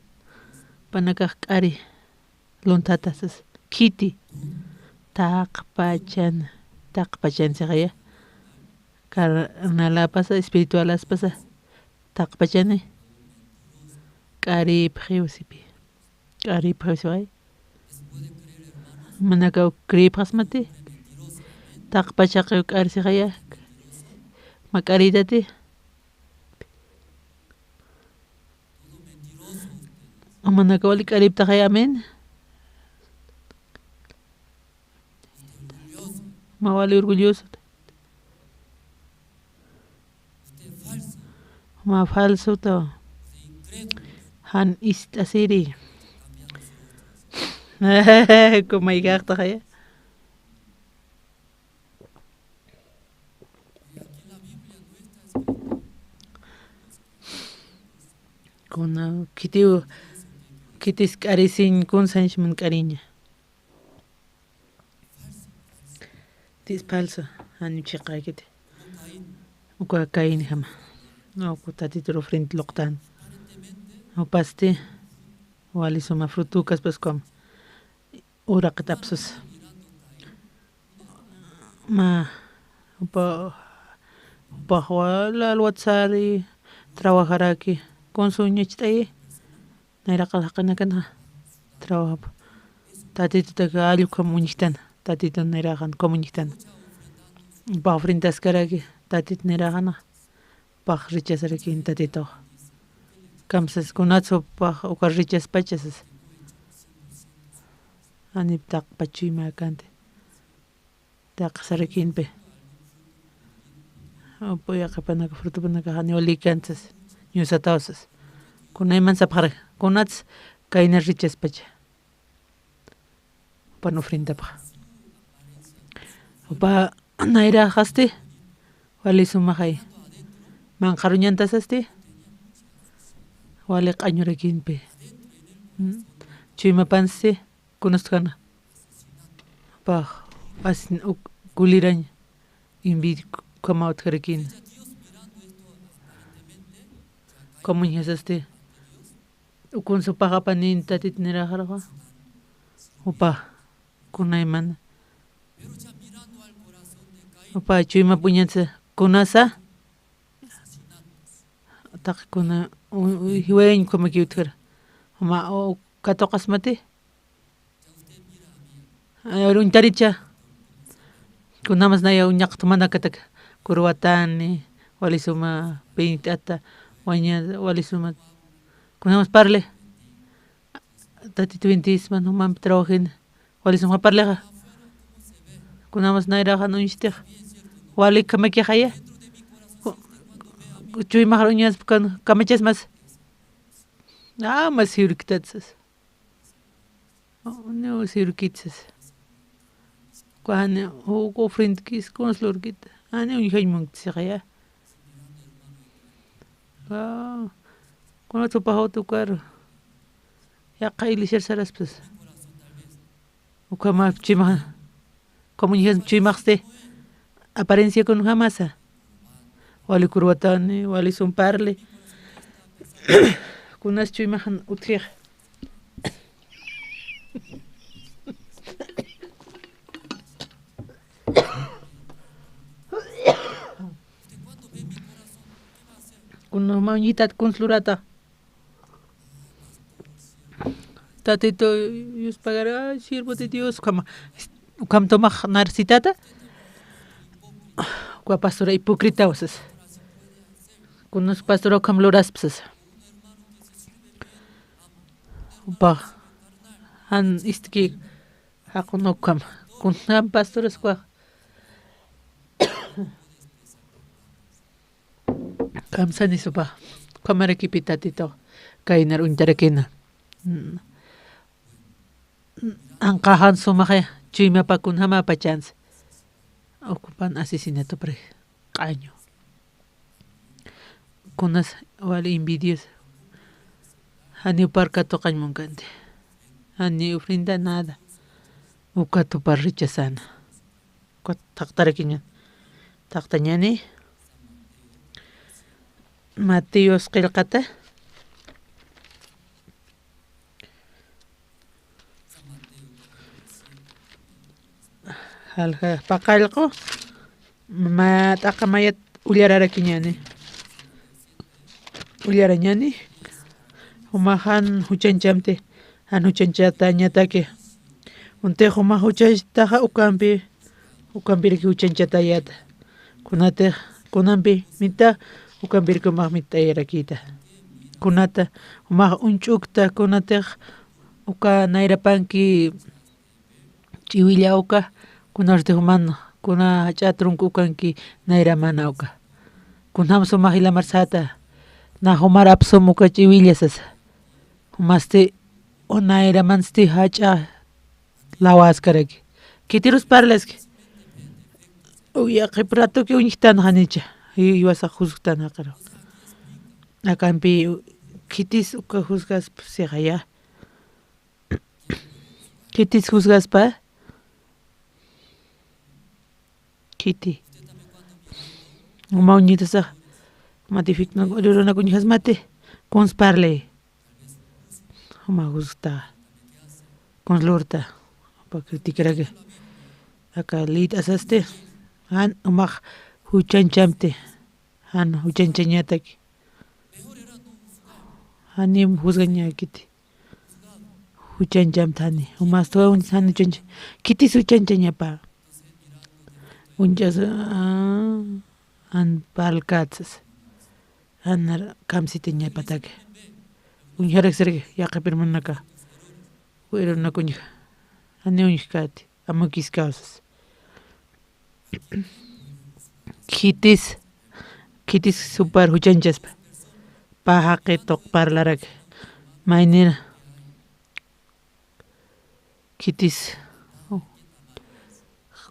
Panaka q'ari luntatasas. Kiti. Taqpachan siqaya. Carnala pasa espiritualas pasa. Taqpachani. Q'ari pxiusipi. Q'ari pxiusipi. Manaka kripasmati. Taqpachaqi q'ari siqaya. Macaridati. Manaka wali q'ari ptaqayamen. Ma vale orgulloso. Ma falso to. Han asiri. Como igarte ya. Con kitis carisin con sanchman cariña. Tis falso, han chiqay kiti. Uka kain hama. No kutati tro frente loktan. O paste wali suma frutucas pues com. Ura qatapsus. Ma upa wala al WhatsApp trabajar aquí con su ñichtai. Naira qalaqana kana trabajo. Tatito te gallo como ñichtan. Tatito neragan como ñichtan. Pa frente askaraki tatit neragana. Pa richasaraki tatito. Kamsas kunatso pa uka richas pachasas. Anip tak pachima kante. Tak sarakin pe. Opo ya kapanaka fruto panaka hani olikantas. Nyusatausas. Kunay man sapare. Kunats kaina richas pacha. Pano frente pa. Opa naira haste. Wali sumahay. Man karunyantas aste. Wali qanyurakin pe. Chima panse. Kunustkana. Pa asin guliran. Invid kamaut karakin. Como aste. Ukun su pahapanin tatit niraharwa. Opa kunay man. Opa chima puñanza kunasa. Tak kuna hiwen como kiutkar. Ma o katokas mate. Un taricha. Kunamas na yaw nyaqtumana katak kurwatani wali suma peintata waña wali suma kunamas parle tati 20 man humam trabajen wali suma parleja kunamas naira hanu insteg wali kamaki haya chuy mahruñas kan kamachas mas mas siruktatsas no sirukitsas Cuando hubo frente que es con los lorguitas, ane un hijo monte cuando tu pajo tu caro, ya caí liser saras pues, o como chima, como un chimaste, apariencia con jamasa, wali curvatane, wali son parle, con unas chimajan utjer. Uno mañita con slurata. Tatito, Dios pagará, siervo de Dios, como toma narcitata. Kwa pastora hipócrita usas. Kunos pastora kamloras psas. Upa han istki hakunokam. Kunam pastoras kwa. Kamsani supa. Kamara kipitatito. Kainar untarakina. Angkahan sumake. Chima pa kunhama pa chance. Ocupan asesinato pre caño. Kunas wali envidios. Hani parca tocan mungante. Hani ofrenda nada. Uka tu par rechazana. Kuat taktara kinyan. Taktañani. Mateos qilqata. Halqa paqallqu mataqamayat ullararakiñani. Ullarañani. Umahan huchanchamte. Han huchanchata ñatake. Unte huma huchaytaqa ukampiriki huchanchata yata. Kunate kunampi mita ukampiriki umaq mita yarakita. Kunata umaq unchukta kunate uka nairapanki chiwilla uka kunarte humano kuna chatrun kukanki naira mana uka. Kunam sumaq ilamarsata na humar apsum uka chiwillasas. Humaste naira mansti hacha lawas karaki. Kitirus parlaski. Uya qiprato ki uñiktana hanicha. Iwasa juzgtana qaro. Akampi kitis uka juzgas siqaya. Kitis juzgas pa. Kiti. Uma uñita sa. Matific na rurona kuñijas mate. Cons parle. Uma juzgta. Cons lorta. Pa criticar que. Acá lit asaste. Han umaq huchanchamte. Han huchanchañataki. Hanim juzgaña kiti. Huchanchamtani. Umas todo un han huchancha. Kiti huchanchaña pa. Unjas an palkatsas. Anar kamsiteña patake. Unjarek serge yaqa permanaka. Pero na kuña. Ane unjkati. Amakis causas. Kitis super huchanchas pa. Pahake tok parlarak. Mainira. Kitis.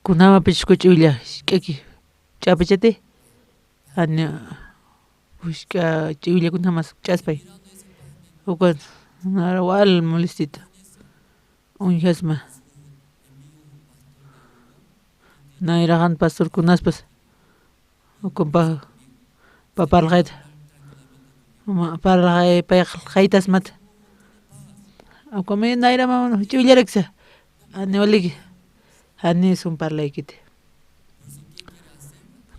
Kunama pechkoch ulla. Kaki. Chapachate. Anya. Busca chiulia kunamas chaspay. Ukat. Narawal molestita. Unjasma. Nairahan pastor kunaspas. Ukumpa. Paparlait. Parlay payaqhaytas mat. Ukame naira mamá chiullareksa. Ani oligi. Ani sun parlaykite.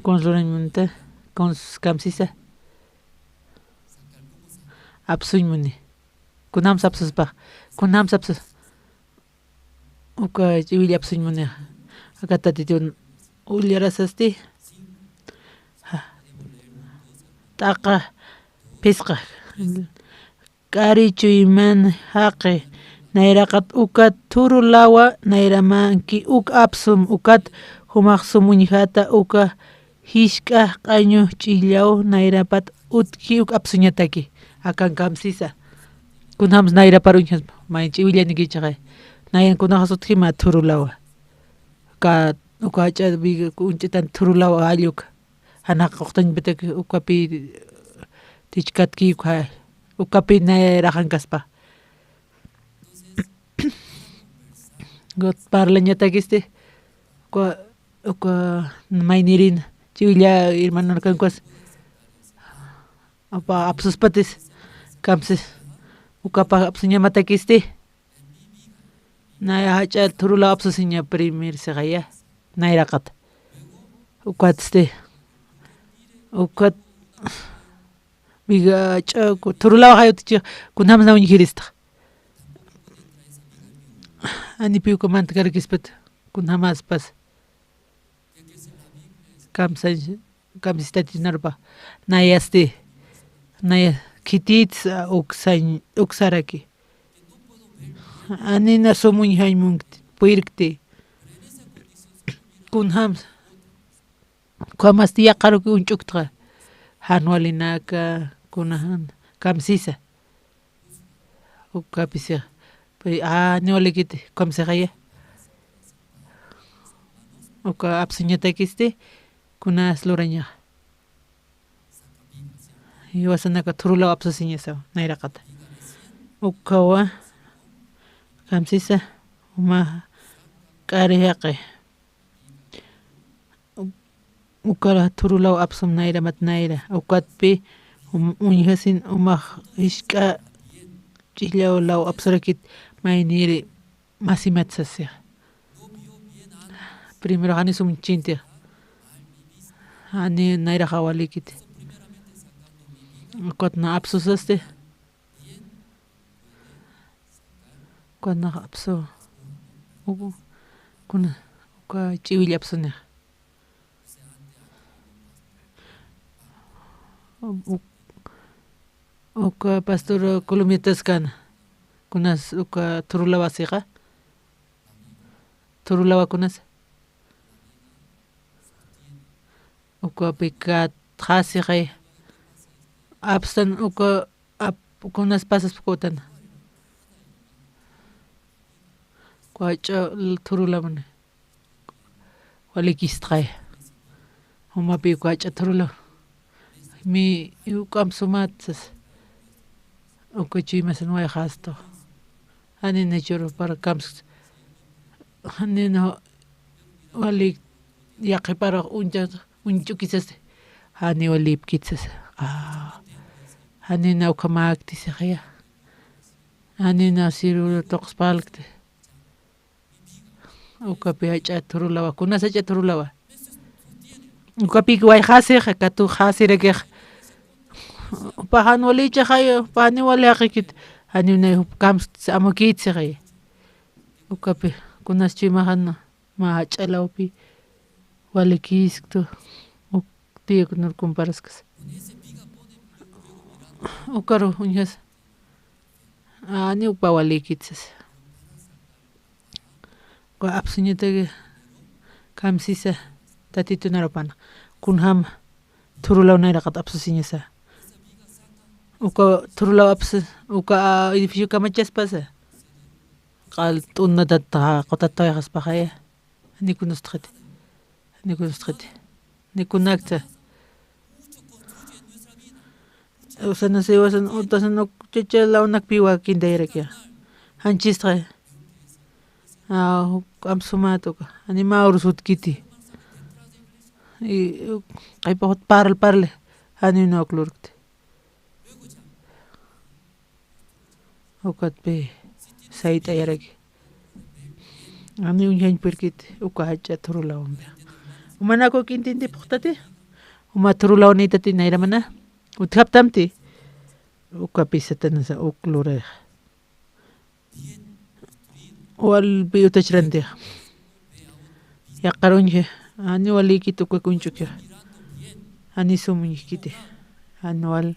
Konsuranmunta. Kons kamsisa. Apsuñmuni. Kunam sapsus pa. Kunam sapsus. Uka chiulla apsuñmuni. Akatatitun ullarasasti. Taqa pisqa. Karichu iman haqe. Nairaqat ukat turulawa nairamanki uk apsum ukat humaq sumuñijata uka hishka qañu chillaw nairapat utki uk apsuñataki akan kamsisa. Kunhams naira paruñas may chiwillani kichaqay. Nayan kunajas utkima turulawa. Ka uka cha bi unchitan turulawa ayuka. Hanak uqtan bitak ukapi tichkatki ukapi nairahan kaspa. Got parlañatakiste uka maynirin chiwilla hermano kankuas apa apsus patis kamsis uka pa apsuñamatakiste naya hacha turula apsusiña primer segaya nairaqat ukatste ukat biga cha turula hayotchi kunam na unjirista ani piu komant karkispet kun hamas pas kamsistatinarpa nayasti naya kitits uksaraki anina sumuñ haymunti puirkti kunhams kwamasti yaqaruki unchuktra hanwalinaka kunahan kamsisa ukapisia niwalikiti kamsaqaya uka apsuñatakisti kunas luraña iwasanaka turulaw apsusiñasa nayraqata ukawa kamsisa uma k'ariyaqi ukala turulaw apsum nayra matnayra ukatpi uñhasin umaq ishk'a ch'illawlaw apsurakit mayniri masimatsasiq primero hani sumchintiq hani nayra hawalikit ukatna apsusaste ukatna apsu kuna uka ch'iwilla apsuniq uka pastor Colombiatas kana kunas uka turulawa siqa turulawa kunas uka pikat khasiqay apstan uka kunas pasas pukutan kwacha turulaman walikistqay humapi kwacha turulaw mi ukam sumatsas ukachimasan way hasto hani nachur para kams hani no walik yaqi para unchukisas hani walip kitsas hani na ukamakti siqaya hani na siru toqspalkti ukapi hacha turulawa kunas hacha turulawa ukapi way hasiq katu hasireq pahan walicha hay pani waliaqikit hani na kams amokit siqay ukapi kunas chimahan ma hachalawpi walikisqtu tiyak nur comparaskas ukaru uñas ani upa walikitsas kwa apsuñataga kamsisa tatitunarapana kunham turulaw nayraqat apsusiñasa uka turulaw apsu uka edificio kamachaspasa qal t'unatata qotatoyaqaspaqaya nikunustqati nikunakta usana sewasan utasan chachalawnak piwa kindayraqya hanchistqa amsumatuka animaurus utkiti qaypaqut parle hani noklurkti ukatpi sayta yaraki ani unyañ pirkiti uka hacha turulawan umanako kintinti puqtati uma turulawnitati nayramana uthaptamti ukapi satanasa ukluraq walpi utachrantiq yaqarunchik ani walikit ukakunchuk ani sumuñikkiti anual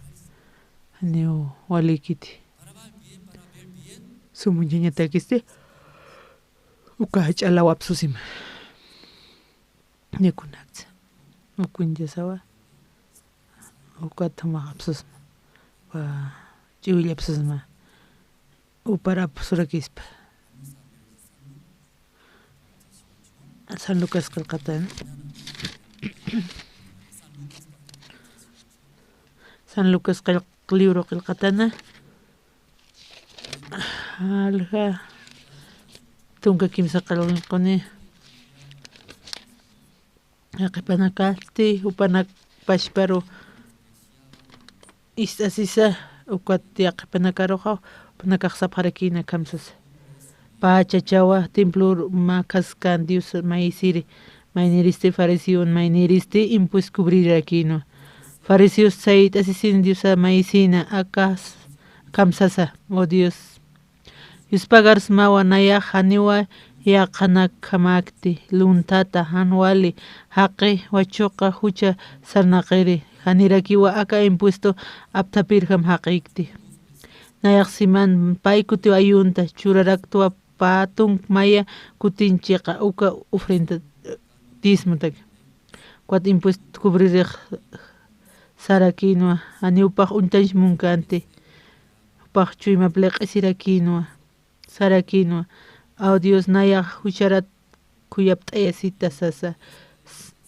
ani walikiti sumuñiñatakisti uka hach'alaw apsusima nikunaqtsa ukunchasawa ukatumaq apsusma wa ch'iwilla apsusma upara apsurakispa San Lucas qillqatana San Lucas libro qillqatana alqa tunka kimsa qillquni qipanakaqti upanak pashparu istasisa ukatia qipanakaruqa upanakaq sapqarakina kamsas pachachawa templo makaskan Dios maisiri mainiristi farisiun mainiristi impus kubrirakino farisius sayit asisin Dios maisina akas kamsasa oh Dios Dios pagars mawa naya haniwa yaqanak hamakti luntata hanwali haqi wachuqa hucha sarnaqiri hanirakiwa aka impuesto aptapirham haqikti nayaq siman pay kuti ayunta churaraktua patun maya kutinchiqa uka ofrenda tismutak kuat impuesto cubririg sarakinwa ani upaq untanch munkanti upaq chuyma pleq'isirakinwa sarakinwa oh Dios nayaq hucharat kuyapt'ayasita sasa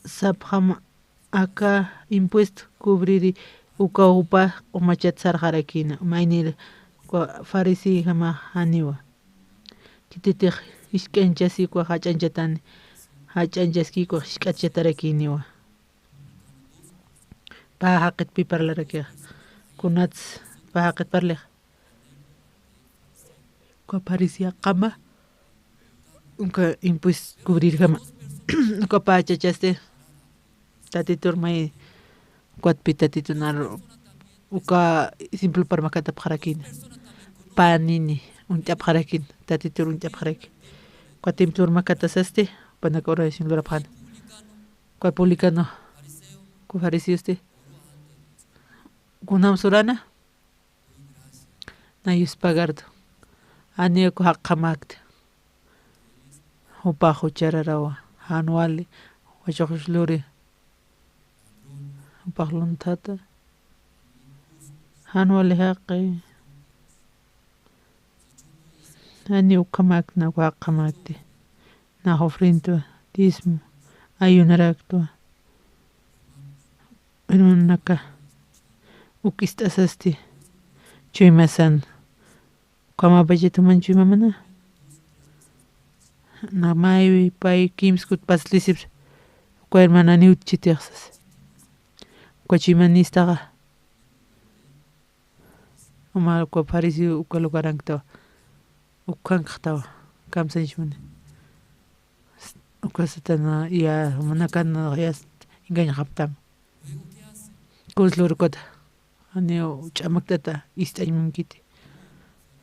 sapham aka impuesto cubriri uka upaq umachat sarqarakina maynir farisi hama haniwa kititiq ishk'anchasikwa hach'anchatani hach'anchaskikwa ishk'atchatarakiniwa pahaqit pi parlarakiq kunats pahaqit parliq kwa parecía qama unka impuesto cubrir kama uka pachachaste tatitur may kuatpi tatitunar uka simple parmakata paqarakina panini unt'apqarakin tatitur unt'apqaraki kuatimtur makata saste panaka oración lurapqana kua publicano ku farisiuste kunam surana nayus pagardo ani ku haqqamakta upaq huchararawa hanwali wachuqluri upaq luntata hanwali haqqi ani ukamakna ku haqqamakti na ofrinto tismo ayunaraktua naka ukistasasti chuymasan kama ballituman chuymamana na maywi pay kimskut paslisip kwa hermana ni uchitiqsas kwa chuymannistaqa ama kwa parisi uka lugarantawa ukankaqtawa kamsanchikmuni uka satana ya manakana ya engañaqaptama kuslurukota ani ch'amaktata ist'aymunkiti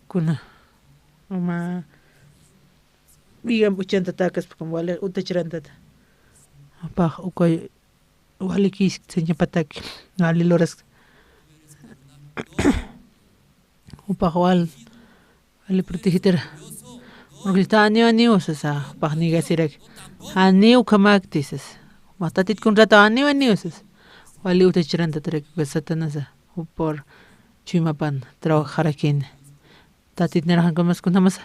kuna ama wigan uchanta takaspa como wale utachirantata apaq ukay wali kis señapataki wali loras upaq wali protegitera porque está ani usas apaq nigasiraki ani ukamaktisas matatit kunrata ani usas wali utachirantata satanasa por chuymapan trabajarakina tatit nerajankamas kunamasa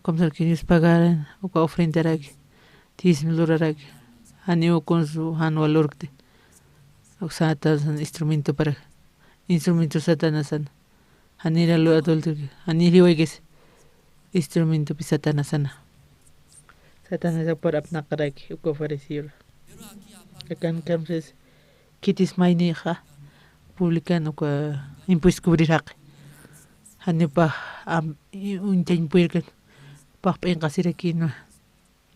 como se quieres pagar uka ofrendaraki tismi luraraki ani ukunsu hanwalurkti uksata instrumento para instrumento satanasan hanira lo adulto haniri wayges instrumento pi satanasana satanasa por apnaqaraki uka ofrecer akan kamses kitis mayniqa publicano uka impuesto cubrir haqi hanipa unchañ puirkan paqp'in qasirakina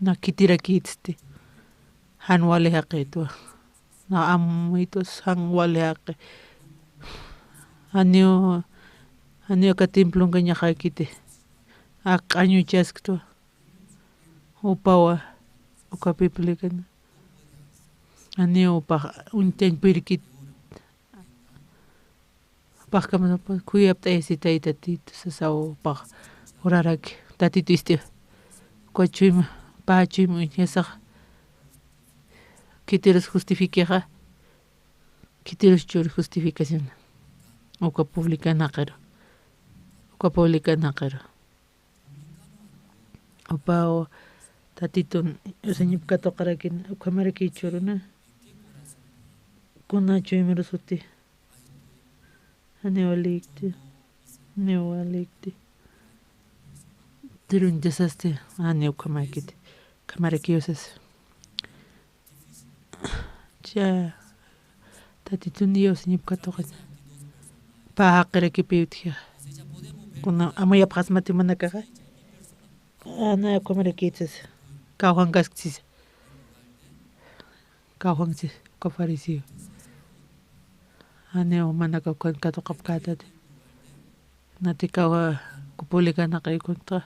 na kitirakitste hanwali haqitwa na amitos hanwali haqi hanio ka templon kañaqaykiti aq'añuchasktua upawa uka piplikan hanio upaq unchañ puirkit paqkama kuyapt'aysi taytatito sasawa upaq uraraki tatito isti kuachuyma pachuyma yasaq kitiros justifiqueqa kitiros churi justificación uka publicanaqero upawa tatito usañipka toqarakina ukamariki churuna kuna chuyma suti neolicti tirun desaste aneu kamakiti kamarakiosas cha tatitun dios nipka toqat pa haqiraki piutja kuna amaya pasmati manakaga ana kamarakitas kawhangaskis kafarisiyo aneo manaka kan katoqapkatati natikawa kupulikanaqay kunta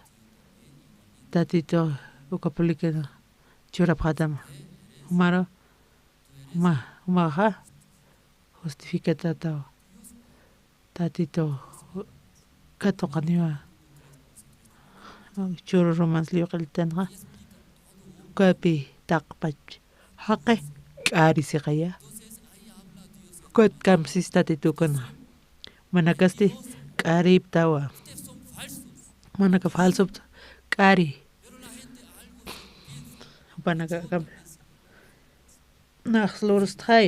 tatito ukapulikeno churaphatama humaro humaja justificatata tatito katoqaniwa churu romance liqiltanqa kapi taqpach haqe k'arisiqaya kuat kamsis tatitukan manakasti k'ariptawa manaka falsopta k'ari panaka kam naxlorsthay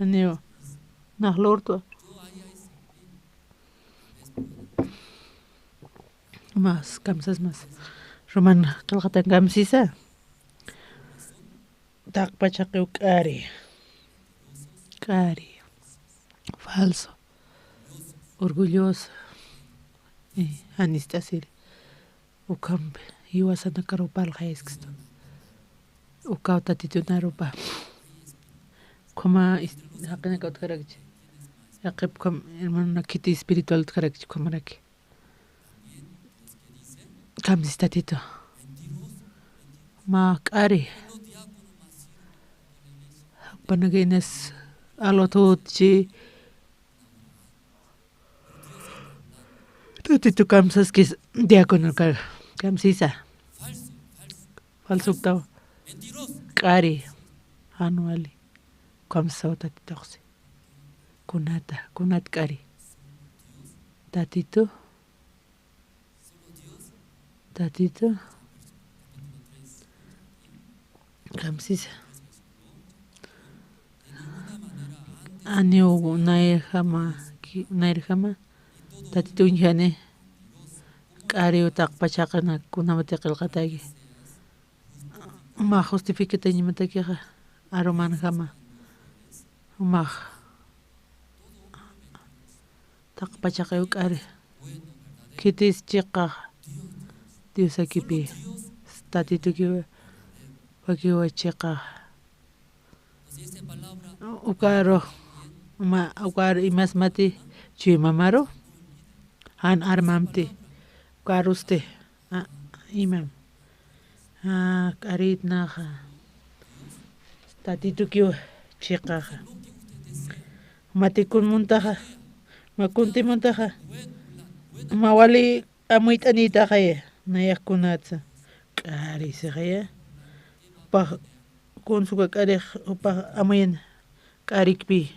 anio naxlorto mas kamsas mas roman qilqatan kamsisa taqpachaqi k'ari falso orgulloso anistasiri ukampe iwasana karopalqa iskisto ukawta titunarupa kuma haqina kawtkarakchi yaqip kam hermano kiti espiritual tkarakchi kumaraki kamsis tatito ma k'ari panagainas alotutchi tatito kamsas kis diácono kamsisa falsuktawa k'ari anuali kamsawa tatitoqsi kunat k'ari tatito kamsisa aniu nairjama tatito unjane k'ari taqpachaqana kunamati qilqataki ma justificata ñimatakiqa arumanjama umaq taqpachaqi k'ari kitis chiqaq Dios akipi tatito kiwa wakiwa chiqaq ukaro imasmati chiymamaro han armamti ukaruste imam k'aritnaqa tatito kiwa chiqaqa matikunmuntaqa makuntimuntaqa mawali amuyt'aniytaqa nayaqkunata k'ari siqaya paq kunsuqa k'ariq upaq amuyana k'arikpi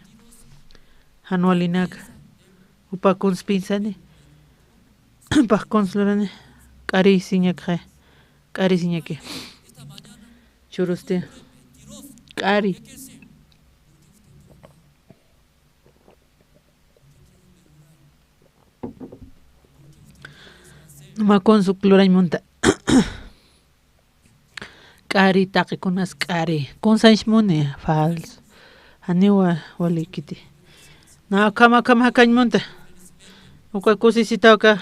hanwalinaka upaq kunspinsani paq kunslurani k'ari siñakqa k'ari siñaki churuste k'ari ma konsuq luraymunta k'ari taqikunas k'ari kunsanshmuni falso aniwa walikiti na kama kañmunta uka kusisitawqa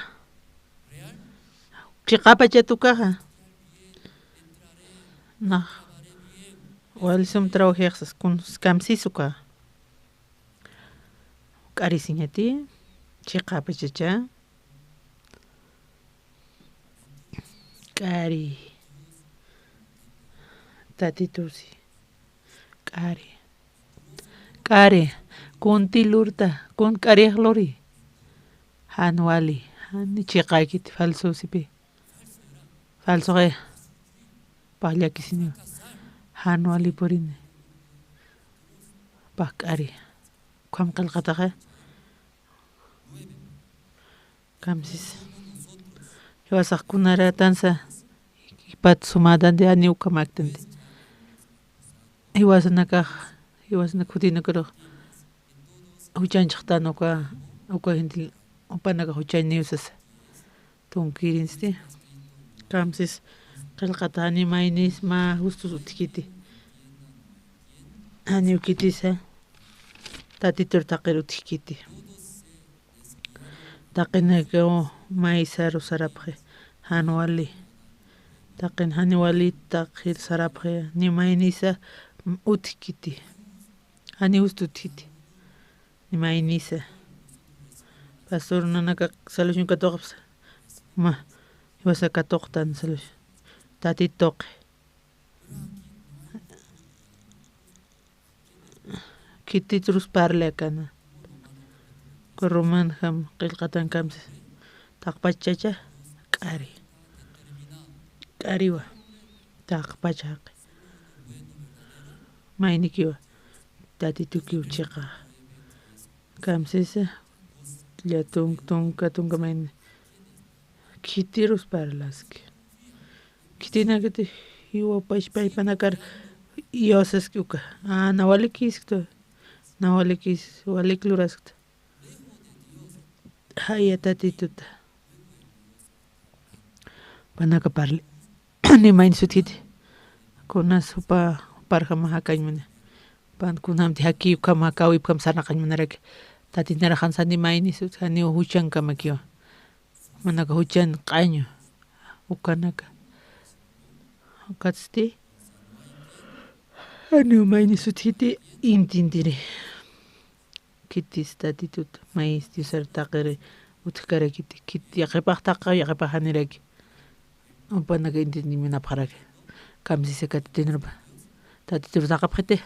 chiqapa chatukaqa na walisum trabajiqsas kamsisuka k'ari siñati chiqapa chacha k'ari tatitusi k'ari kuntilurta kun k'ariq luri hanwali hani chiqaykiti falsusipi falsoqe paqllakisini hanwali purini paq k'ari qam qillqataqa kamsis Wasaqkunara tansa ipat sumadante aniu kamaktanti iwasana kutinakuruq huchanchaqta uka hinti upanaka huchayniusas tunkirinsti kamsis qillqata animaynis ma justus utikiti aniu kitisa tatitur taqir utikiti taqinaka maysa rusarapqi hanwali taqin hanwali taqir sarapqi nimaynisa utikiti hani ustutikiti nimaynisa pastor nanaka solution katoqpas ma Iwasaka toqtan salush. Tati toqe. Kititrus parle kana. Korroman ham qillqatan kamsi. Taqpachacha q'ari. Q'ariwa. Taqpachaq. Maynikiwa. Tati tukiw chiqa. Kamsisa ya tunka main. Kitirus parlaski. Kitinagati iwa paipanakar iosas uka. Nawalikis kto. Nawalikis walikluras kto. Haya tatituta. Panaka parli. Ni main sutiti. Kunas upa parhama hakaymana. Pan kunam haki ukam hakawi ukam sana kaymana rek. Tati nara khansa ni main sut hani huchan kamakio. Manaka huchan qaño. Ukanaka. Katsti. Hani main sutiti intindire. Kitis tatitut mais yusar taqere utkare kit yaqipaq taqa yaqipaq haniraki. Upanaka intindi mina pharake. Kamsi se katitinrba. Tatitur taqapqite.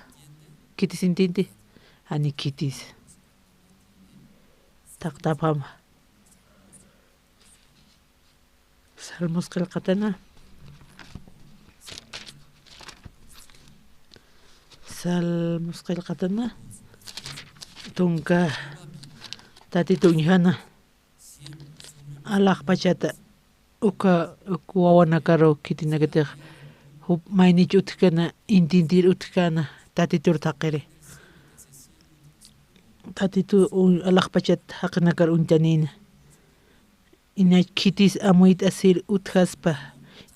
Kitis intindi. Hani kitis. Taqtapama. Salmos qilqatana. Salmos qilqatana. Tunka tatituñhana alaq pachata uka wawana karo kitinakatej maynich utkana intintir utkana tatitur taqiri tatitu alaq pachat haqnakar untanina inach kitis amuit asir uthaspa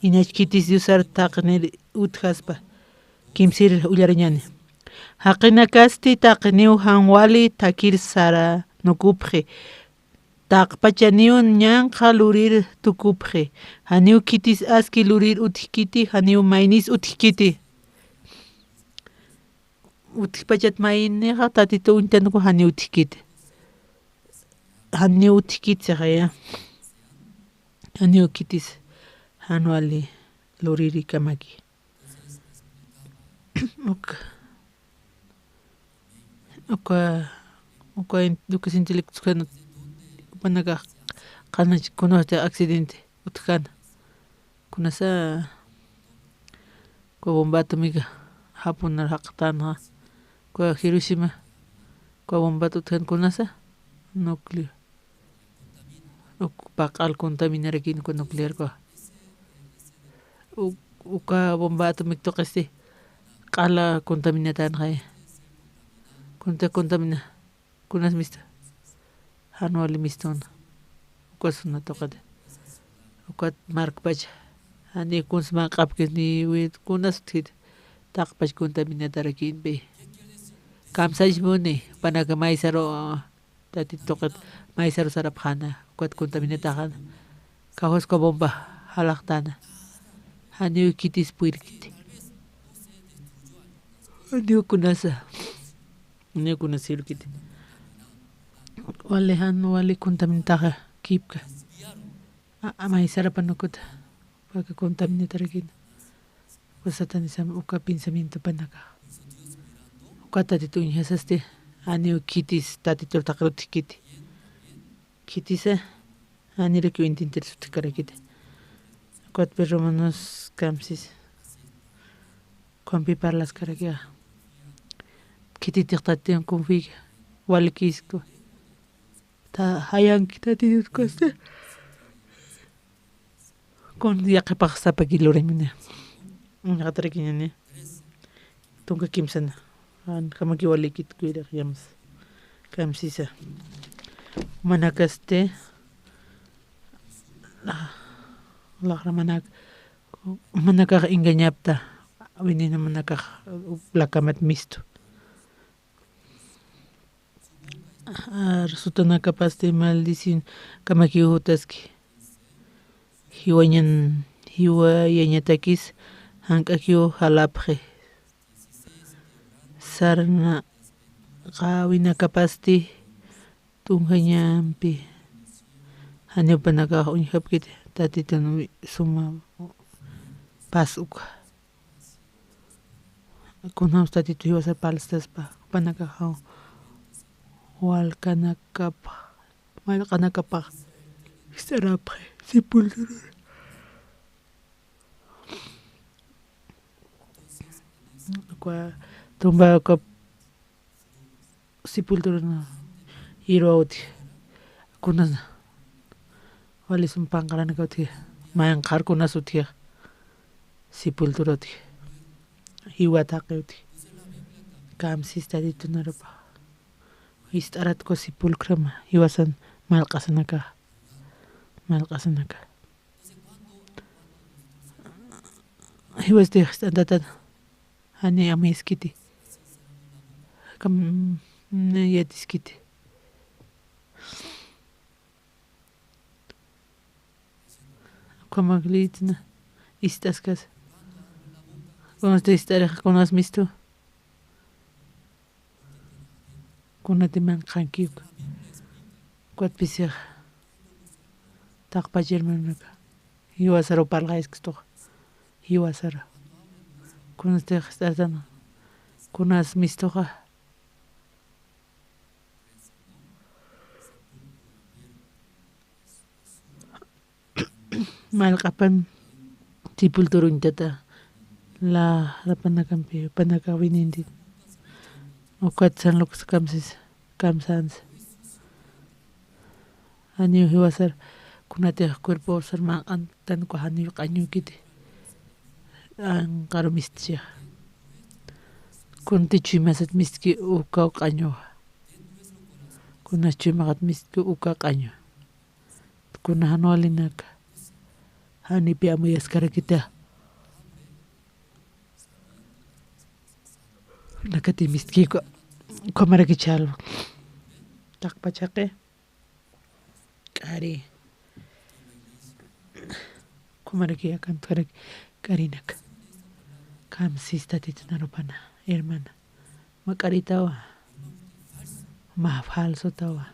inach kitis yusar taqnir uthaspa kimsir ullariñani Haqina kasti taqniu hanwali takir sara nukupje. Taqpachaniu ñanqa lurir tukupje. Haniu kitis aski lurir utkiti, haniu mainis utkiti. Utkipachat maineqa tatito untanuku haniu utkiti. Haniu utkiti haya. Haniu kitis hanwali luriri kamaki. Uka sintilik tukana panaka kana kunote accidente utkana kunasa ko bomba atomica hapunar haqtana ko Hiroshima ko bomba utkan kunasa nucleo paqal contaminarakin ko nuclear ko uka bomba atomic toqesti qala contaminatan hay contamina kunas mista hanwali mistona ukasuna toqade ukat markpach hani kunsma qapkis ni wit kunas tit taqpach contaminatarakin be kamsaj muni panaka maisaro tati toqat maisaro sarapkhana ukat contaminatakhana kahos ko bomba halaqtana hani kitis puirkiti hani kunasa ne kuna sirkiti wale han wale contamintaja kipka ama isara panukuta para contaminatarakin wasatanisam uka pensamiento panaka ukata tituña hasaste ani kitis tatitur taqruti kiti kitisa ani rekyo intentar sutikarakiti ukat perromanos kamsis kompi parlas karakia kititiqtatian konfiga walkisko ta hayan kitatiut koste kon yaqipaq sapa kiloremina ngatarekiñani tunka kimsana kamaki walikit kuiraq yamas kamsisa manakaste laqra manakaq engañapta venina manakaq plakamat misto resultana capaz de maldición kamaki hutaski hiwañatakis hank'akyu halapje sarna qawina kapasti tunjañampi haniupanaka uñhapkiti tatitun suma pasuk kunam tatitu hiwasar palstaspa panaka haw walqanakapaq sarapqa sepultura kwa tumba sepultura iruwauti kunan walisum panqaranakauti mayan qarkunas utiq sepultura uti hiwataqi kamsis tatitunarapa ist'aratku sepulcrama hiwasan malq'asanaka hiwastiq ist'antata hani amiskiti kam yatiskiti Kamaglitna istaskas kunasta istariq kunas mistu kunati manqankiku kuatpisiq taqpachirmanaka hiwasaro palqayskistuq hiwasaro kunastiq istartana kunas mistuqa malqapan sepulturuntata la panakampi panaka wininti ukat sanlukus kamsansi hanyu hiwasar kunatiq cuerpo usar maqantanuku hanyu q'añukiti anqaru mistichiq kuntichu imasat mistki uka q'añuqa kunaschu imaqat mistki uka q'añu kuna hanualinaka hanipi amuyasqarakita nakati mistkiku qamarakichal taqpachaqi k'ari qamarakiya kantaraki k'arinaka kamsis tatitunarupana hermana ma k'aritawa ma falsotawa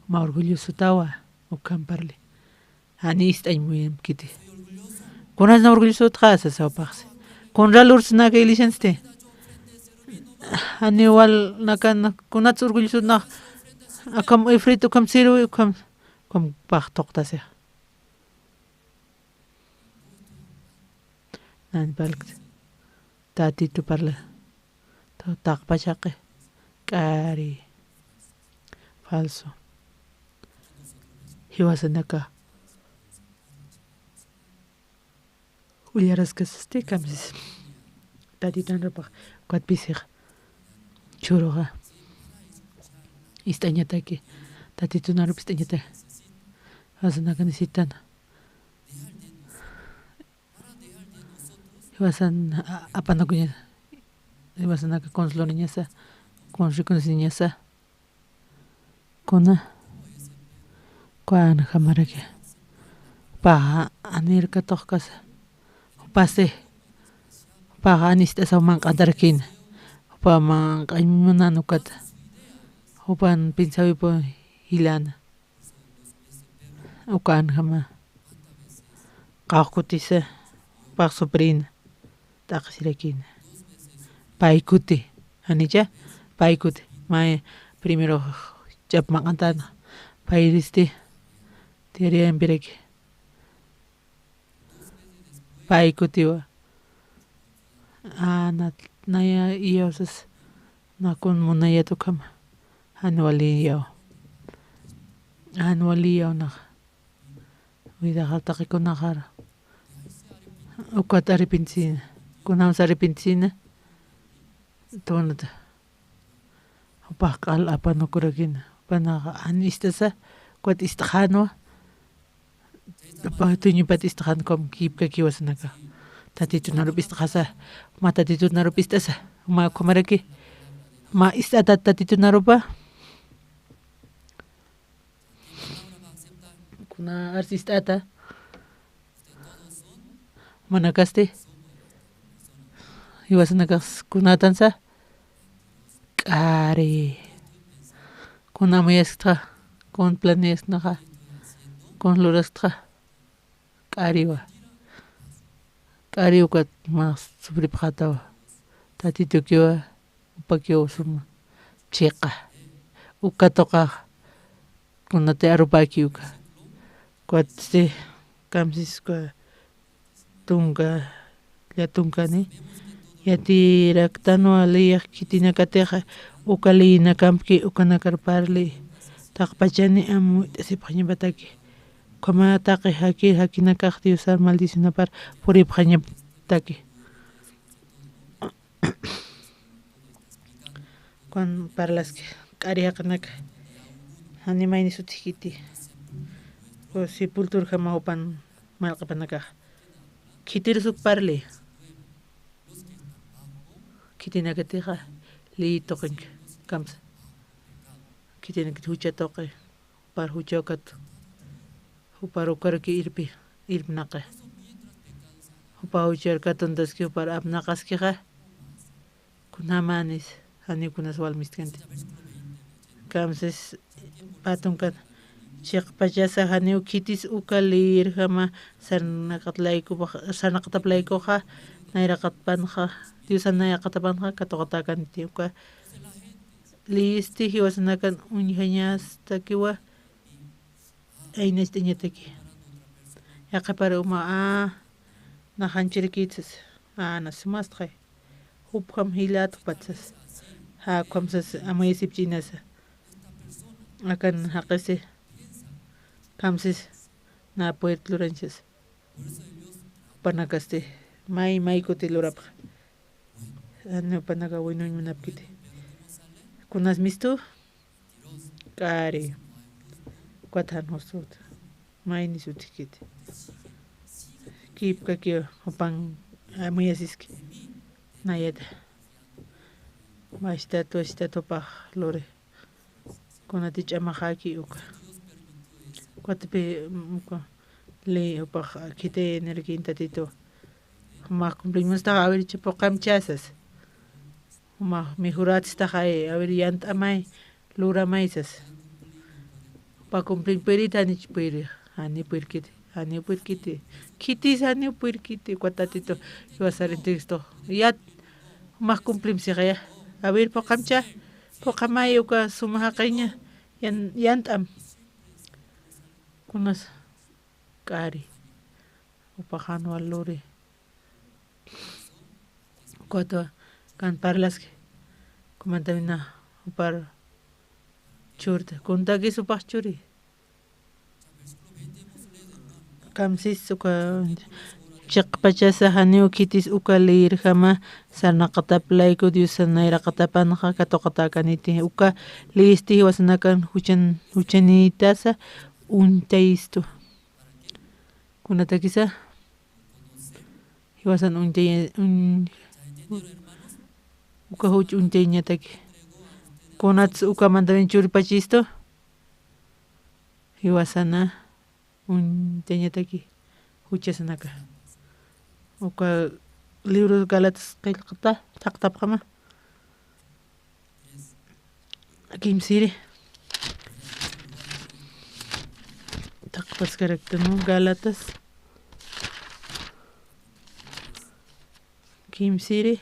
ma orgullosotawa ukamparli hani ist'aymuyamkiti kunasna orgullosota qasasawapaqsi kunralursunaka ilishanste hani wal nakana kunata orgullosota akam ifrito kam siru kam paq toqtasiq nani palqti tatitu parla taqpachaqi k'ari falso hiwasanaka uyarasqasiste kamsis tatitanrapaq kuatpisiq churuqa ist'añataki tatitunarupi ist'añata hasanaka necesitana hiwasan apanakuña hiwasanaka consuloriñasa conrikunasiñasa kuna kuan hamaraki paqa anirka toqkasa upasi paqa anist'asaw manq'antarakina upa manq'aymunana ukata upan pinsawipu hilana ukan hama qaqkutisa paq sobrina t'aqsirakina paykuti hanicha paykuti may primero ch'ap manq'antana payristi tiarianpiraki paykutiwa naya iyawsas nakun munayatuqama hanualiyaw naq widaqa taqikunaqara ukata arrepentisina kunamas arrepentisina tunata upaq q'al apanukurakina panaqa anistasa kuat istaqhanwa tuñupata istaqhankom kipka kiwasanaka tatitunarupi istaqhasa ma tatitunarupi ist'asa ma qamaraki ma ist'ata tatitunarupa kuna arsi ist'ata mana kasti hiwasanaka kunatansa k'ari kuna muyasqa kun planeasqnaqa kun lurasqa K'ariwa mas supripqatawa tatitukiwa upakiwa suma chiqa ukatoqa kunata arupakiuka kuatiste kamsis kwa tunka llatunkani yatiraktanu aliyaq kitinakatiqa ukalinakampi ukanakarparli taqpachani amu t'asipaq ñawpataki kamataqi hakinakaq Diosqa maldicionapar puripaq ñawpataki kuan parlaski k'ari haqanaka mayni sutij kiti sepultura hamahupan malqapanakaq kitirusukparli kitinakatiqa liyitoqinka kamsa kitinakati huchatoqi par huchawkatu upar ukarki irpinaqa upa hucharkatuntaski upar apnaqaskiqa kunamanis hanikunas walmiskanti kamsas patunkan chiqpachasa haniu kitis ukalir hama sarnaqataplaykuqa nayraqatpanqa Diosqa nayraqatapanqa katoqatakanti uka listi hiwasanakan uñañastakiwa aynashtiñataki yaqapara uma nahanchirkichas nasumastqay hupqam hilatu patsas kamsas amayasipchinasa akan haqisi kamsis na puertluranchas panakaste may kuti lurapaq panaka wiñuymunapkiti kunas mistu k'ari kuatan hosut mayni sutikiti kipkaki upan amuyasiski nayata mashtatu lore kunati ch'amaqaki uka kuatapi le upaq kite nerkintatito humaq cumpleañostaqa a ver chapuqamchasas humaq mejoratistaqa a ver llant'amay luramaysas pa cumpleaños hanipurkiti kitis hanipurkiti kuatatito iwasarintexto ya humaq cumpleaños ya a ver puqamcha puqamay uka suma haqayña llant'am kunas k'ari upaq anual luri kuata kan parlaski kumantamina upar churta kuntakis upaq churi kamsis uka chiqpachasa haniu kitis uka liyirjama sarnaqataplayku Diosqa nayraqatapanqa katoqatakaniti uka listi hiwasanakan huchanitasa untaysto kunatakisa hiwasan uka huch untayñataki kunats uka mantamin churipachisto hiwasana untayñataki huchasanaka uka libros galatas qillqata taqtapqama kimsiri taqpaskaraktanu galatas kimsiri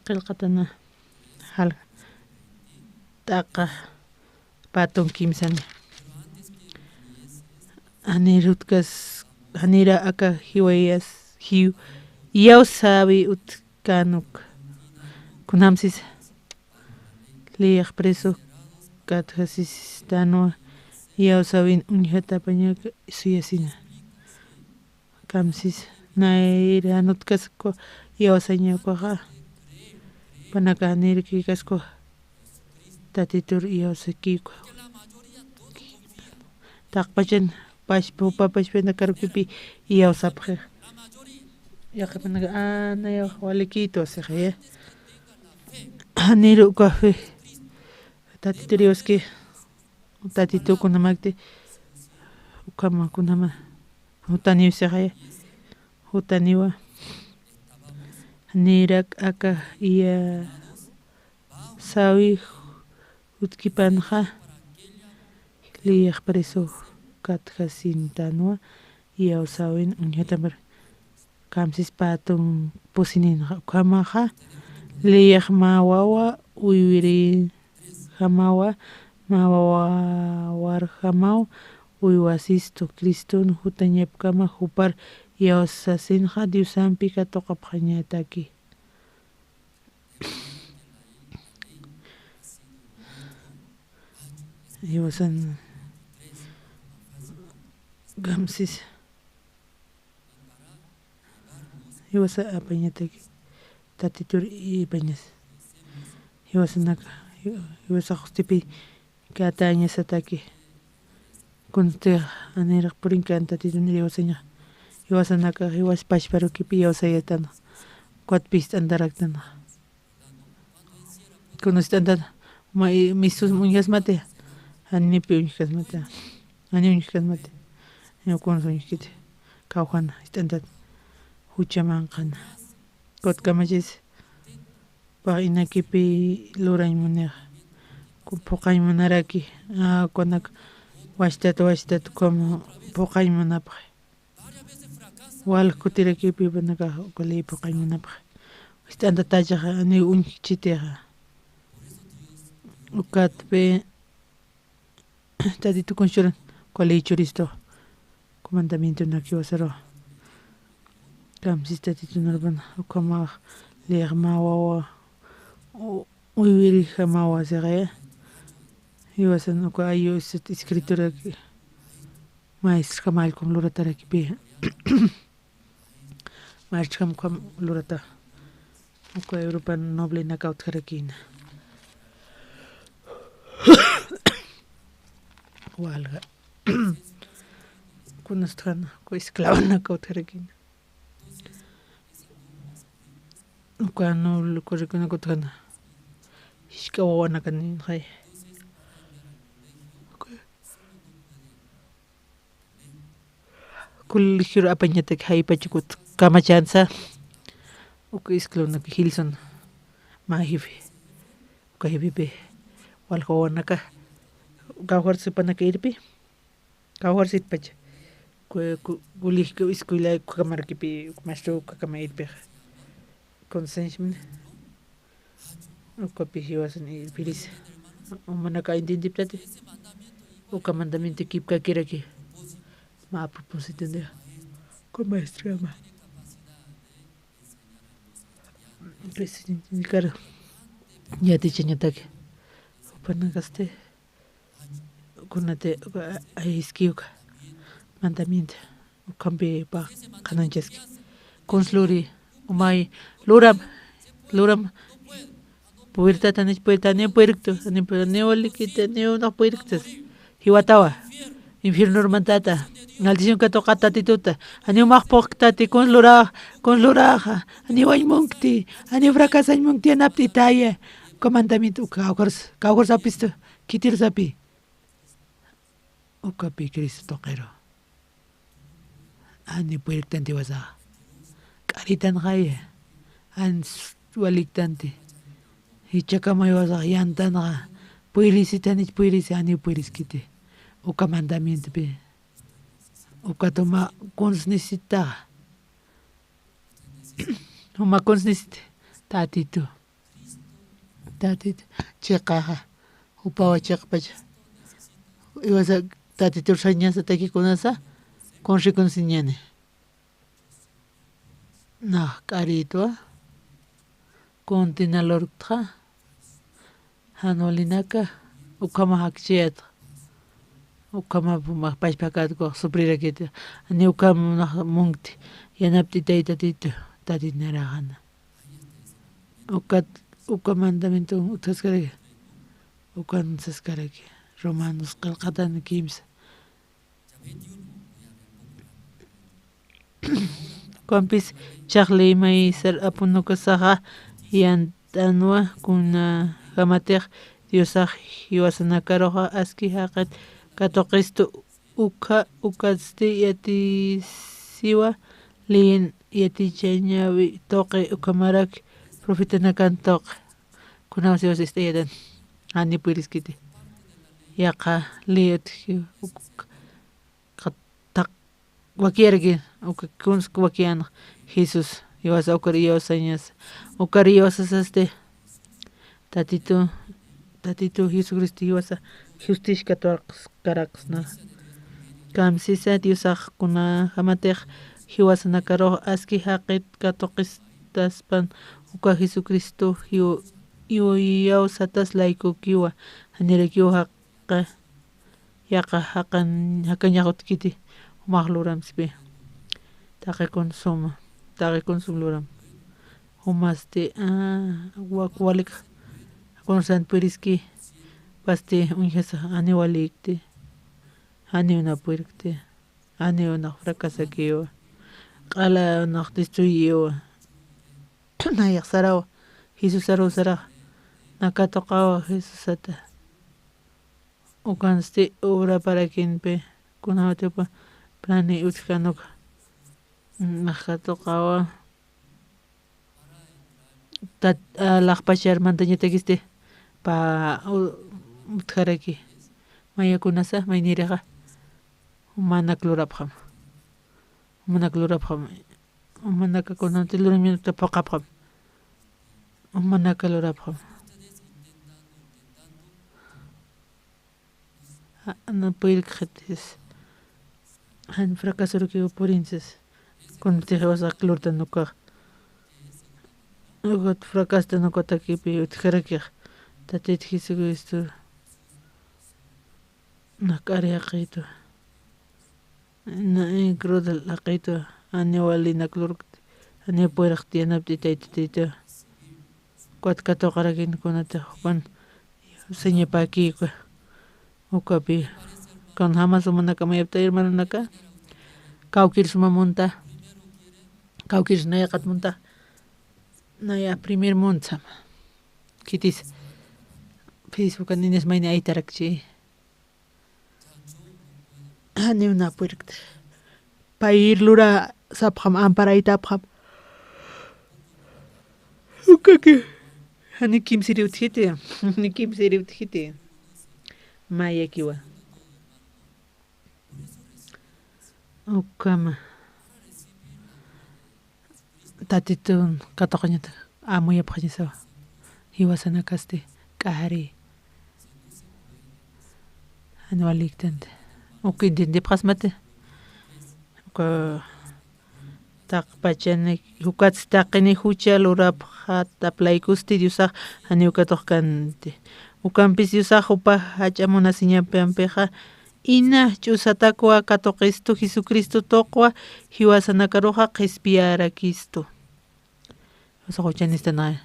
qillqatana hal taqa patun kimsani hanira aka yawsawi utkanuk kunamsis liyaq preso katjasistano yawsawin uñhatapañaka suyasina kamsis nayranut kasqa yawsañawpaqa panaka nirki kasqa tatitur yawsakiku taqpachan pashpana karpipi yawsapaq yaqapanaka anayaq walikitu asiqa niru kafe tatitur yawski tatitukunamakti ukama kunama hutaniwsiqa hutaniwa nirak aka iya sawi utkipanja liyaq preso katjasintanwa yawsawin uñatamar kamsis patun pusinin kamaja liyaq mawawa uywiri jamawa mawawa warjamaw uywasisto Cristun hutañepkama hupar yawsasinja Diosampi katoqapqañataki Iwasan Gamsis Iwasa apañataki tatitur ipañas Iwasanaka Iwasa justipi katañasataki kunsteq aniraq purinkan tatituni iwasaña Iwasanaka iwas pashparukipi iwasayatana kuatpis t'antaraktana kunustantana misus muñasmate anipi uñikasmate ani uñikasmate ñukunas uñikiti kawjana ist'antata huchamanqana kutkamachis paq inakipi luraymuniqa puqaymunaraki kunaka washtata como puqaymunapaq wal kutirakipi panaka ukali puqaymunapaq ist'antatachaq ani uñichitiqa ukatpi tatitu kunchuran kuali churisto comandamiento naki wasaro kamsis tatitu narpana ukamaq liyaq mawawa uywiri jamawa siqaya iwasan uka ayu escritura maestra kamalkum luratarakipi maestra kam lurata uka Europa noble nakawtkarakina walga kunastana ko esclava nakawtkarakina uka no kurikuna kutkana ishka wawana kanin hay kullihiro apañatak haypachukut kamachansa uka isklawnapi Hilson mahipi uka hipipi walqa wawanaka kawjarsipanaka irpi kawjarsitpacha kullihka iskuylay kamarkipi maestro kakama irpiqa consensmin ukapi hiwasan irpiris manaka intintiptati uka mandamiento kipka kiraki ma a propósito de con maestra ma presidente Nicaragua ya te chañatake upanagaste kunate aiskiuka mandamiento ukambi pa kananchaski consluri umay luram puerta tanich puerta ne puerto ne olikita ne una puertas hiwatawa infierno mantata maldición que toca tatituta ani umaqpoq tati consluraja ani waymunkti ani fracasaymunkti anapti taya comandamiento kawjars apisto kitirsapi ukapi Cristo toqero ani puertanti wasa karitan gaya an waliktanti hichakamay wasa yantanaga puirisitanich puirisi ani puiriskiti uka mandamiento pe uka toma consnesita uma consnesite tatitu chiqaja upawa chiqpacha iwasa tatitu sañasa takikunasa consiñane na karitwa kontinalortja hanolinaka ukama hakchiat ukama puma pashpakat ko suprirakita ani ukama munkti yanapti taytatitu tatinaragana uka mandamiento utaskaraki ukan saskaraki romanos qalqatan kimsa Kompis chaqli may ser apunuka saha yantanwa kuna hamatek diosaj hiwasanakaroja aski haqat katoqistu ukasti yati siwa lin yati chañawi toqe ukamarak profetanakan toqe kunawa siwas yadan ani puriskiti yaqa liet tak wakiergi kunsk wakiana Jesus iwasa ukariyosañas ukariyosas Tatito Jesucristo iwasa justishka karaqsna kamsisa Diosaqkuna hamateq hiwasanakaruq aski haqit katuqistaspan uka Jesucristo yawsatas layku kiwa hanirakiwa haqqa yaqa hakanñaqutkipi umaq luramspi taqay consum luram humaste walik konsan puriski pasti unhasa aniwalikti aniuna puerkti aniuna fracasakiwa qala naqtistuyiwa nayaq sarawa Jesus sara nakatoqawa Jesusata ukansti obra para quinpe kunawatipa plani utkanuka nakatoqawa laqpachar mantañatakisti pa utkaraki mayakunasa mayniriqa mana klurapqam manaka kunanti luriminuta paqapqam manaka lurapqam ana puirqatis han fracasarukiwa purinchis kuntiqa wasa klurta nuqa ugat fracasta nuqata kipi utqarakiq Tatito Jesucristo nak'ari haqiyta na cruda haqiyta aniwali naklurqti anipuiraq tiyanapti taytatayta kuatkatuqarakinkunata hupan señapakiyqa ukapi kan hamas sumanaka mayapta hermanunaka kawkir sumamunta kawkir nayaqatmunta naya primer montsam kitis Facebook niñas mayni aytarakchi ani una puerta pair lura sapkham amparaytapkham ukake ani kimsiri uthite maya kiwa ukama tatitun katoqañata amuyapqañasawa hiwasanakaste k'ahari anualiktante ukintintipqasmate uka taqpachani hukatis taqini hucha lurapqa taplaykusti Diosaq haniukatuq kanti ukanpis Diosaq upa hach'amuna siñapampiqa ina ch'usatakuwa katuqistu Jesucristo toqwa hiwasanakaruqa qhispiyarakistu huchanistana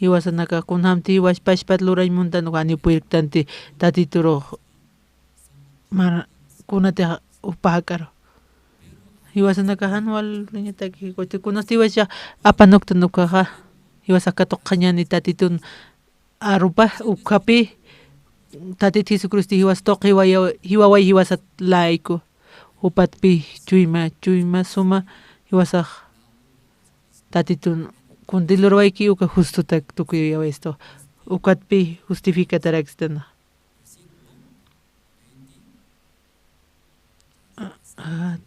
hiwasanaka kunhamti washpashpat luraymunta nuqa anipuirqtanti tatituruq kunatiqa upaqakaru hiwasanaka hanual ñataki kutikunasti washa apanukta nuqaqa hiwasakatuq qañani tatitun arupa ukapi Tatito Jesucristo hiwastuq hiwaway hiwasat layku upatpi chuyma suma hiwasaq tatitun kuntilurwayki uka justuta tukuyawa esto ukatpi justificatarakstana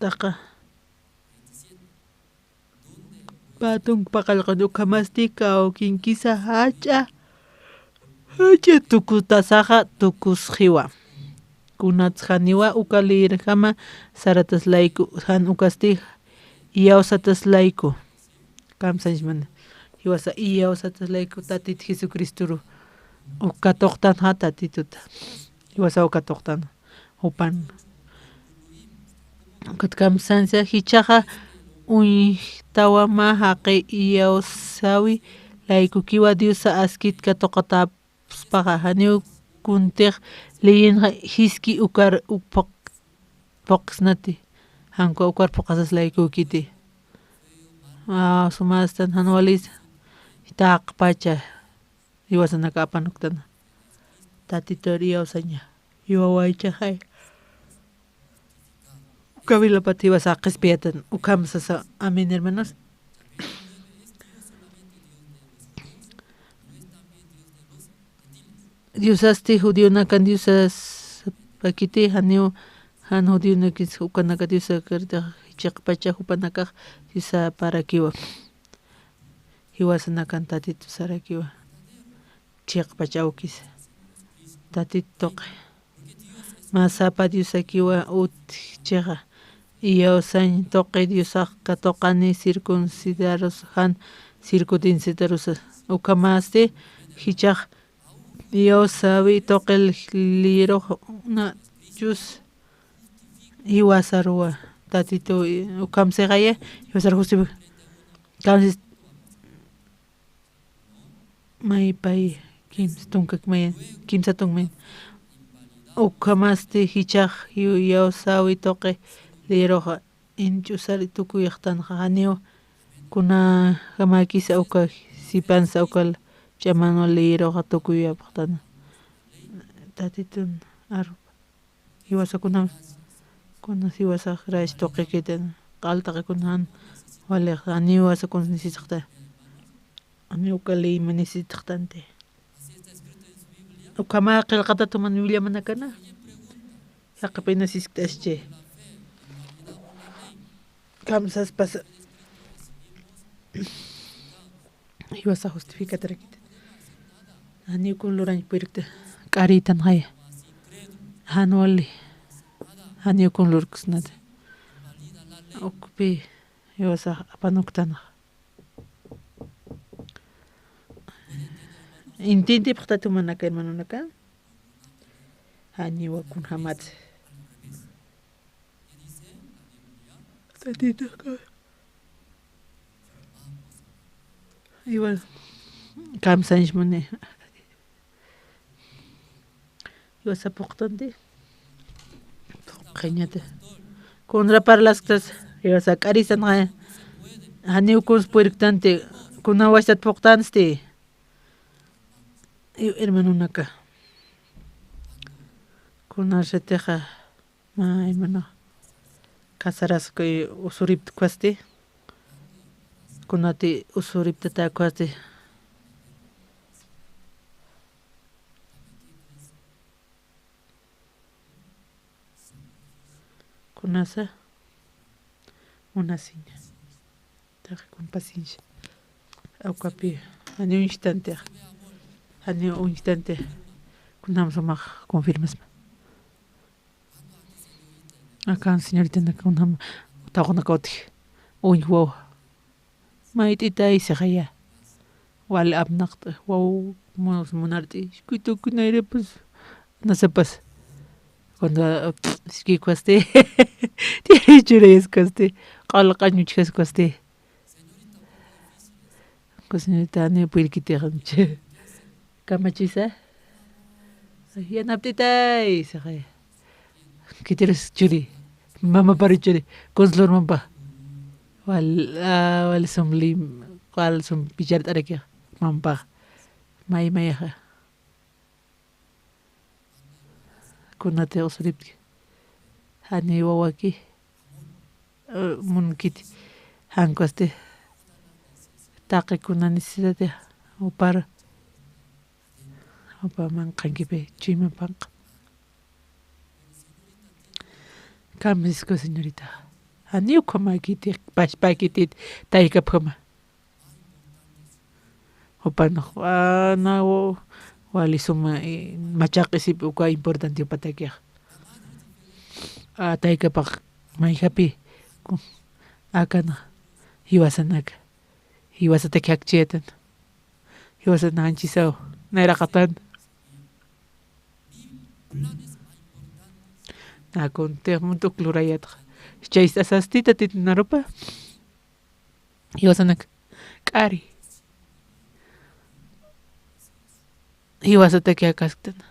taqa patun paqalqani uka mastika o kinkisa hacha tukutasaqa tukusqiwa kunatsqaniwa uka lirqama saratas layku han ukasti yawsatas layku kamsanchmana hiwasa yawsatas layku Tatito Jesucristo ukatuqtan ha tatituta hiwasa ukatuqtan upan kamsancha hichaqa tawama haqi yawsawi layku kiwa Diosa askitka toqatapspaqa haniu kuntiq leyinqa hiski ukar poqsnati hanku ukar poqasas layku kiti sumastan hanualis taqpacha hiwasanaka apanuktana tatito yawsaña hiwawaycha hay ukawilapat hiwasa qispiyatan ukamsasa amén hermanos. Diosasti judío nakan Diosas pakiti haniu hanu diuna kis ukanaka diusa kerta chaqpacha hupanaka disa para kiwa hiwasana kan tatitu sarakiwa chaqpacha ukis tatitu toqe masapa diusa kiwa ut cheqa iyo san toqe diusa ka toqani circuncidaros han circuncidaros ukamaste hichaq iyo sabi toqel liro na jus hiwasarua tatito ukamsegaye hiwasar justi kamsis may pay kims tungkak mayan kimsa tungmen ukamaste hichaq iyo sabi toqe liro inchusar tukuyaqtan hanio kuna kamakisa uka sipansa ukal chamano liro tukuyapaqtan tatitun aru hiwasakuna kuna hiwasa rash toqe keten qaltaqa kunan wale ani wasakun nisitaqta ani ukali manisitaqtante ukama qilqata tuman Biblia manakana haqapina sisktasche kamsas pasa hiwasa justifica tarakita ani kun luran pirkta qaritan haya hanwali hani kun lurkusnade okpi hiwasa apanuktana intinti paqta tumanaka hermanunaka hani wakun hamat tatitaka igual kamsanch mune hiwasa poqtante Qañata contra para las clases hiwasa qarisan hani ukun puertante kuna washat poqtanste hermanunaka kuna sheteja ma hermano kasaras que usurip kwaste kunati usurip tata kwaste kunasa una seña taja con paciencia aukapi ani un instante kunam somaq confirmas acá señorita kunam taqona kawti uy wow maitita isaqaya wal abnaqt wow monarti kuito kunaire pues no sepas cuando ski kwaste tiene chures kwaste qalqan chures kwaste señorita ne puirkite ganche kamachisa ya naptita isaqaya kitiras churi mama para churi conslor mamba wal somli wal som pichar arakia mamba may kunate usuripki hani wawaki munkiti hankwaste taqi kuna necesidad upar upa manqankipi chima panqa kamisco señorita hani ukamakiti pashpakitit taykapkama upano na wali suma machaqisip uka importante upatakiaq taykapaq mayhapi akana hiwasanaka hiwasataki hakchiyatan hiwasana anchisaw nayraqatan nakuntiq muntuq lurayataq chay asastita titinarupa hiwasanaka q'ari hiwasataki akaskutana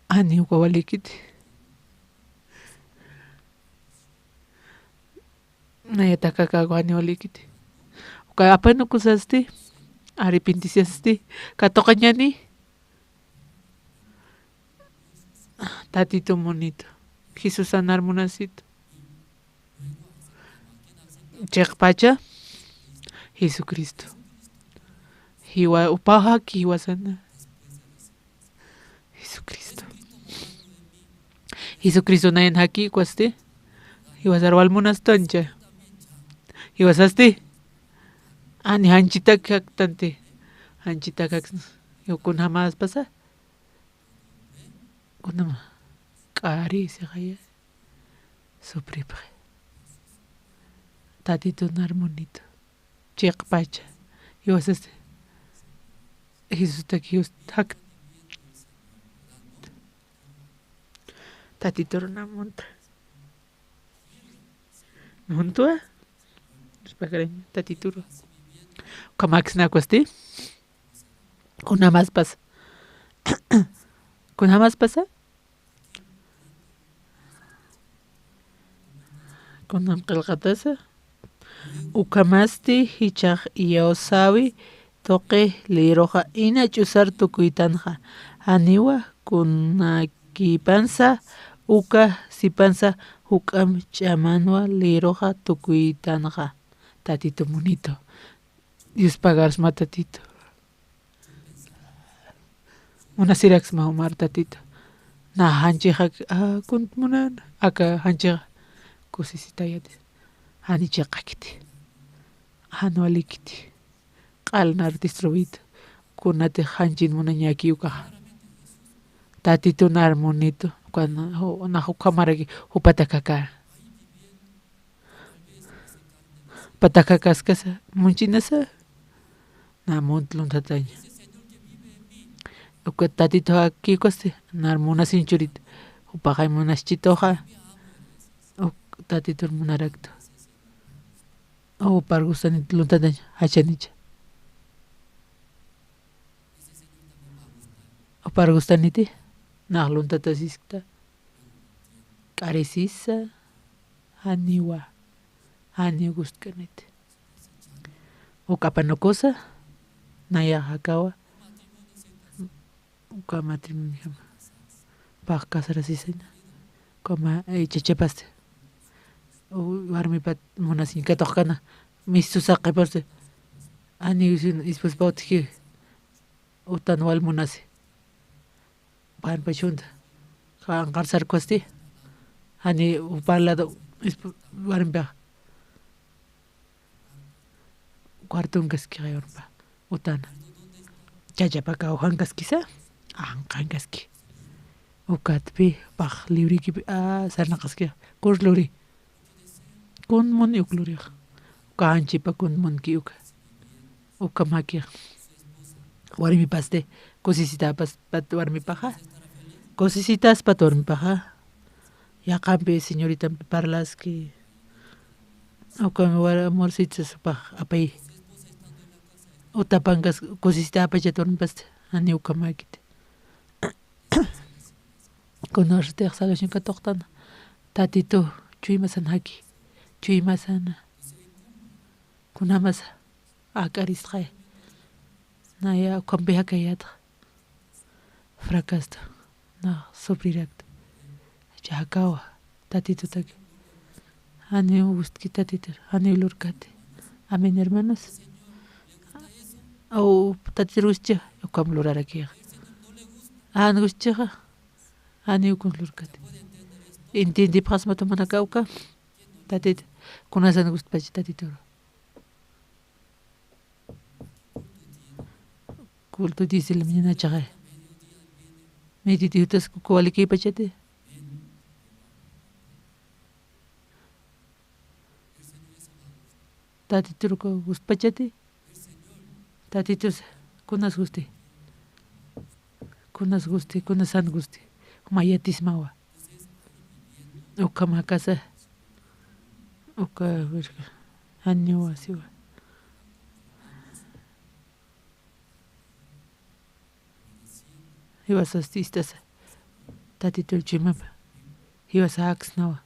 ani uka walikiti nayataqakaqa ani walikiti uka apanukusasti arrepenticiasti katoqañani tatito monito quiso sanar munasito chaqpacha Jesucristo hiwa upahaki hiwasana Jesucristo Jesucristo nayan haki kwasti. Iwas arwal munas toncha. Iwas asti. Ani hanchita kak tante. Hanchita kak yo kun jamás pasa. Kunama kari se kaya. Supripa. Tatito narmonito. Chek pacha. Iwas asti. Jesus takius hak. Tatito na monta. Montua? Spagareño, tatituro. Kamax na kwasti? Kuna más pasa. Kuna más pasa? Kuna qilqatasa. Ukamasti hichaq iyosawi toqe liroja ina chusar tukuytanja. Aniwa kunakipansa uka sipansa hukam chamanwa liroja tukuytanja. Tatito bonito. Dios pagars matatito. Una sirax mahumar tatito. Na hanchija kunt munan aka hanchija kusisita yadis. Hani chaqakiti. Hanualikiti. Qalnar distribuido. Kunate hanchin munañaki uka. Tatito nar monito. Cuando na hukamaraki hupatakaka. Patakakaskasa munchinasa. Na montlun tataña. Uka tatito aquí coste. Nar munasinchurit. Upakay munaschitoja. Tatito munarakto. O pargustanit luntadaña. Hachanicha. O pargustaniti. Nagluntatasiskta. Karisisa. Aniwa. Ani gustkanit. O kapanokosa. Naya hakawa. Uka matrimonio. Pak kasarasisena. Kama chachapaste. Warmi pat munasin katokana. Misusaqe parse. Ani ispus bautiki. Utan wal munasi. Pan pachunda. Kan qarsar kwasti. Ani upalado warmi pa. Cuartun kaski gayorpa. Utana. Chachapaka uhan kaskisa. Anqan kaski. Ukatpi pak libriki sarna kaski. Kurs luri. Kun mon yuk luri. Ukanchi pa kun mon ki uka. Ukamaki. Warmi paste. Cosisita pat warmi paja. Cosisitas pat warmi paja. Ya campe señorita parlas que. Ukam war amorcitas pa apay. Utapangas cosisita apachatorn paste. Ani ukamakit. Conoce saloshin katoktan. Tatito chuymasan haki. Chuymasan. Kunamas akarisqay. Naya kombeha kayat. Fracasto. Na sobrirakto. Chakawa. Tatito tak. Ani ustki tatito. Ani lurkate. Amén, hermanos. O tatito ustia. Yo kam lurarakia. An ustia. Ani ukun lurkate. Intindi prasmato manakauka. Tatito. Kunasan gustpachi tatito. Kulto dice la mañana chaga. Me titiutas kualiki pachate. Tatito ko gustpachate. Tatitos kunas gusti. Kunas gusti, kunasan gusti. Mayatis mawa. Uka makasa. Uka año así va. Ibas astistas. Tatito el chimapa. Ibas a axnawa.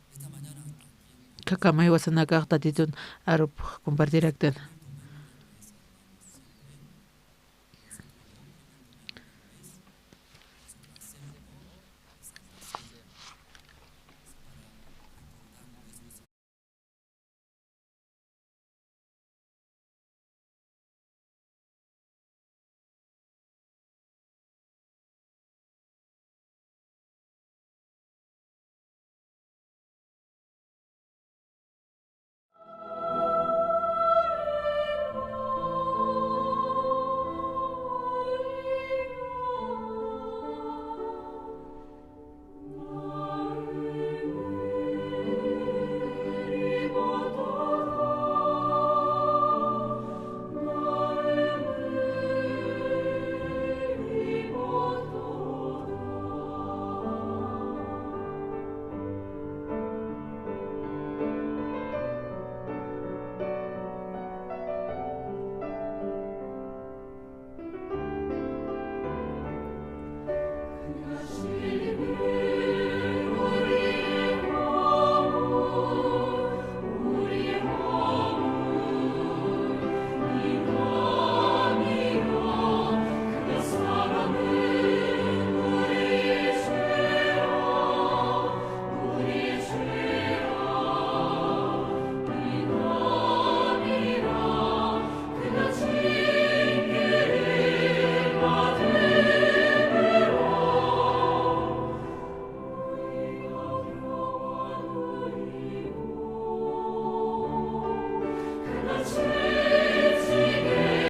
Kakama ibas a nakak tatito arup compartir actan.